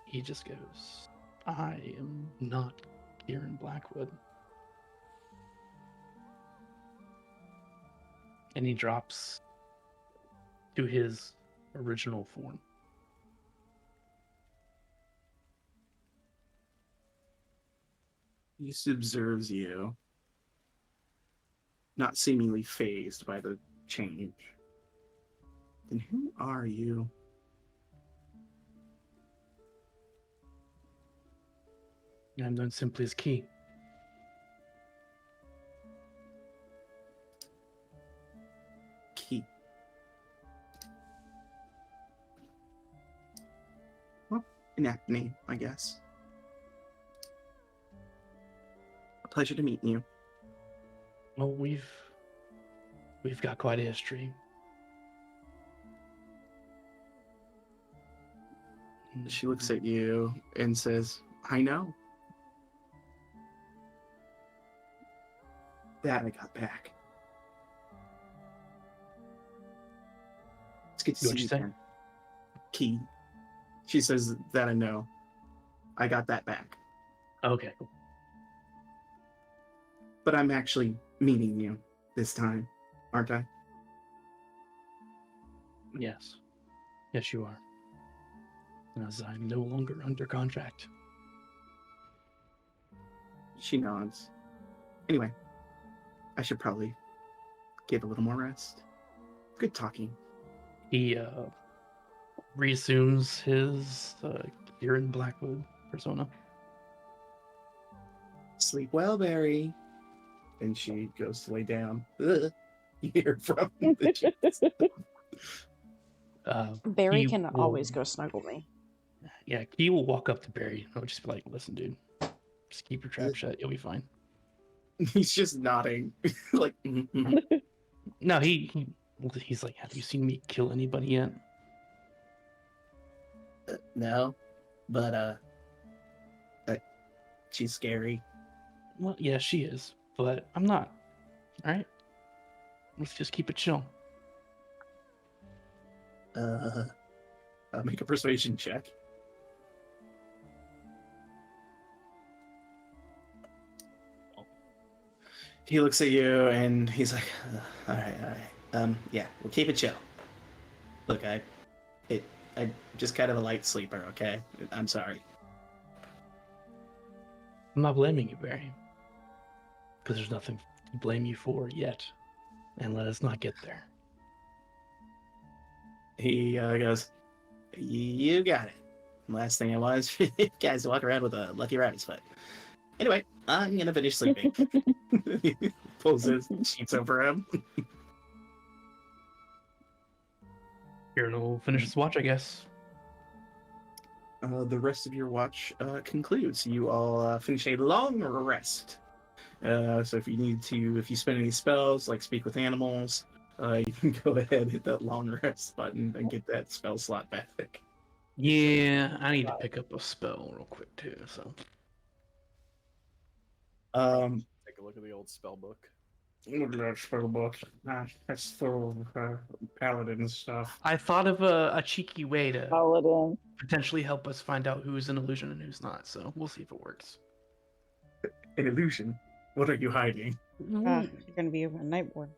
he just goes, "I am not Kieran Blackwood." And he drops to his original form. He just observes you, not seemingly phased by the change. Then who are you? I'm known simply as Key. Key. Well, an apt name, I guess. A pleasure to meet you. Well, we've got quite a history. She looks at you and says, "I know. That I got back. It's good to see What'd you you say? again." Key. She says, "That I know. I got that back. Okay, cool. But I'm actually meeting you this time, aren't I?" Yes. Yes, you are. As I'm no longer under contract. She nods. Anyway, I should probably get a little more rest. Good talking. He reassumes his Kieran Blackwood persona. Sleep well, Barry. And she goes to lay down. Ugh. You hear from the chest. Barry He can will- always go snuggle me. Yeah, Key will walk up to Barry and he'll just be like, "Listen, dude, just keep your trap shut. You'll be fine." He's just nodding. Like, mhm. No, he's like, "Have you seen me kill anybody yet?" No, but she's scary. Well, yeah, she is, but I'm not. All right, let's just keep it chill. Make a persuasion check. He looks at you and he's like, all right. Yeah, we'll keep it chill. Look, I'm just kind of a light sleeper, okay? I'm sorry. I'm not blaming you, Barry, because there's nothing to blame you for yet, and let us not get there. He goes, "You got it." Last thing I want is guys walk around with a lucky rabbit's foot. Anyway, I'm gonna finish sleeping. He pulls his sheets over him. Here, we'll finish this watch, I guess. The rest of your watch concludes. You all finish a long rest. So if you spend any spells, like speak with animals, you can go ahead and hit that long rest button and get that spell slot back. Yeah, I need to pick up a spell real quick too. So Take a look at the old spell book. look at that spell book. That's full of paladin stuff. I thought of a cheeky way to Paladin. potentially help us find out who's an illusion and who's not. So we'll see if it works. An illusion. What are you hiding? You're gonna be a nightborn.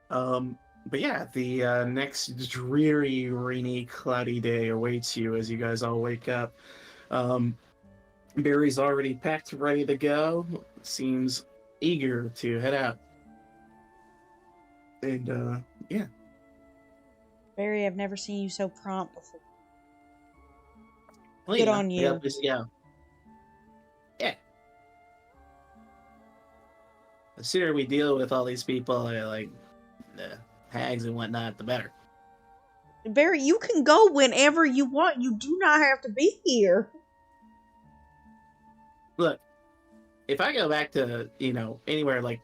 But yeah, the next dreary, rainy, cloudy day awaits you as you guys all wake up. Barry's already packed, ready to go. Seems eager to head out. And yeah. Barry, I've never seen you so prompt before. Well, Good on you. Yeah, just go. Yeah. The sooner we deal with all these people, like the hags and whatnot, the better. Barry, you can go whenever you want. You do not have to be here. Look, if I go back to, anywhere like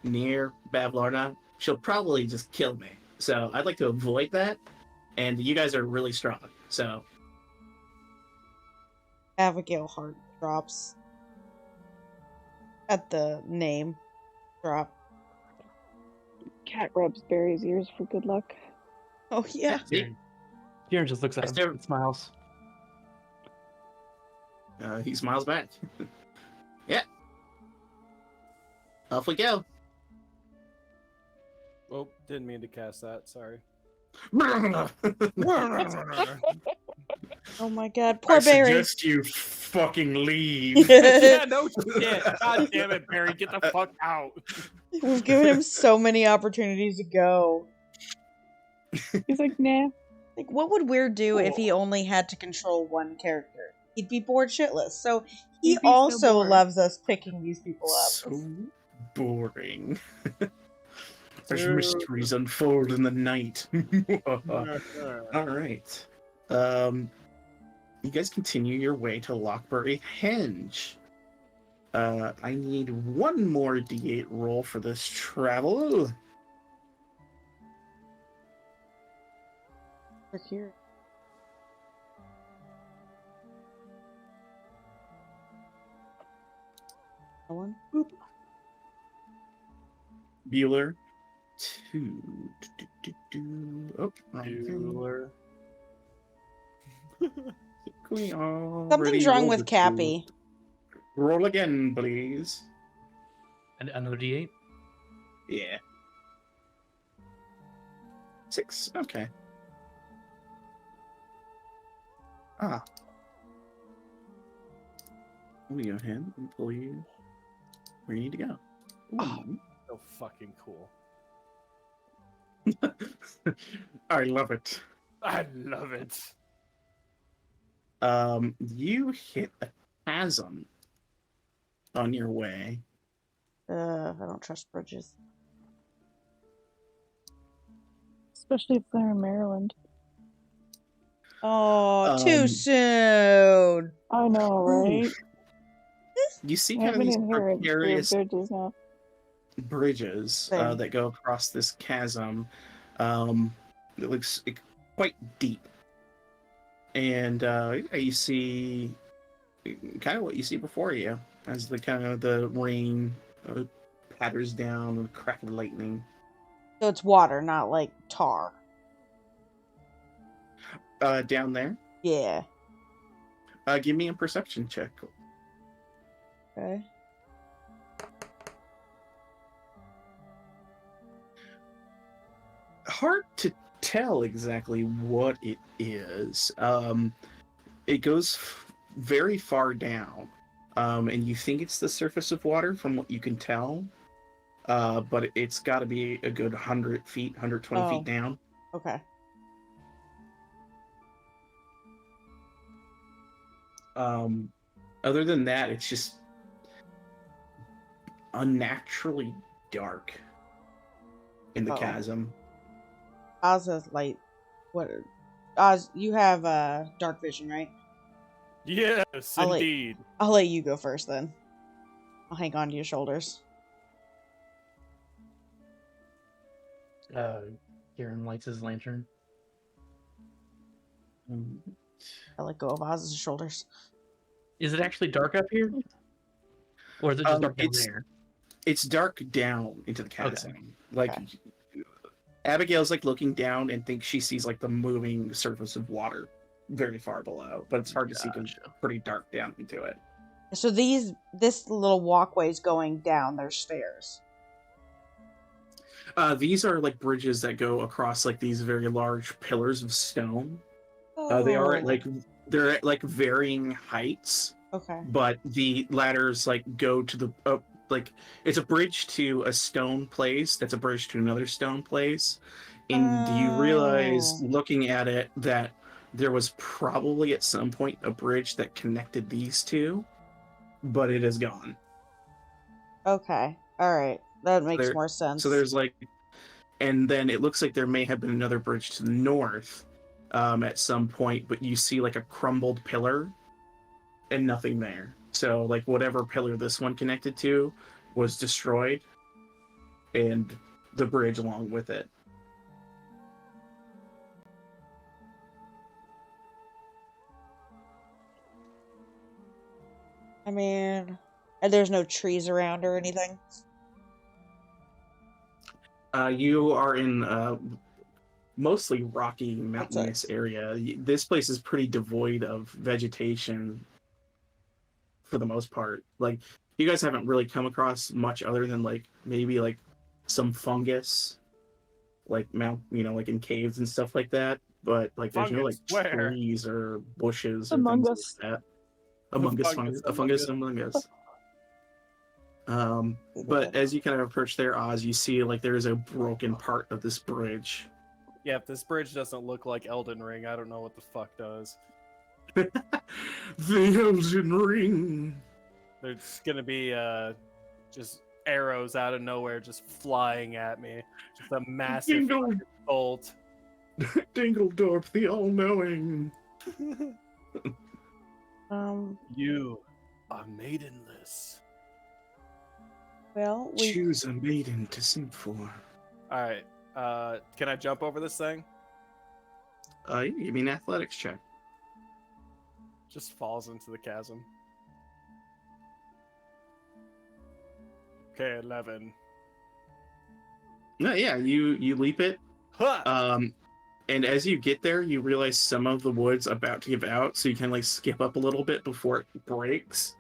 near Bavlorna, she'll probably just kill me. So I'd like to avoid that. And you guys are really strong. So Abigail heart drops at the name drop. Cat rubs Barry's ears for good luck. Oh yeah. Kieran just looks at him and smiles. He smiles back. Yeah. Off we go. Oh, didn't mean to cast that. Sorry. Oh my god, poor I Barry. suggest you fucking leave. Yeah, no shit. God damn it, Barry. Get the fuck out. We've given him so many opportunities to go. He's like, nah. Like, what would Weir do if he only had to control one character? He'd be bored shitless. So he He'd be so also bored. loves us picking these people up. So boring. There's mysteries unfold in the night. All right. You guys continue your way to Lockbury Henge. I need one more D8 roll for this travel. We're here. That one? Boop. Bueller. 2. Oh, wrong thing. Bueller. We already Something's wrong rolled with the Cappy. 2. Roll again, please. And another D8. Yeah. 6. Okay. Ah. Let me go ahead and pull you where you need to go. Oh. So fucking cool. I love it. I love it. You hit a chasm on your way. I don't trust bridges. Especially if they're in Maryland. Oh, too Um, soon. I know, right? You see I kind of haven't these inherited precarious bridges now. bridges Same. that go across this chasm. It looks quite deep. And you see kind of what you see before you as the rain patters down with crack of lightning. So it's water, not like tar. Down there. Yeah. Give me a perception check. Okay. Hard to tell exactly what it is. It goes very far down, and you think it's the surface of water from what you can tell, but it's got to be a good 100 feet, 120 feet down. Okay. Other than that, it's just unnaturally dark in the chasm. Oz has light. What? Oz, you have dark vision, right? Yes, I'll indeed. I'll let you go first then. I'll hang on to your shoulders. Kieran lights his lantern. I let go of Oz's shoulders. Is it actually dark up here? Or is it just dark down there? It's dark down into the chasm. Okay. Like, Abigail's like looking down and thinks she sees like the moving surface of water very far below, but it's hard to see because it's pretty dark down into it. So this little walkway is going down. There's stairs. These are like bridges that go across like these very large pillars of stone. They are they're at like varying heights. Okay. But the ladders like go to the like it's a bridge to a stone place. That's a bridge to another stone place. And you realize looking at it that there was probably at some point a bridge that connected these two, but it is gone. Okay. All right. That makes more sense. So there's like, and then it looks like there may have been another bridge to the north at some point, but you see like a crumbled pillar and nothing there. So like whatever pillar this one connected to was destroyed and the bridge along with it. I mean, and there's no trees around or anything? You are in mostly rocky, mountainous area. This place is pretty devoid of vegetation for the most part. Like, you guys haven't really come across much other than like maybe like some fungus, like like in caves and stuff like that. But like, there's no like trees or bushes or things like that. A fungus among us. But as you kind of approach there, Oz, you see like there is a broken part of this bridge. Yeah, if this bridge doesn't look like Elden Ring, I don't know what the fuck does. The Elden Ring. There's gonna be just arrows out of nowhere just flying at me. Just a massive bolt. Dingledorp, the all-knowing. You are maidenless. Well, choose a maiden to sing for. Alright. Can I jump over this thing? You mean athletics check. Just falls into the chasm. Okay, 11. No, yeah, you leap it. Huh! And as you get there, you realize some of the wood's about to give out, so you can like skip up a little bit before it breaks.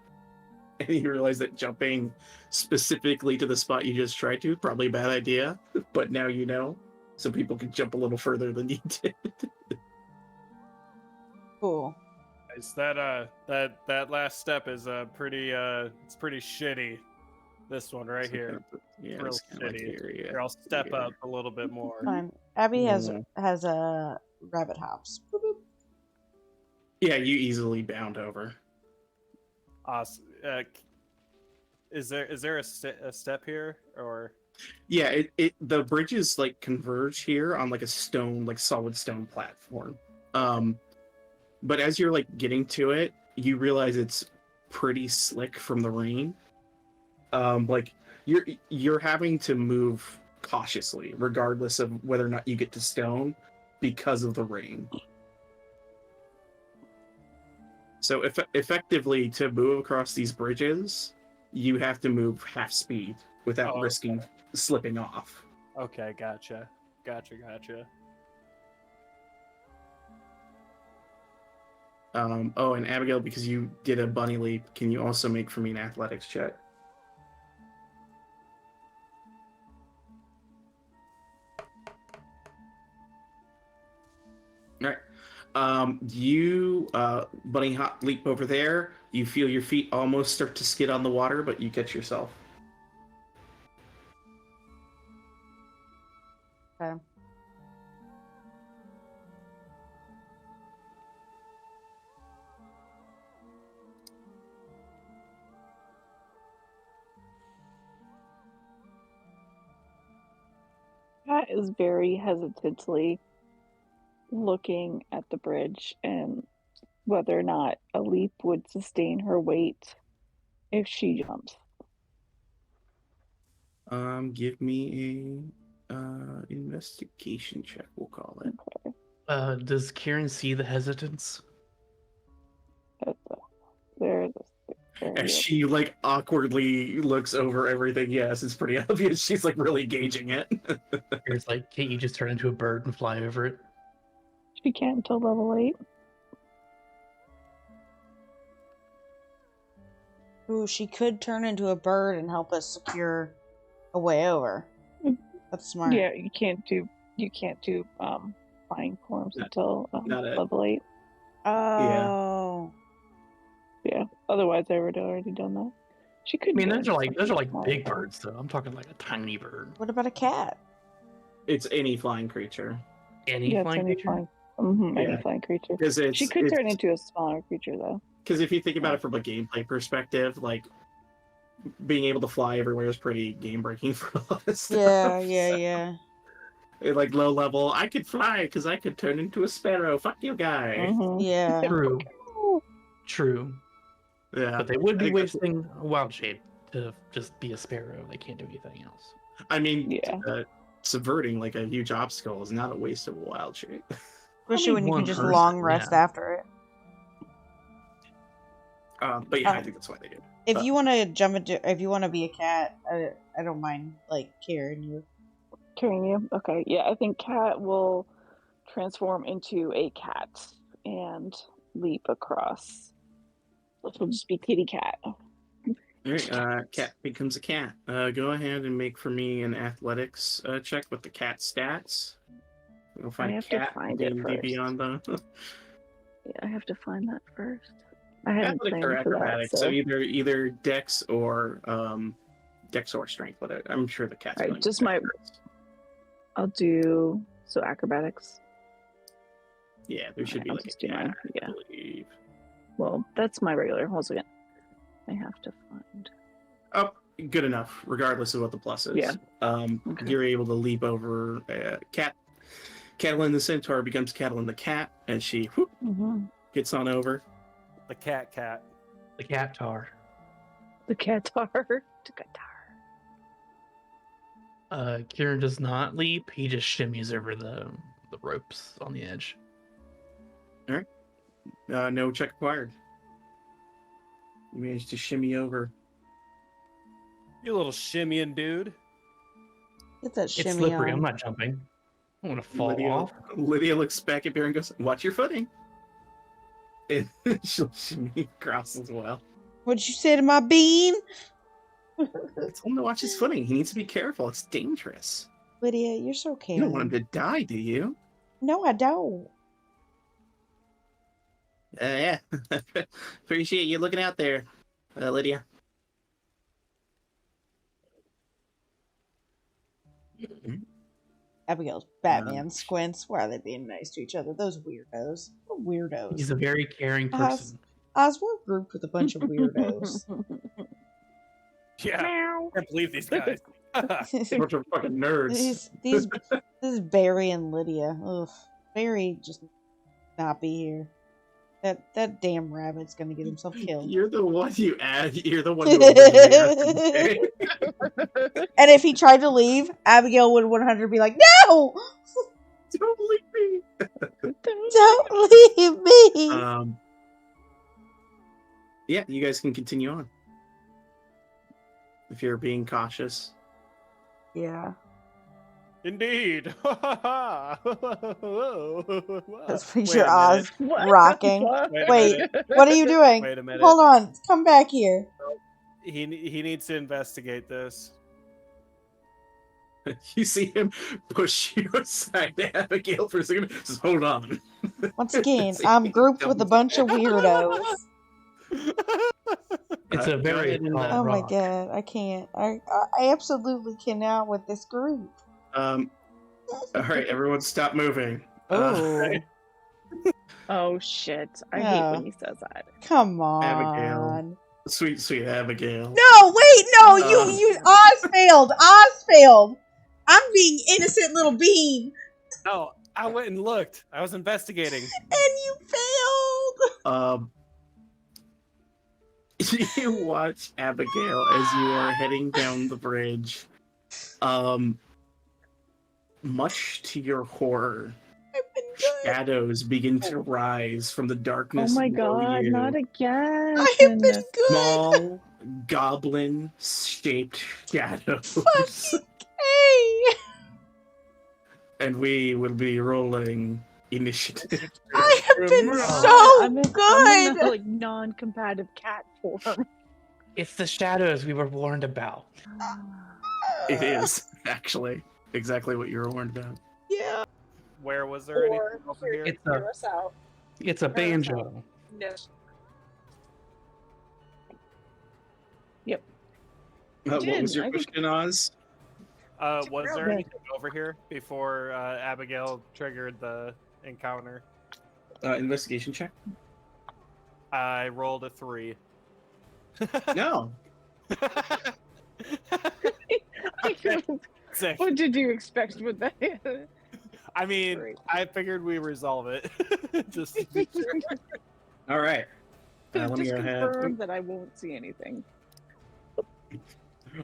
And you realize that jumping specifically to the spot you just tried to, probably a bad idea, but now you know, so people can jump a little further than you did. Cool. Is that last step is pretty it's pretty shitty. This one right here. Yeah, real it's kind of like Here, I'll step up a little bit more. Fine. Abby has a rabbit hops. Boop, boop. Yeah, you easily bound over. Awesome. Is there a step here or? Yeah, the bridges like converge here on like a stone, like solid stone platform. But as you're like getting to it, you realize it's pretty slick from the rain. Like you're having to move cautiously, regardless of whether or not you get to stone, because of the rain. So effectively, to move across these bridges, you have to move half speed without risking slipping off. Okay, gotcha. And Abigail, because you did a bunny leap, can you also make for me an athletics check? All right. You bunny hop leap over there. You feel your feet almost start to skid on the water, but you catch yourself. Okay. Kat is very hesitantly looking at the bridge and whether or not a leap would sustain her weight if she jumps. Give me a investigation check. We'll call it. Does Kieran see the hesitance? There it is. There As it is. she like awkwardly looks over everything, yes, it's pretty obvious she's like really gauging it. Kieran's like, can't you just turn into a bird and fly over it? She can't until level 8. Ooh, she could turn into a bird and help us secure a way over. That's smart. Yeah, you can't do flying forms until not it. level 8. Oh. Yeah. Otherwise, I would have already done that. She could. I mean, go those are like into big smaller birds, though. I'm talking like a tiny bird. What about a cat? It's any flying creature. Any Yeah, flying it's any creature? any Yeah. flying creature. Because She could turn into a smaller creature, though. Because if you think about it from a gameplay perspective, like being able to fly everywhere is pretty game breaking for a lot of stuff. Yeah. Like low level, I could fly because I could turn into a sparrow. Fuck you, guy. Mhm. Yeah. True. Yeah, But they would I be think that's- wasting a wild shape to just be a sparrow. They can't do anything else. I mean, Yeah. subverting like a huge obstacle is not a waste of a wild shape. Especially when you can one just person, long rest yeah. after it. But yeah, I think that's why they did. If you want to jump into, if you want to be a cat, I don't mind like carrying you. Carrying you? Okay. Yeah, I think Cat will transform into a cat and leap across. Which will just be Kitty Cat. All right, cat becomes a cat. Go ahead and make for me an athletics check with the cat stats. We'll find I a have to cat find in it D&D first. Beyond the Yeah, I have to find that first. I haven't athletics planned or for that, acrobatics. So either dex or strength. But I'm sure the cat's All right, going just to my- I'll do acrobatics. Yeah, there should be I'll like just a do cat, mine, I yeah. believe. Well, that's my regular. Hold on. I have to find. Oh, good enough, regardless of what the plus is. Yeah. Okay. You're able to leap over Catalin the Centaur becomes Catalin the cat, and she gets on over. The cat. The cat tar. The Qatar. Kieran does not leap. He just shimmies over the ropes on the edge. All right. No check required. You managed to shimmy over. You little shimmying dude. Get that shimmy It's slippery. on. I'm not jumping. I want to fall off. Lydia looks back at Bear and goes, "Watch your footing." And she'll shimmy across as well. What'd you say to my bean? I told him to watch his footing. He needs to be careful. It's dangerous. Lydia, you're so caring. You don't want him to die, do you? No, I don't. Yeah. Appreciate you looking out there, Lydia. Abigail's Batman squints. Why are they being nice to each other? Those weirdos. What weirdos. He's a very caring person. Oz, we're grouped with a bunch of weirdos. Yeah. I can't believe these guys. Bunch of fucking nerds. This is Barry and Lydia. Ugh. Barry just not be here. That damn rabbit's gonna get himself killed. You're the one you add. You're the one who originally And if he tried to leave, Abigail would 100 be like, "No! Don't leave me." Don't leave me!" Yeah, you guys can continue on. If you're being cautious. Yeah. Indeed. Let's picture Oz rocking. Wait, minute. what are you doing? Wait a minute. Hold on. Come back here. He needs to investigate this. You see him push you aside to Abigail for a second. Just hold on. Once again, I'm grouped with a bunch of weirdos. It's a very go ahead and, tall Oh my rock. god, I can't. I absolutely cannot with this group. All right, everyone, stop moving. Oh, Oh shit! I hate when Oh. he says that. come on. Abigail. Sweet, sweet Abigail. No, wait, no, Uh. you, Oz failed. Oz failed. I'm being innocent little bean, No, I went and looked. I was investigating. and you failed. You watch Abigail as you are heading down the bridge. Much to your horror, I've been good. shadows begin to rise from the Oh darkness my below god! you. Not again! I have been Goodness. good. Small, goblin-shaped shadows. Fucking hey. And we will be rolling initiative. I have been Remember- so I'm in good. the, like non-combative cat form. It's the shadows we were warned about. It is, actually, exactly what you were warned about. Yeah. Where was there anything over here? It's a, us out. it's a banjo. No. What Jen, was your I think- question, Oz? Was there Good. anything over here before Abigail triggered the encounter? Investigation check? I rolled a 3. No. Sick. What did you expect with that? I mean, Great. I figured we resolve it. Just to be sure. All right. Let me Just go ahead. confirm that I won't see anything.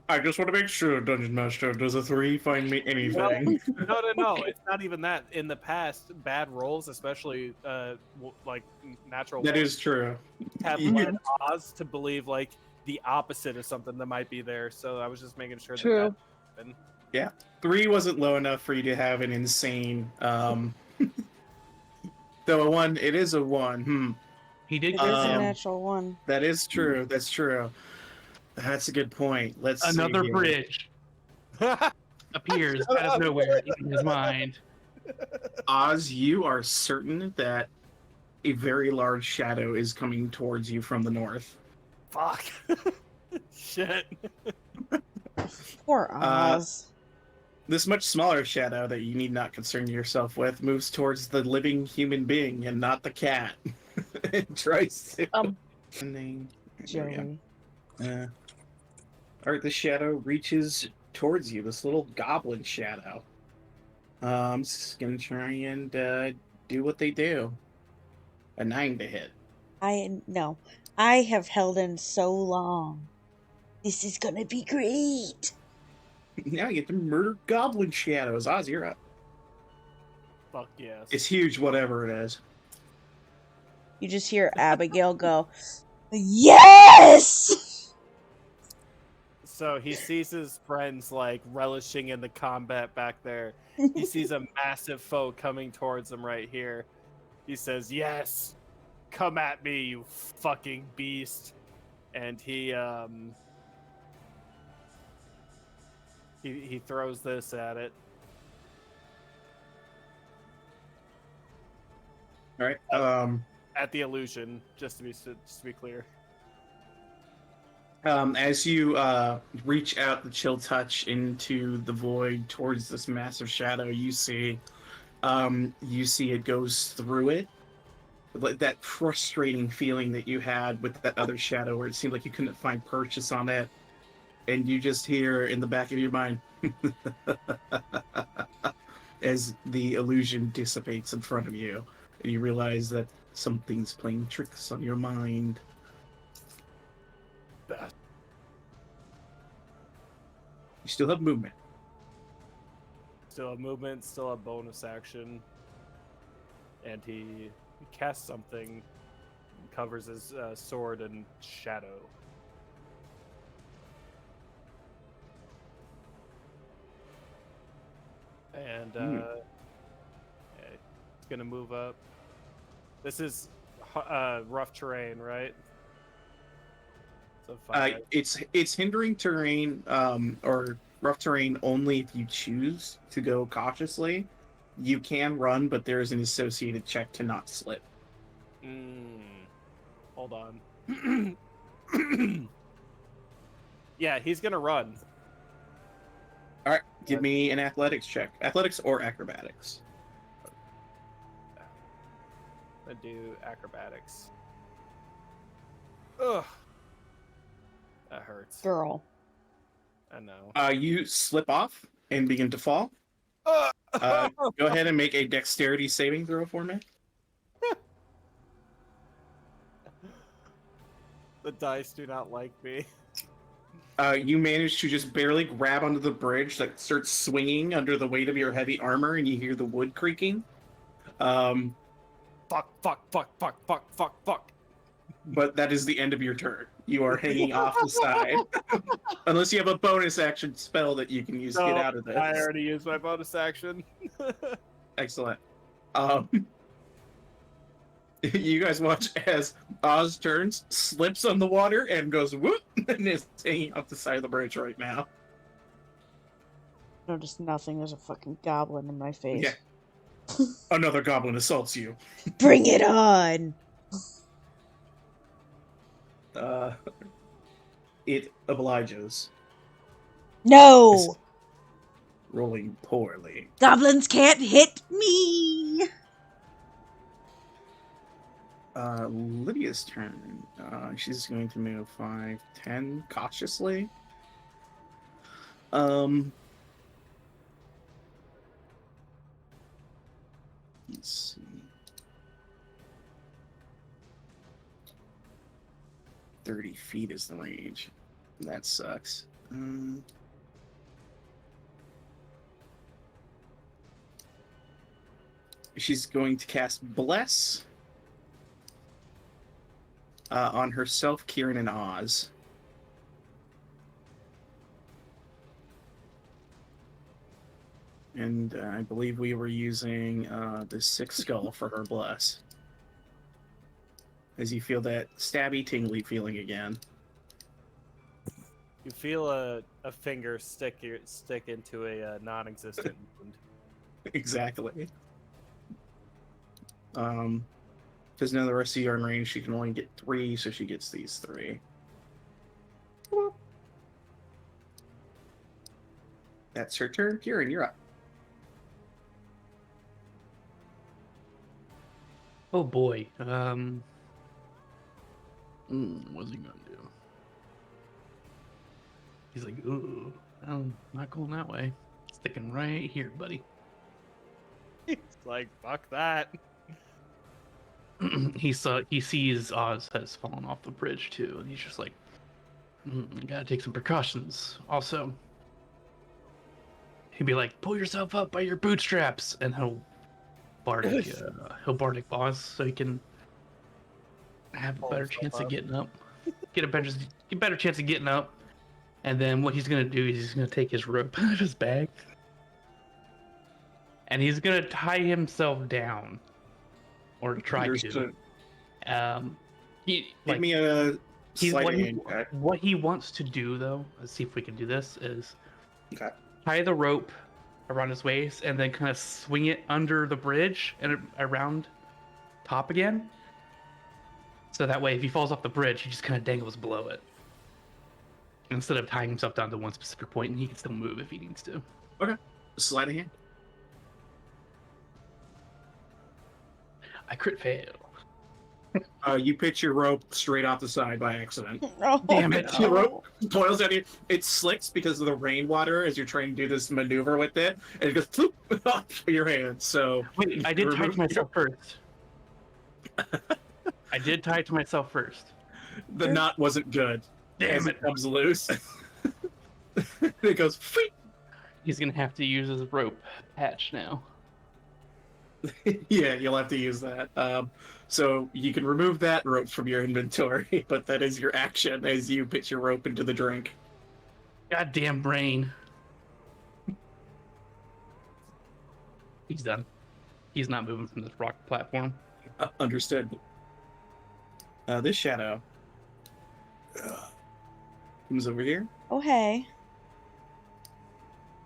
I just want to make sure, Dungeon Master, does a 3 find me anything? No. It's not even that. In the past, bad rolls, especially like natural That ones, is true. have Yeah. led Oz to believe like the opposite of something that might be there. So I was just making sure True. that happened. 3 wasn't low enough for you to have an insane. Though a 1, it is a 1. He did It is a Um, natural one. That is true. That's true. That's a good point. Let's see another here. bridge appears out of nowhere in his mind. Oz, you are certain that a very large shadow is coming towards you from the north. Fuck. Shit. Poor Oz. This much smaller shadow that you need not concern yourself with moves towards the living human being and not the cat. It tries to. There we Joey. go. All right, the shadow reaches towards you. This little goblin shadow. I'm just gonna try and do what they do. A 9 to hit. I have held in so long. This is gonna be great. Now you get to murder goblin shadows. Oz, you're up. Fuck yes. It's huge, whatever it is. You just hear Abigail go, yes! So he sees his friends like relishing in the combat back there. He sees a massive foe coming towards him right here. He says, "Yes, come at me, you fucking beast!" And he throws this at it. All right. At the illusion, just to be clear. As you reach out the chill touch into the void towards this massive shadow, you see it goes through it. Like that frustrating feeling that you had with that other shadow, where it seemed like you couldn't find purchase on it, and you just hear in the back of your mind, as the illusion dissipates in front of you, and you realize that something's playing tricks on your mind. You still have movement. Still a movement, still a bonus action. And he casts something, covers his sword in shadow. And yeah, he's gonna move up. This is rough terrain, right? So It's hindering terrain, or rough terrain only if you choose to go cautiously. You can run, but there is an associated check to not slip. Hold on. Yeah, he's gonna run. All right, Give me an athletics check. Athletics or acrobatics. I do acrobatics. Ugh. That hurts. Girl. I know. You slip off and begin to fall. Go ahead and make a dexterity saving throw for me. The dice do not like me. You manage to just barely grab onto the bridge that starts swinging under the weight of your heavy armor, and you hear the wood creaking. Fuck. But that is the end of your turn. You are hanging off the side. Unless you have a bonus action spell that you can use to get out of this. I already used my bonus action. Excellent. You guys watch as Oz turns, slips on the water, and goes whoop, and is hanging off the side of the bridge right now. Notice nothing. There's a fucking goblin in my face. Yeah. Another goblin assaults you. Bring it on! It obliges. No! Rolling poorly. Goblins can't hit me! Lydia's turn. She's going to move 5, 10 cautiously. Let's see. 30 feet is the range. That sucks. She's going to cast Bless on herself, Kieran, and Oz. And I believe we were using the 6 skull for her Bless. As you feel that stabby, tingly feeling again. You feel a finger stick into a non-existent wound. Exactly. Because now the rest of you are in range, she can only get 3, so she gets these 3. That's her turn. Kieran, you're up. Oh boy. What's he gonna do? He's like, ooh, I'm not going that way. Sticking right here, buddy. It's like, fuck that. He sees Oz has fallen off the bridge too, and he's just like, gotta take some precautions. Also, he'd be like, pull yourself up by your bootstraps, and he'll bardic Oz so he can have a better chance of getting up. Get a better chance of getting up. And then what he's gonna do is he's gonna take his rope out of his bag, and he's gonna tie himself down, or try Understood. to. Give me a sliding check. What he wants to do, though, let's see if we can do this, is Okay. tie the rope around his waist and then kind of swing it under the bridge and around top again. So that way, if he falls off the bridge, he just kind of dangles below it. Instead of tying himself down to one specific point, and he can still move if he needs to. Okay. Sleight of hand. I crit fail. You pitch your rope straight off the side by accident. Oh, Damn it. The rope boils out. It slicks because of the rainwater as you're trying to do this maneuver with it, and it goes floop off your hand. So Wait, I did tie it to myself first. I did tie it to myself first. The knot wasn't good. Damn as it. it comes loose. It goes. Feet. He's gonna have to use his rope patch now. Yeah, you'll have to use that. So you can remove that rope from your inventory, but that is your action as you pitch your rope into the drink. Goddamn brain. He's done. He's not moving from this rock platform. Understood. This shadow comes over here. Oh, hey.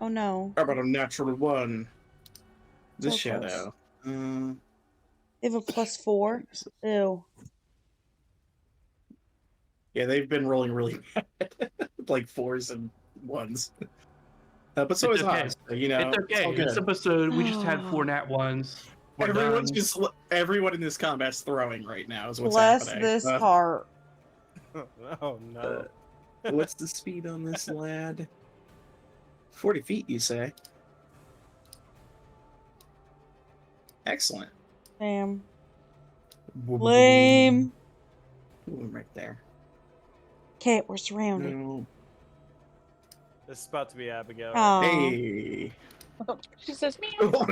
Oh, no. How about a natural 1? This So shadow. They have a +4? Ew. Yeah, they've been rolling really bad. Like 4s and 1s. But so It's is okay. Oz. So, you know, It's it's all okay. good. This episode, we just had 4 nat ones. We're Everyone's done. just everyone in this combat's throwing right now. Is what's Bless happening. this heart. Oh no. What's the speed on this lad? 40 feet, you say? Excellent. Damn. Lame. Ooh, right there. Okay, we're surrounded. No. This is about to be Abigail. Aw. Hey. She says, meow. Hold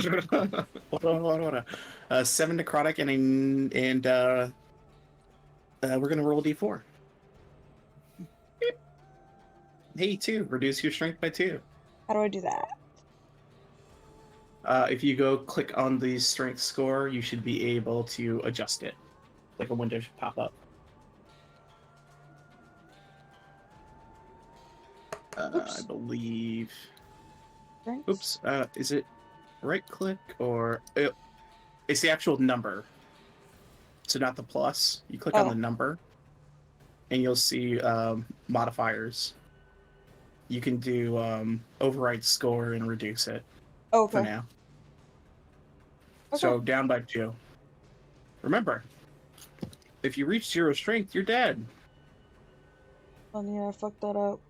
on. 7 necrotic and we're gonna roll d4. Hey, 2. Reduce your strength by 2. How do I do that? If you go click on the strength score, you should be able to adjust it. Like a window should pop up. I believe. Strength? Oops. Is it right click or it's the actual number? So not the plus. You click on the number, and you'll see modifiers. You can do override score and reduce it Okay. for now. Okay. So down by 2. Remember, if you reach 0 strength, you're dead. Oh, yeah, I fucked that up.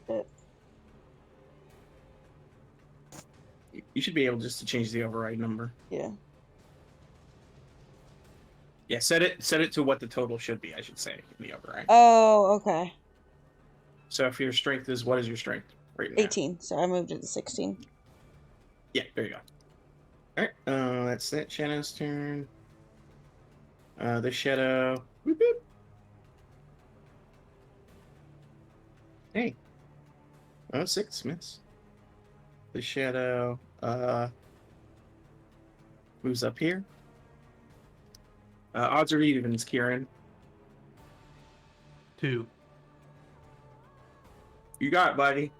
Shit. You should be able just to change the override number. Yeah. Yeah, set it to what the total should be, I should say, in the override. Oh, okay. So if your strength is, what is your strength right now? 18, so I moved it to 16. Yeah, there you go. Alright, that's it. Shadow's turn. The Shadow. Whoop, whoop. Hey. Oh, 6, miss. The Shadow, moves up here. Odds or evens, Kieran? 2. You got it, buddy.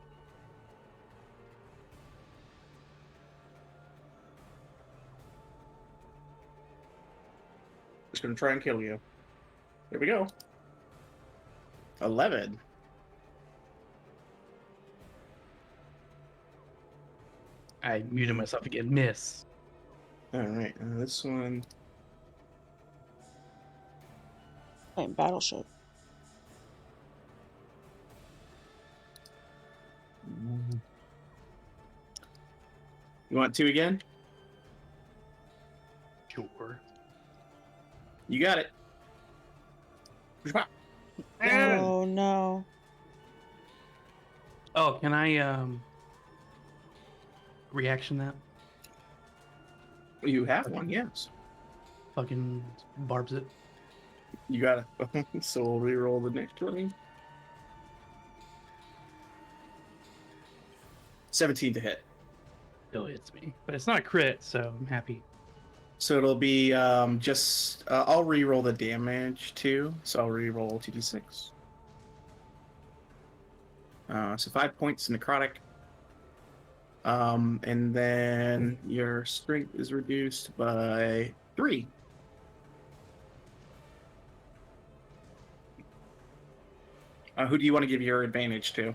Just gonna try and kill you. Here we go. 11. I muted myself again. Miss. Alright, this one. Playing Battleship. You want 2 again? Sure. You got it. Oh, no. Oh, can I reaction that? You have one, yes. Fucking barbs it. You got it. So we'll reroll the next one. 17 to hit. Still hits me, but it's not a crit, so I'm happy. So it'll be just I'll reroll the damage too. So I'll reroll 2d6. So 5 points necrotic. And then your strength is reduced by 3. Who do you want to give your advantage to?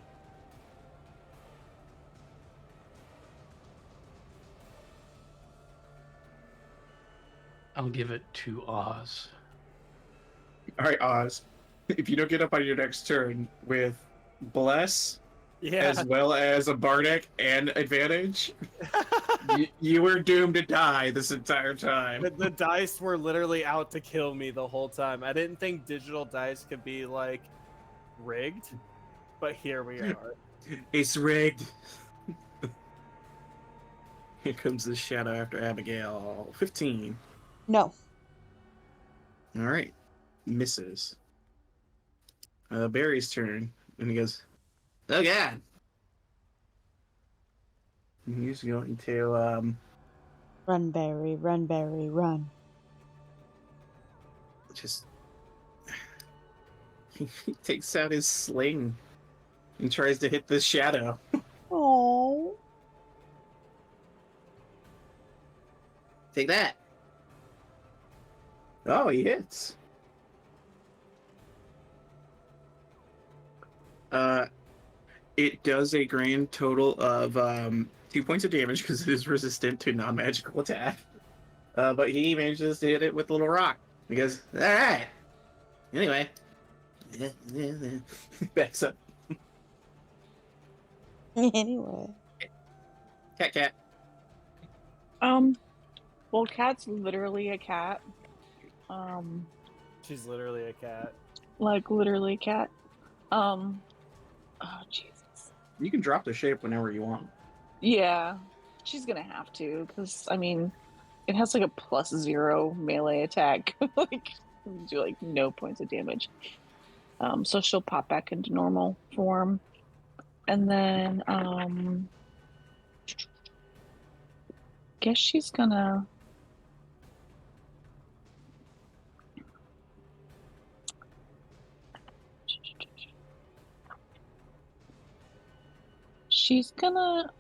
I'll give it to Oz. All right, Oz. If you don't get up on your next turn with Bless, as well as a Bardic and advantage, you were doomed to die this entire time. The dice were literally out to kill me the whole time. I didn't think digital dice could be like rigged, but here we are. It's rigged. Here comes the shadow after Abigail. 15. No. All right. Misses. Barry's turn. And he goes, oh, God. And he's going to, Run, Barry, run. just... he takes out his sling and tries to hit the shadow. Oh. Take that. Oh, he hits. It does a grand total of 2 points of damage because it is resistant to non-magical attack. But he manages to hit it with a little rock. He goes, all right. Anyway. Backs up. Anyway. Cat. Well, Cat's literally a cat. She's literally a cat. Like literally a cat. Oh Jesus. You can drop the shape whenever you want. Yeah, she's gonna have to because I mean, it has like a +0 melee attack. Like, do like no points of damage. So she'll pop back into normal form, and then guess she's gonna. She's gonna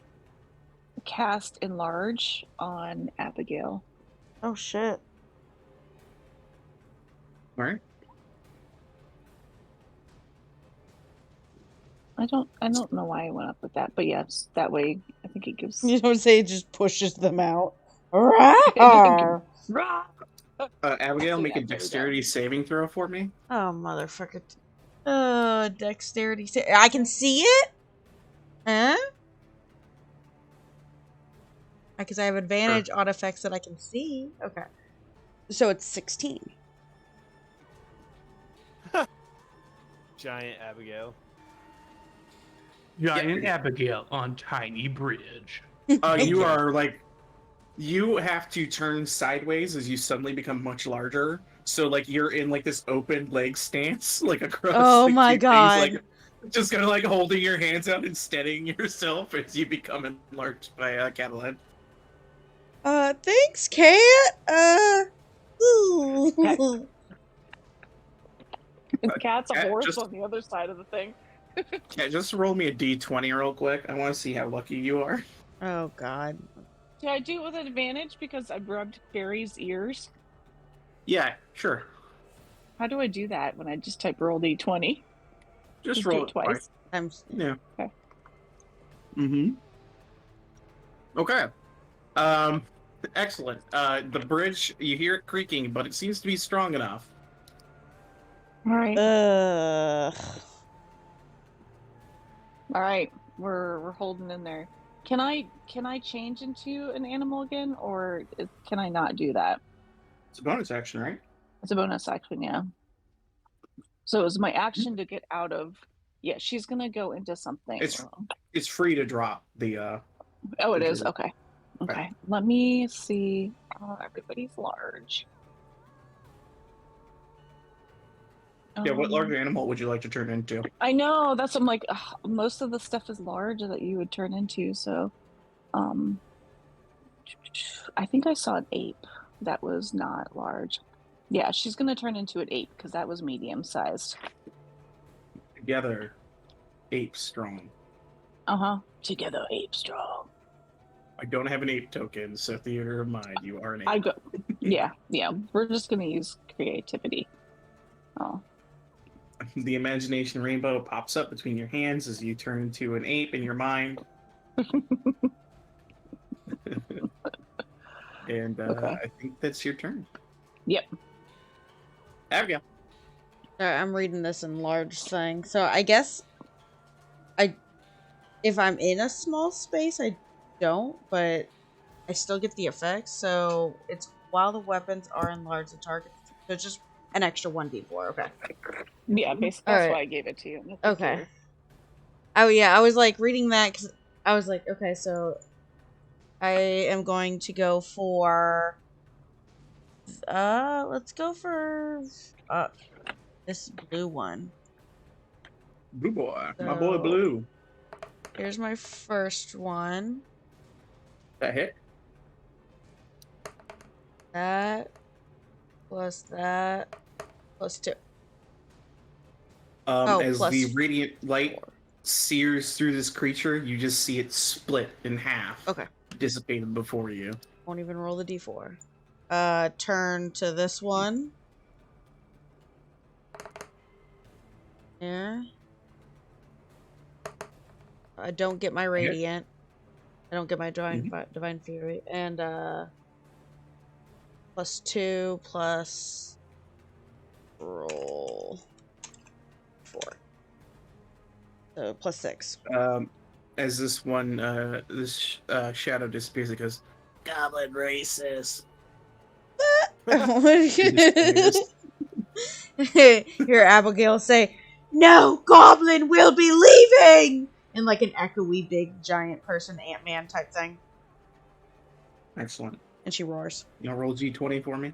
cast Enlarge on Abigail. Oh shit. All right. I don't know why I went up with that, but yes, that way I think it gives. You don't say it just pushes them out. Rawr! Abigail, make Yeah, a there we go. dexterity saving throw for me. Oh, motherfucker. Dexterity. I can see it? Huh? Because I have advantage on effects that I can see. Okay. So it's 16. Giant Abigail. Giant Abigail on tiny bridge. You are like, you have to turn sideways as you suddenly become much larger. So like you're in like this open leg stance, like across. Oh like, my two God. things, like, just kind of like holding your hands out and steadying yourself as you become enlarged by Catalan. Thanks, Cat. Ooh. Cat's a Cat, horse just- on the other side of the thing. Yeah, just roll me a d20 real quick. I want to see how lucky you are. Oh, God. Did I do it with advantage because I rubbed Barry's ears? Yeah, sure. How do I do that when I just type roll d20? Just Do roll it twice. Yeah. Okay. Mm-hmm. Okay. Excellent. The bridge, you hear it creaking, but it seems to be strong enough. All right. All right. We're holding in there. Can I change into an animal again, or can I not do that? It's a bonus action, right? It's a bonus action, yeah. So it was my action to get out of. Yeah, she's gonna go into something. It's free to drop the. Oh, it is. into- Okay. Okay. Let me see. Everybody's large. Yeah, what large animal would you like to turn into? I know. That's what I'm like. Ugh, most of the stuff is large that you would turn into. So, I think I saw an ape that was not large. Yeah, she's gonna turn into an ape because that was medium sized. Together, ape strong. Together, ape strong. I don't have an ape token, so theater of mind, you are an ape. I go. Yeah. We're just gonna use creativity. Oh. The imagination rainbow pops up between your hands as you turn into an ape in your mind. And Okay. I think that's your turn. Yep. Abigail. I'm reading this in large thing. So I guess if I'm in a small space, I don't, but I still get the effects. So it's while the weapons are enlarged, the target. So it's just an extra 1d4. Okay. Yeah, basically All that's right. why I gave it to you. Okay. Oh yeah, I was like reading that because I was like, okay, so I am going to go for. Let's go for this blue one. Blue boy. My So- boy Blue. Here's my first one. That hit. That plus that plus 2. As plus the radiant light 4. sears through this creature, you just see it split in half. Okay. Dissipated before you. Won't even roll the d4. Turn to this one. Here. I don't get my radiant. I don't get my Mhm. divine fury, and +2 plus roll 4, so +6. As this one, this shadow disappears, it goes, "Goblin racist." Hear Abigail say, "No goblin will be leaving!" In like an echoey, big, giant person, Ant-Man type thing. Excellent. And she roars. You want to roll G20 for me?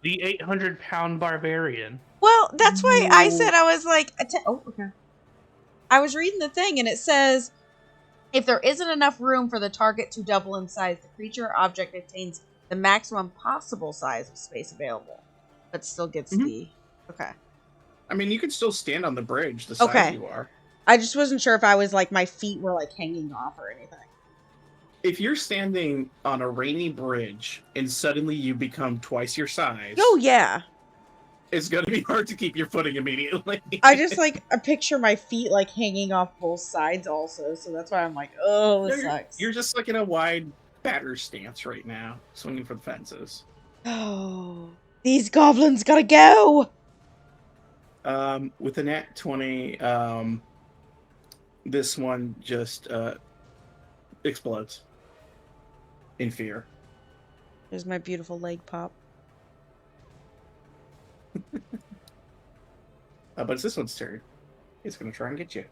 The 800-pound barbarian. Well, that's why I said I was like, oh, okay. I was reading the thing and it says, if there isn't enough room for the target to double in size, the creature or object attains the maximum possible size of space available, but still gets the... Okay. I mean, you could still stand on the bridge the size you are. I just wasn't sure if I was like, my feet were like hanging off or anything. If you're standing on a rainy bridge and suddenly you become twice your size... Oh, yeah. It's going to be hard to keep your footing immediately. I just like, I picture my feet like hanging off both sides also, so that's why I'm like, oh, this sucks. You're just like in a wide batter stance right now, swinging for the fences. Oh, these goblins gotta go! With the nat 20, this one just explodes in fear. There's my beautiful leg pop. But it's this one's turn. It's gonna try and get you.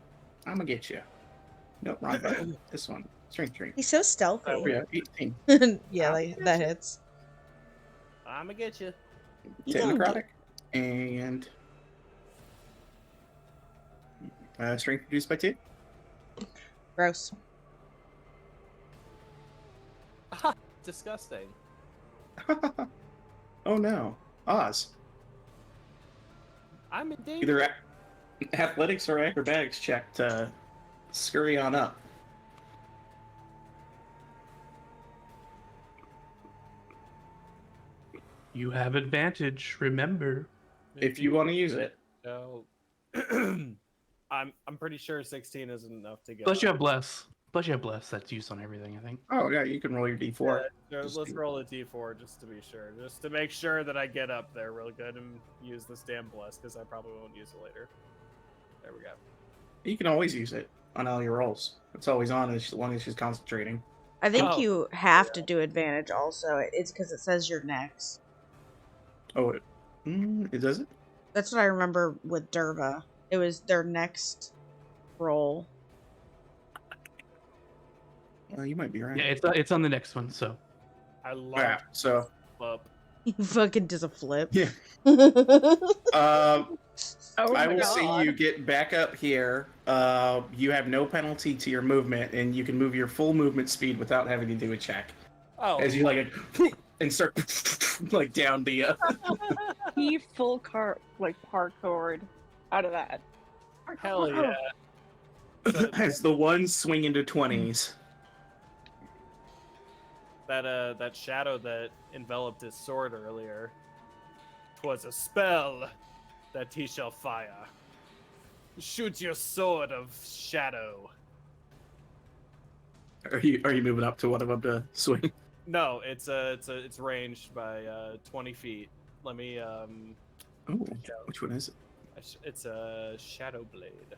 I'm gonna get you. Nope, wrong button. This one. Strength drink. He's so stealthy. Oh, yeah, 18. Yeah, that hits. I'm gonna get you. Necrotic. And strength reduced by 2. Gross. Disgusting. Oh no. Oz. I'm in danger. Either athletics or acrobatics check to scurry on up. You have advantage, remember. If you want to use it. So, I'm pretty sure 16 isn't enough to get. Plus you have bless. Plus you have bless. That's used on everything, I think. Oh yeah, you can roll your d4. Yeah, let's roll a d4 just to be sure. Just to make sure that I get up there real good and use this damn bless, because I probably won't use it later. There we go. You can always use it on all your rolls. It's always on as long as she's concentrating. I think Oh. you have to do advantage also. It's because it says you're next. Oh, it does it? That's what I remember with Derva. It was their next roll. You might be right. Yeah, it's on the next one, so. I love Yeah, so up. He fucking does a flip. yeah. Oh I my will say God. you get back up here. You have no penalty to your movement, and you can move your full movement speed without having to do a check. Oh, As you like and start like down the. He full parkoured out of that. hell yeah. As the ones swing into 20s. That shadow that enveloped his sword earlier. 'Twas a spell that he shall fire. Shoot your sword of shadow. Are you moving up to one of them to swing? No, it's ranged by 20 feet. Let me Oh, which one is it? It's a shadow blade.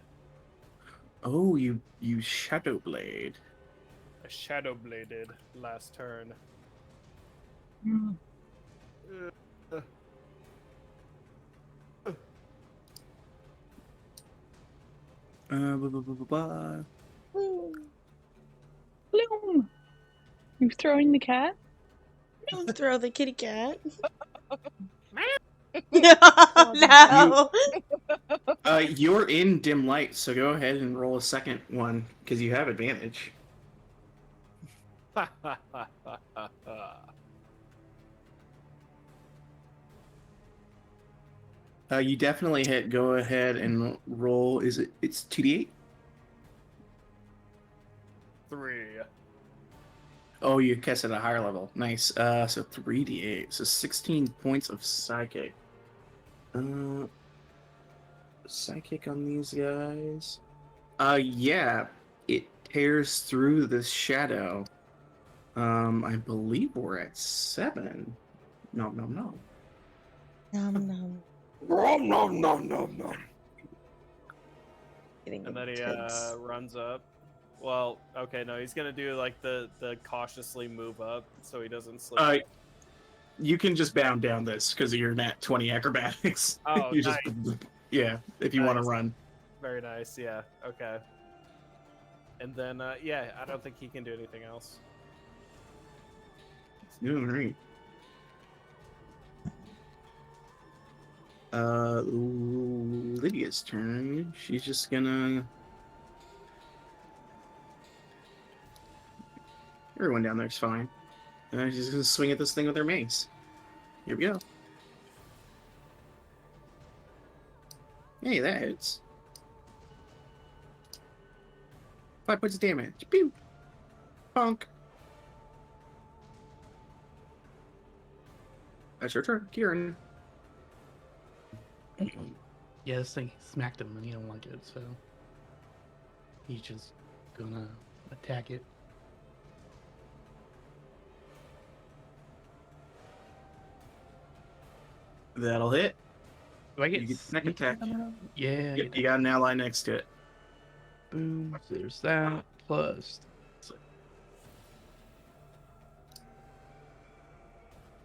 Oh, you shadow blade. I shadow bladed last turn. Blah, blah, blah, blah, blah. Bloom! You throwing the cat? Don't throw the kitty cat. No. You're in dim light, so go ahead and roll a second one because you have advantage. You definitely hit. Go ahead and roll. It's 2d8? 3. Oh, you cast at a higher level. Nice. So 3d8. So 16 points of psychic. psychic on these guys. Yeah, it tears through this shadow. I believe we're at 7. No. Nom nom. Nom nom nom nom nom. Getting And then he intense. runs up. Well, okay, no, he's gonna do like the cautiously move up so he doesn't slip. You can just bound down this because of your nat 20 acrobatics. Oh, you nice. Yeah, if you want to Nice. run. Very nice, yeah. Okay. And then, yeah, I don't think he can do anything else. All right. Lydia's turn. She's just gonna. Everyone down there's fine. She's gonna swing at this thing with her mace. Here we go. Hey, that hits. 5 points of damage. Pew! Bonk. That's your turn, Kieran. Yeah, this thing smacked him and he don't like it, so he's just gonna attack it. That'll hit. Do I get You get snack sneak attack. attack? Yeah. Yep, you got an ally next to it. Boom. So there's that. Plus.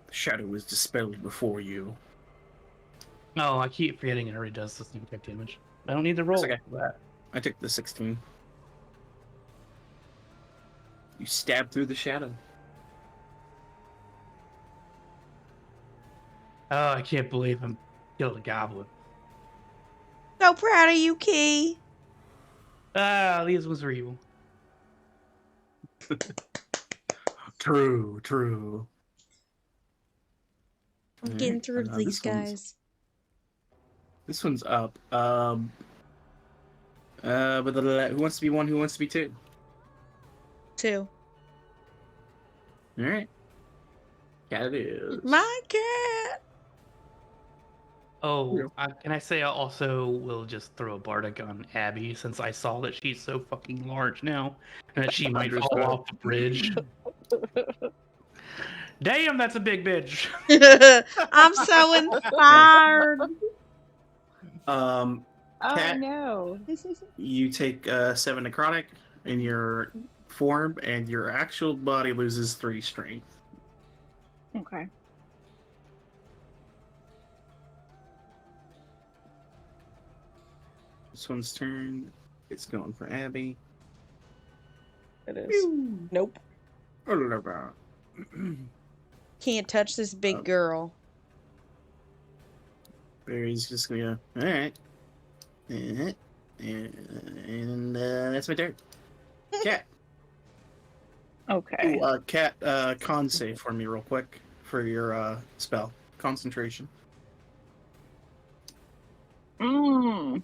The shadow was dispelled before you. No, I keep forgetting it already does the sneak attack damage. I don't need to roll. That's okay. For that. I took the 16. You stab through the shadow. Oh, I can't believe I'm killed a goblin. So proud of you, Key. Ah, these ones were evil. True. I'm getting through to these this one's- guys. This one's up. But who wants to be 1? Who wants to be 2? 2. All right. Cat it is. My cat. Oh, can I say I also will just throw a bardic on Abby since I saw that she's so fucking large now and that she might fall Understood. off the bridge. Damn, that's a big bitch. I'm so inspired. Oh Cat, no. you take 7 necrotic in your form, and your actual body loses 3 strength. Okay. This one's turn. It's going for Abby. It is. Nope. Oliver. Can't touch this big girl. Barry's just gonna go, alright. And that's my turn. Cat. Okay. Ooh, Cat, con save for me real quick for your spell. Concentration. Mm.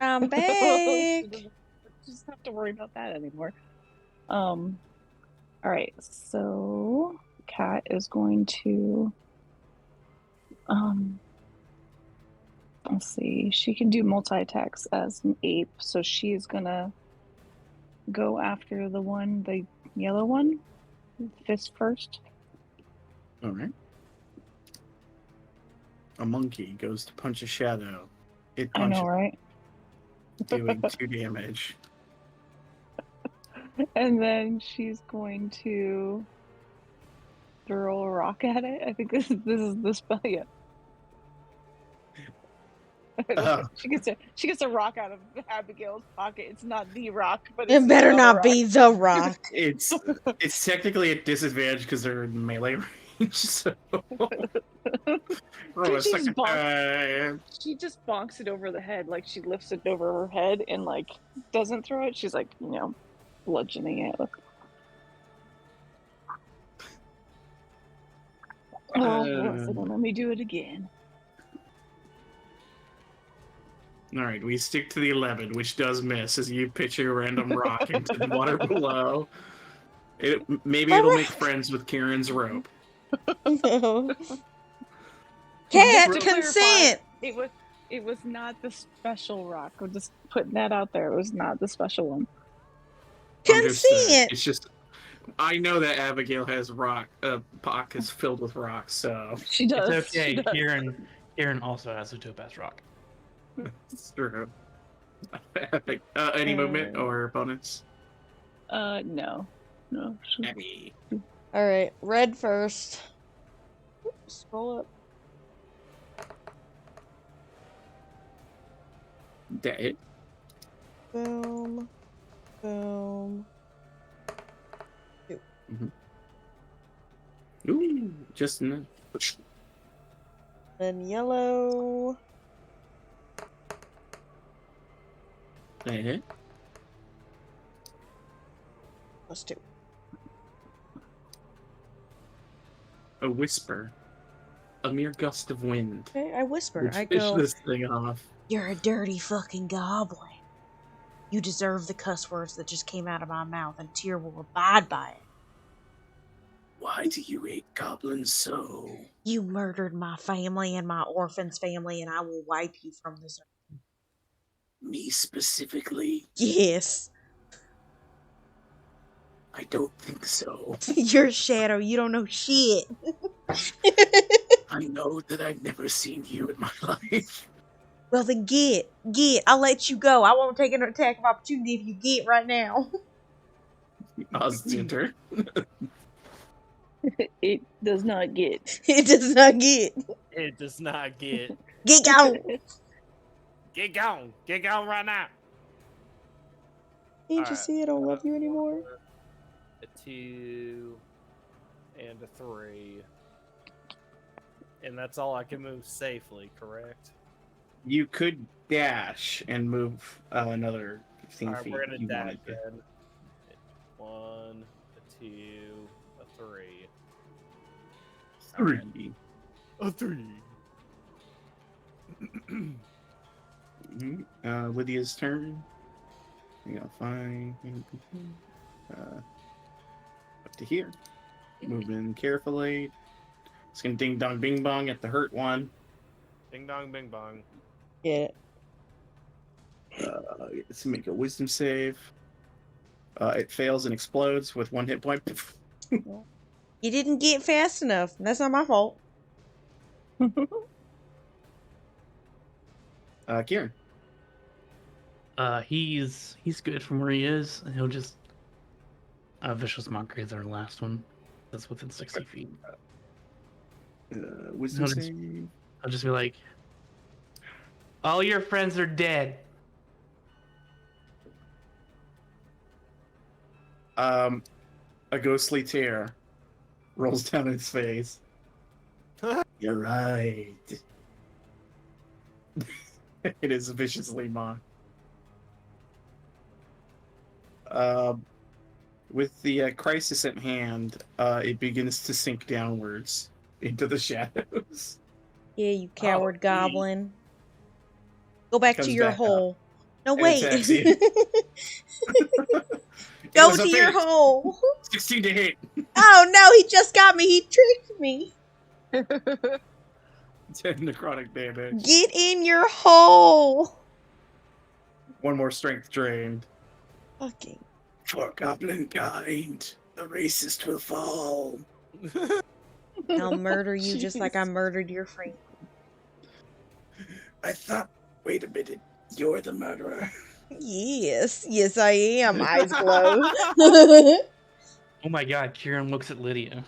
I'm back. Just have to worry about that anymore. All right, so Kat is going to let's see, she can do multi-attacks as an ape, so she's gonna go after the yellow one, fist first. Alright. A monkey goes to punch a shadow. It I punches, know, right? doing 2 damage. And then she's going to throw a rock at it. I think this is the spell. Yeah. She gets a rock out of Abigail's pocket. It's not the rock, but it's It better still a not rock. be the rock. It's technically a disadvantage because they're in melee range, so... Roll a She just second bonks- time. She just bonks it over the head, like she lifts it over her head and like doesn't throw it. She's like, bludgeoning it. So let me do it again. Alright, we stick to the 11, which does miss as you pitch a random rock into the water below. Maybe it'll make friends with Kieran's rope. No. Cat, Just to consent. clarify, it was not the special rock. I'm just putting that out there. It was not the special one. Understood. Consent. It's just, I know that Abigail has pockets filled with rocks, so She does. It's okay. She does. Kieran also has a topaz rock. it's true. Any movement or bonus? No. Any. All right, red first. Scroll up. Dead. Boom. Boom. Ooh, just enough. Then yellow. Dead. +2. A whisper. A mere gust of wind. Okay, I whisper. Would I fish go, this thing off. "You're a dirty fucking goblin. You deserve the cuss words that just came out of my mouth, and Tyr will abide by it. Why do you hate goblins so? You murdered my family and my orphan's family, and I will wipe you from this earth." Me specifically? Yes. I don't think so. You're a shadow. You don't know shit. I know that I've never seen you in my life. Well, then get. I'll let you go. I won't take an attack of opportunity if you get right now. Ozzinder. It does not get. It does not get. It does not get. Get going. Get going. Get going right now. Can't you Alright. see I don't love you anymore? A 2 and a 3. And that's all I can move safely, correct? You could dash and move another 15 Alright, feet. we're gonna if you dash wanted to. then. 1, a 2, a 3. Alright. 3. A 3. Lydia's turn. You know, fine. Up to here. Moving carefully. It's gonna ding dong bing bong at the hurt one. Ding dong, bing bong. Get it. Let's make a wisdom save. It fails and explodes with 1 hit point. You didn't get fast enough. That's not my fault. Kieran. He's good from where he is, and he'll just vicious mockery is our last one. That's within 60 feet. Wisdom No, save. I'll just be like, all your friends are dead. A ghostly tear rolls down its face. You're right. It is viciously mocked. With the crisis at hand, it begins to sink downwards into the shadows. Yeah, you coward Oh, goblin. Go back to Comes your back hole. No, and wait. attacks you. Go was a to your feint. hole. 16 to hit. Oh no, he just got me. He tricked me. 10 necrotic damage. Get in your hole. 1 more strength drained. Fucking. For goblin kind, the racist will fall. I'll murder you just like I murdered your friend. I thought, wait a minute, you're the murderer. Yes, I am. Eyes glow. Oh my god, Kieran looks at Lydia.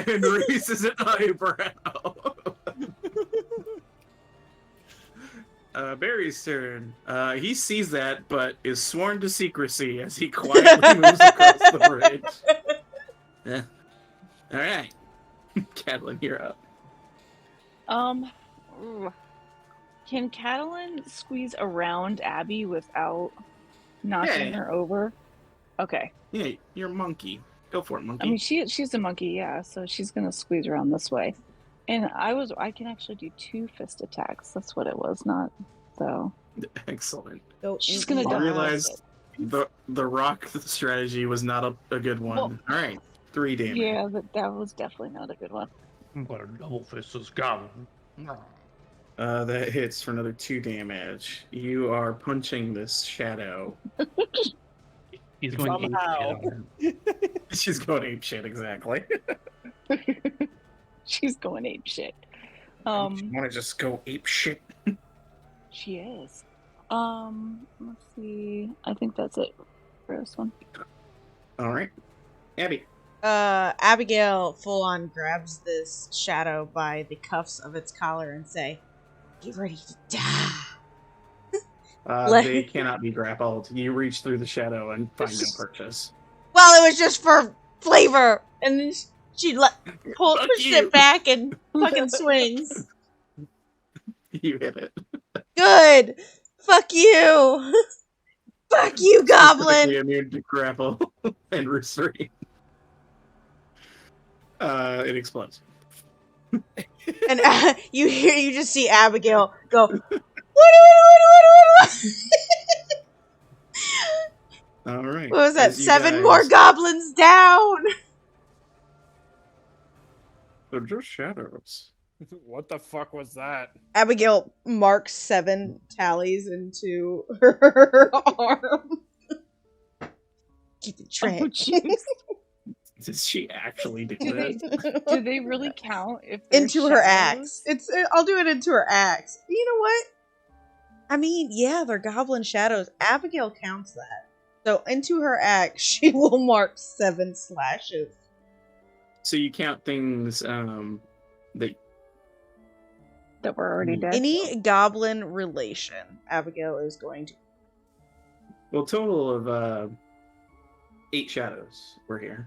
And raises an eyebrow. Barry's turn. He sees that, but is sworn to secrecy as he quietly moves across the bridge. Yeah. All right, Catelyn, you're up. Can Catelyn squeeze around Abby without knocking Yeah. her over? Okay. Yeah, you're a monkey. Go for it, monkey. I mean, she's a monkey, yeah. So she's gonna squeeze around this way, and I can actually do 2 fist attacks. That's what it was, not so. Excellent. She's gonna I die. realized the rock strategy was not a good one. Well- All right. 3 damage. Yeah, that was definitely not a good one. What a double fisted goblin. That hits for another 2 damage. You are punching this shadow. He's going ape shit Somehow. on her. She's going ape shit, exactly. She's going ape shit. You want to just go ape shit? She is. Let's see. I think that's it for this one. All right, Abby. Abigail full on grabs this shadow by the cuffs of its collar and say, "Get ready to die." They cannot be grappled. You reach through the shadow and find no purchase. Well, it was just for flavor, and then she Fuck pushes you. it back and fucking swings. You hit it. Good. Fuck you. Fuck you, goblin. Specifically immune to grapple and restraint. It explodes. And you just see Abigail go. All right. What was that? As you 7 guys- more goblins down. They're just shadows. What the fuck was that? Abigail marks 7 tallies into her arm. Keep it track. Oh, jeez. Did she actually do Do they, that? do they really count if they're Into her shadows? axe. I'll do it into her axe. You know what? I mean, yeah, they're goblin shadows. Abigail counts that. So into her axe, she will mark 7 slashes. So you count things that That were already dead. Any goblin relation, Abigail is going to. well, total of 8 shadows were here.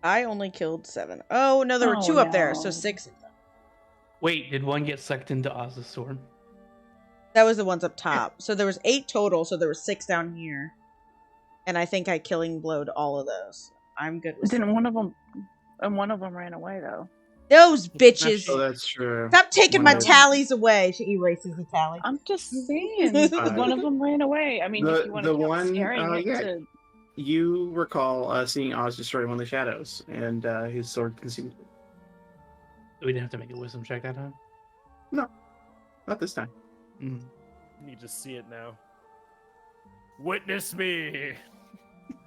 I only killed 7. Oh no, there were Oh, 2 up there, no. so 6 of them. Wait, did one get sucked into Oz's sword? That was the ones up top. So there was 8 total, so there were 6 down here. And I think I killing blowed all of those. I'm good with Didn't that. one of them? And one of them ran away though. Those bitches! Oh, that's true. Stop taking my One of- tallies away. She erases the tally. I'm just saying, one of them ran away. I mean, if you want to count scaring it yeah. to You recall seeing Oz destroy one of the shadows, and his sword consumed. We didn't have to make a wisdom check that time? Not this time. Mm. You just see it now. Witness me.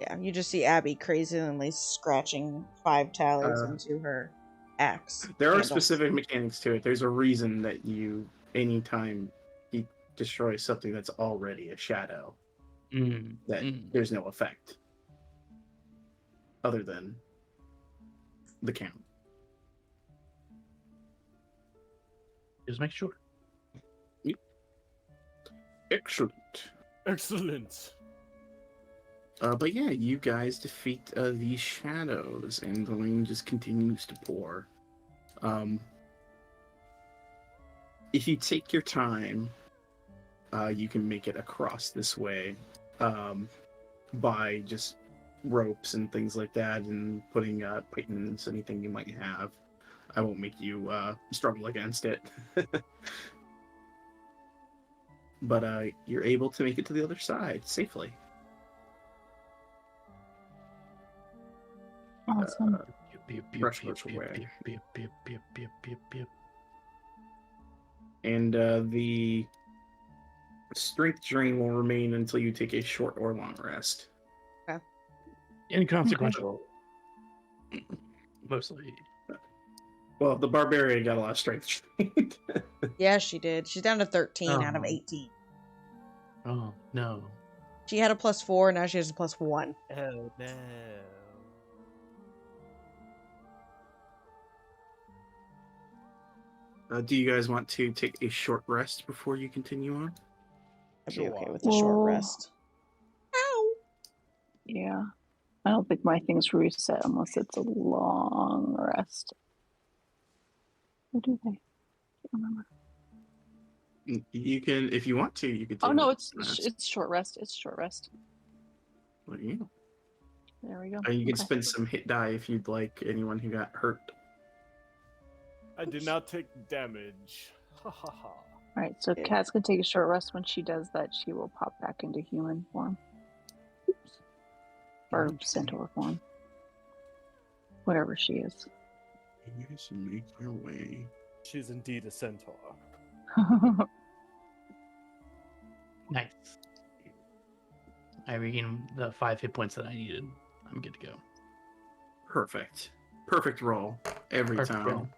Yeah, you just see Abby crazily scratching 5 tallies into her axe. There are handle. specific mechanics to it. There's a reason that anytime you destroy something that's already a shadow, that there's no effect other than the count. Just make sure. Excellent. Excellent. But yeah, you guys defeat these shadows, and the rain just continues to pour. If you take your time, you can make it across this way by just ropes and things like that, and putting pitons, anything you might have. I won't make you struggle against it. But you're able to make it to the other side safely. awesome. Brush goes away. And the strength drain will remain until you take a short or long rest. Inconsequential. Mostly. Well, the barbarian got a lot of strength. Yeah, she did. She's down to 13 out of Oh. 18. Oh, no. She had a +4, now she has a +1. Oh no. Do you guys want to take a short rest before you continue on? I'd be okay Sure. with a short Whoa. rest. Ow! Yeah. I don't think my thing's reset unless it's a long rest. Or do they? I can't remember. You can, if you want to, you can take Oh no, a it's rest. short rest. It's short rest. Well, yeah. There we go. You can Okay. spend some hit die if you'd like, anyone who got hurt. I did not take damage. Ha ha ha. All right, so Kat's gonna take a short rest. When she does that, she will pop back into human form. Oops. Or centaur form. Whatever she is. You guys make your way. She's indeed a centaur. Nice. I regained the 5 hit points that I needed. I'm good to go. Perfect. Perfect roll every Perfect time. roll.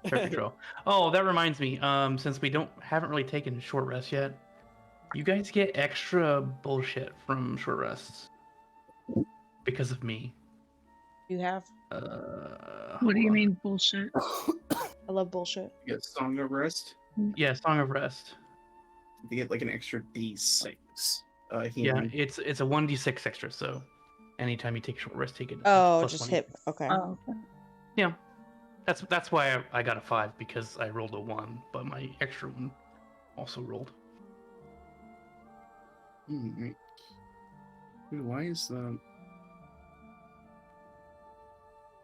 Perfect roll. Oh, that reminds me. Since we haven't really taken a short rest yet, you guys get extra bullshit from short rests because of me. You have. What do you hold on. mean bullshit? I love bullshit. You get Song of Rest. Yeah, Song of Rest. You get like an extra D6. Yeah, Healing. it's a 1d6 extra. So anytime you take a short rest, take it. Oh, plus just 1. hit. Okay. Oh, okay. Yeah, that's why I got a 5 because I rolled a 1, but my extra one also rolled. Right. Dude, why is the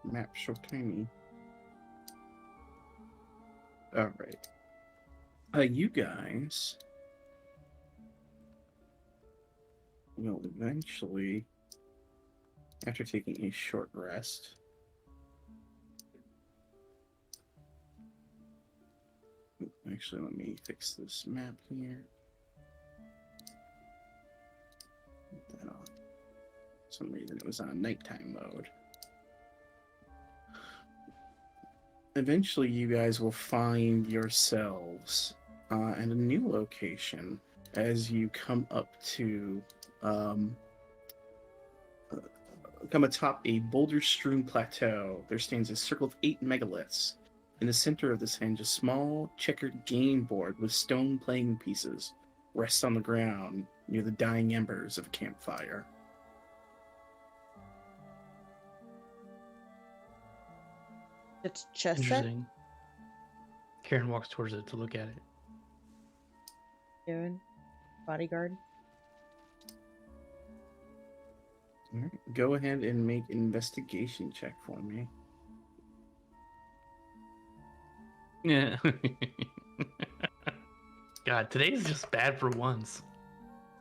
map so tiny? Alright. You guys will eventually, after taking a short rest, actually, let me fix this map here. Put that on. For some reason it was on nighttime mode. Eventually, you guys will find yourselves in a new location as you come up to come atop a boulder-strewn plateau. There stands a circle of 8 megaliths. In the center of this hinge, a small checkered game board with stone playing pieces rests on the ground near the dying embers of a campfire. It's chest set. Interesting. Karen walks towards it to look at it. Doing bodyguard. All right, go ahead and make an investigation check for me. Yeah. God, today's just bad for once.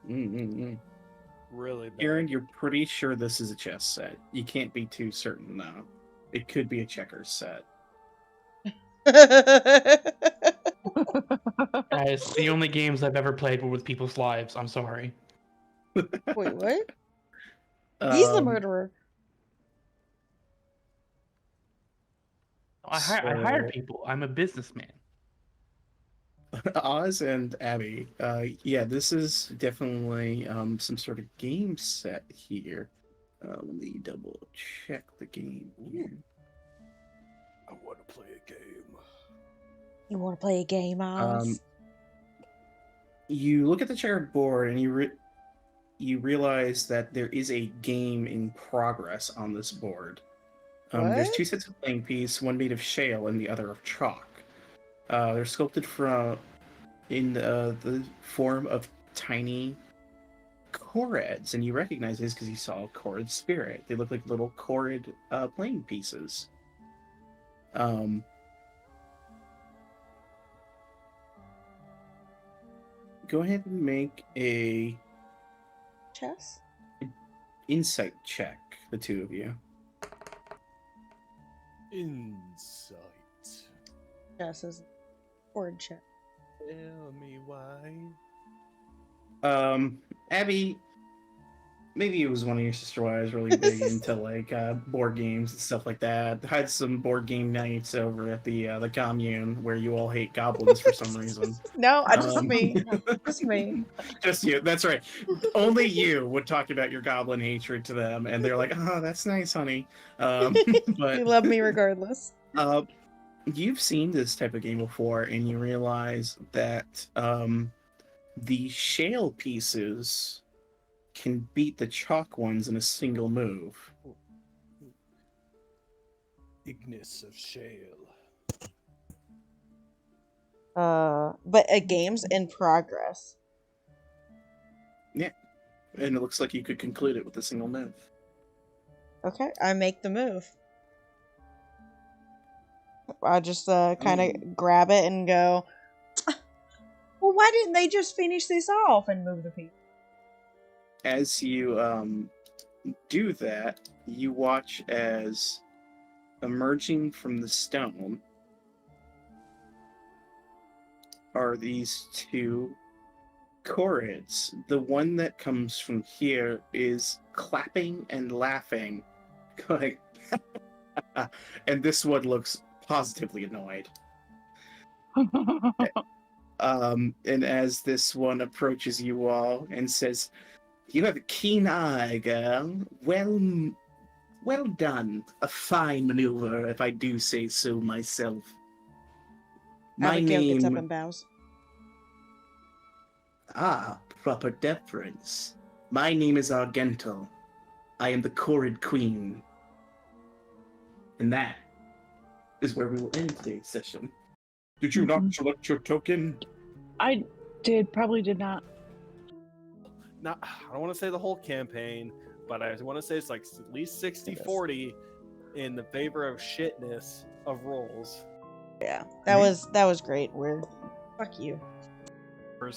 Really bad. Aaron, you're pretty sure this is a chess set. You can't be too certain, though. It could be a checkers set. Guys, the only games I've ever played were with people's lives. I'm sorry. Wait, what? He's the murderer. I hired people. I'm a businessman. Oz and Abby. Yeah, this is definitely some sort of game set here. Let me double check the game here. I want to play a game. You want to play a game, Oz? You look at the checkerboard and you realize that there is a game in progress on this board. There's What? 2 sets of playing piece, one made of shale and the other of chalk. They're sculpted in the form of tiny Koreds, and you recognize this because you saw a Korid spirit. They look like little Korid playing pieces. Go ahead and make a Chess? insight check, the two of you. Insight. Chess is word check. Tell me why. Abby, maybe it was one of your sister wives really big into like board games and stuff like that. Had some board game nights over at the commune where you all hate goblins for some reason. No, just me. Just me. Just you. That's right. Only you would talk about your goblin hatred to them, and they're like, "Oh, that's nice, honey." But You love me regardless. you've seen this type of game before, and you realize that the shale pieces can beat the chalk ones in a single move. Ignis of shale. But a game's in progress. Yeah. And it looks like you could conclude it with a single move. Okay, I make the move. I just kind of grab it and go, well, why didn't they just finish this off and move the piece? As you do that, you watch as emerging from the stone are these two Chorids. The one that comes from here is clapping and laughing, going, and this one looks positively annoyed. And as this one approaches you all and says, "You have a keen eye, girl. Well done. A fine maneuver, if I do say so myself. My Abigail gets up name..." and bows. "Ah, proper deference. My name is Argental. I am the Chorid Queen." And that is where we will end today's session. Did you not select your token? I probably did not. Not, I don't want to say the whole campaign, but I want to say it's like at least 60-40 in the favor of shitness of rolls. Yeah, that was great. Fuck you.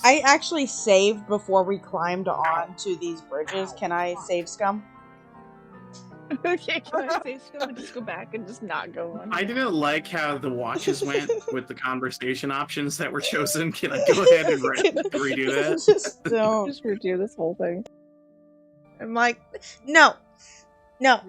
I actually saved before we climbed onto these bridges. Can I save scum? Okay, can I say so? Just go back and just not go on. I didn't like how the watches went with the conversation options that were chosen. Can I go ahead and redo that? Just don't. Just redo this whole thing. I'm like, no. No.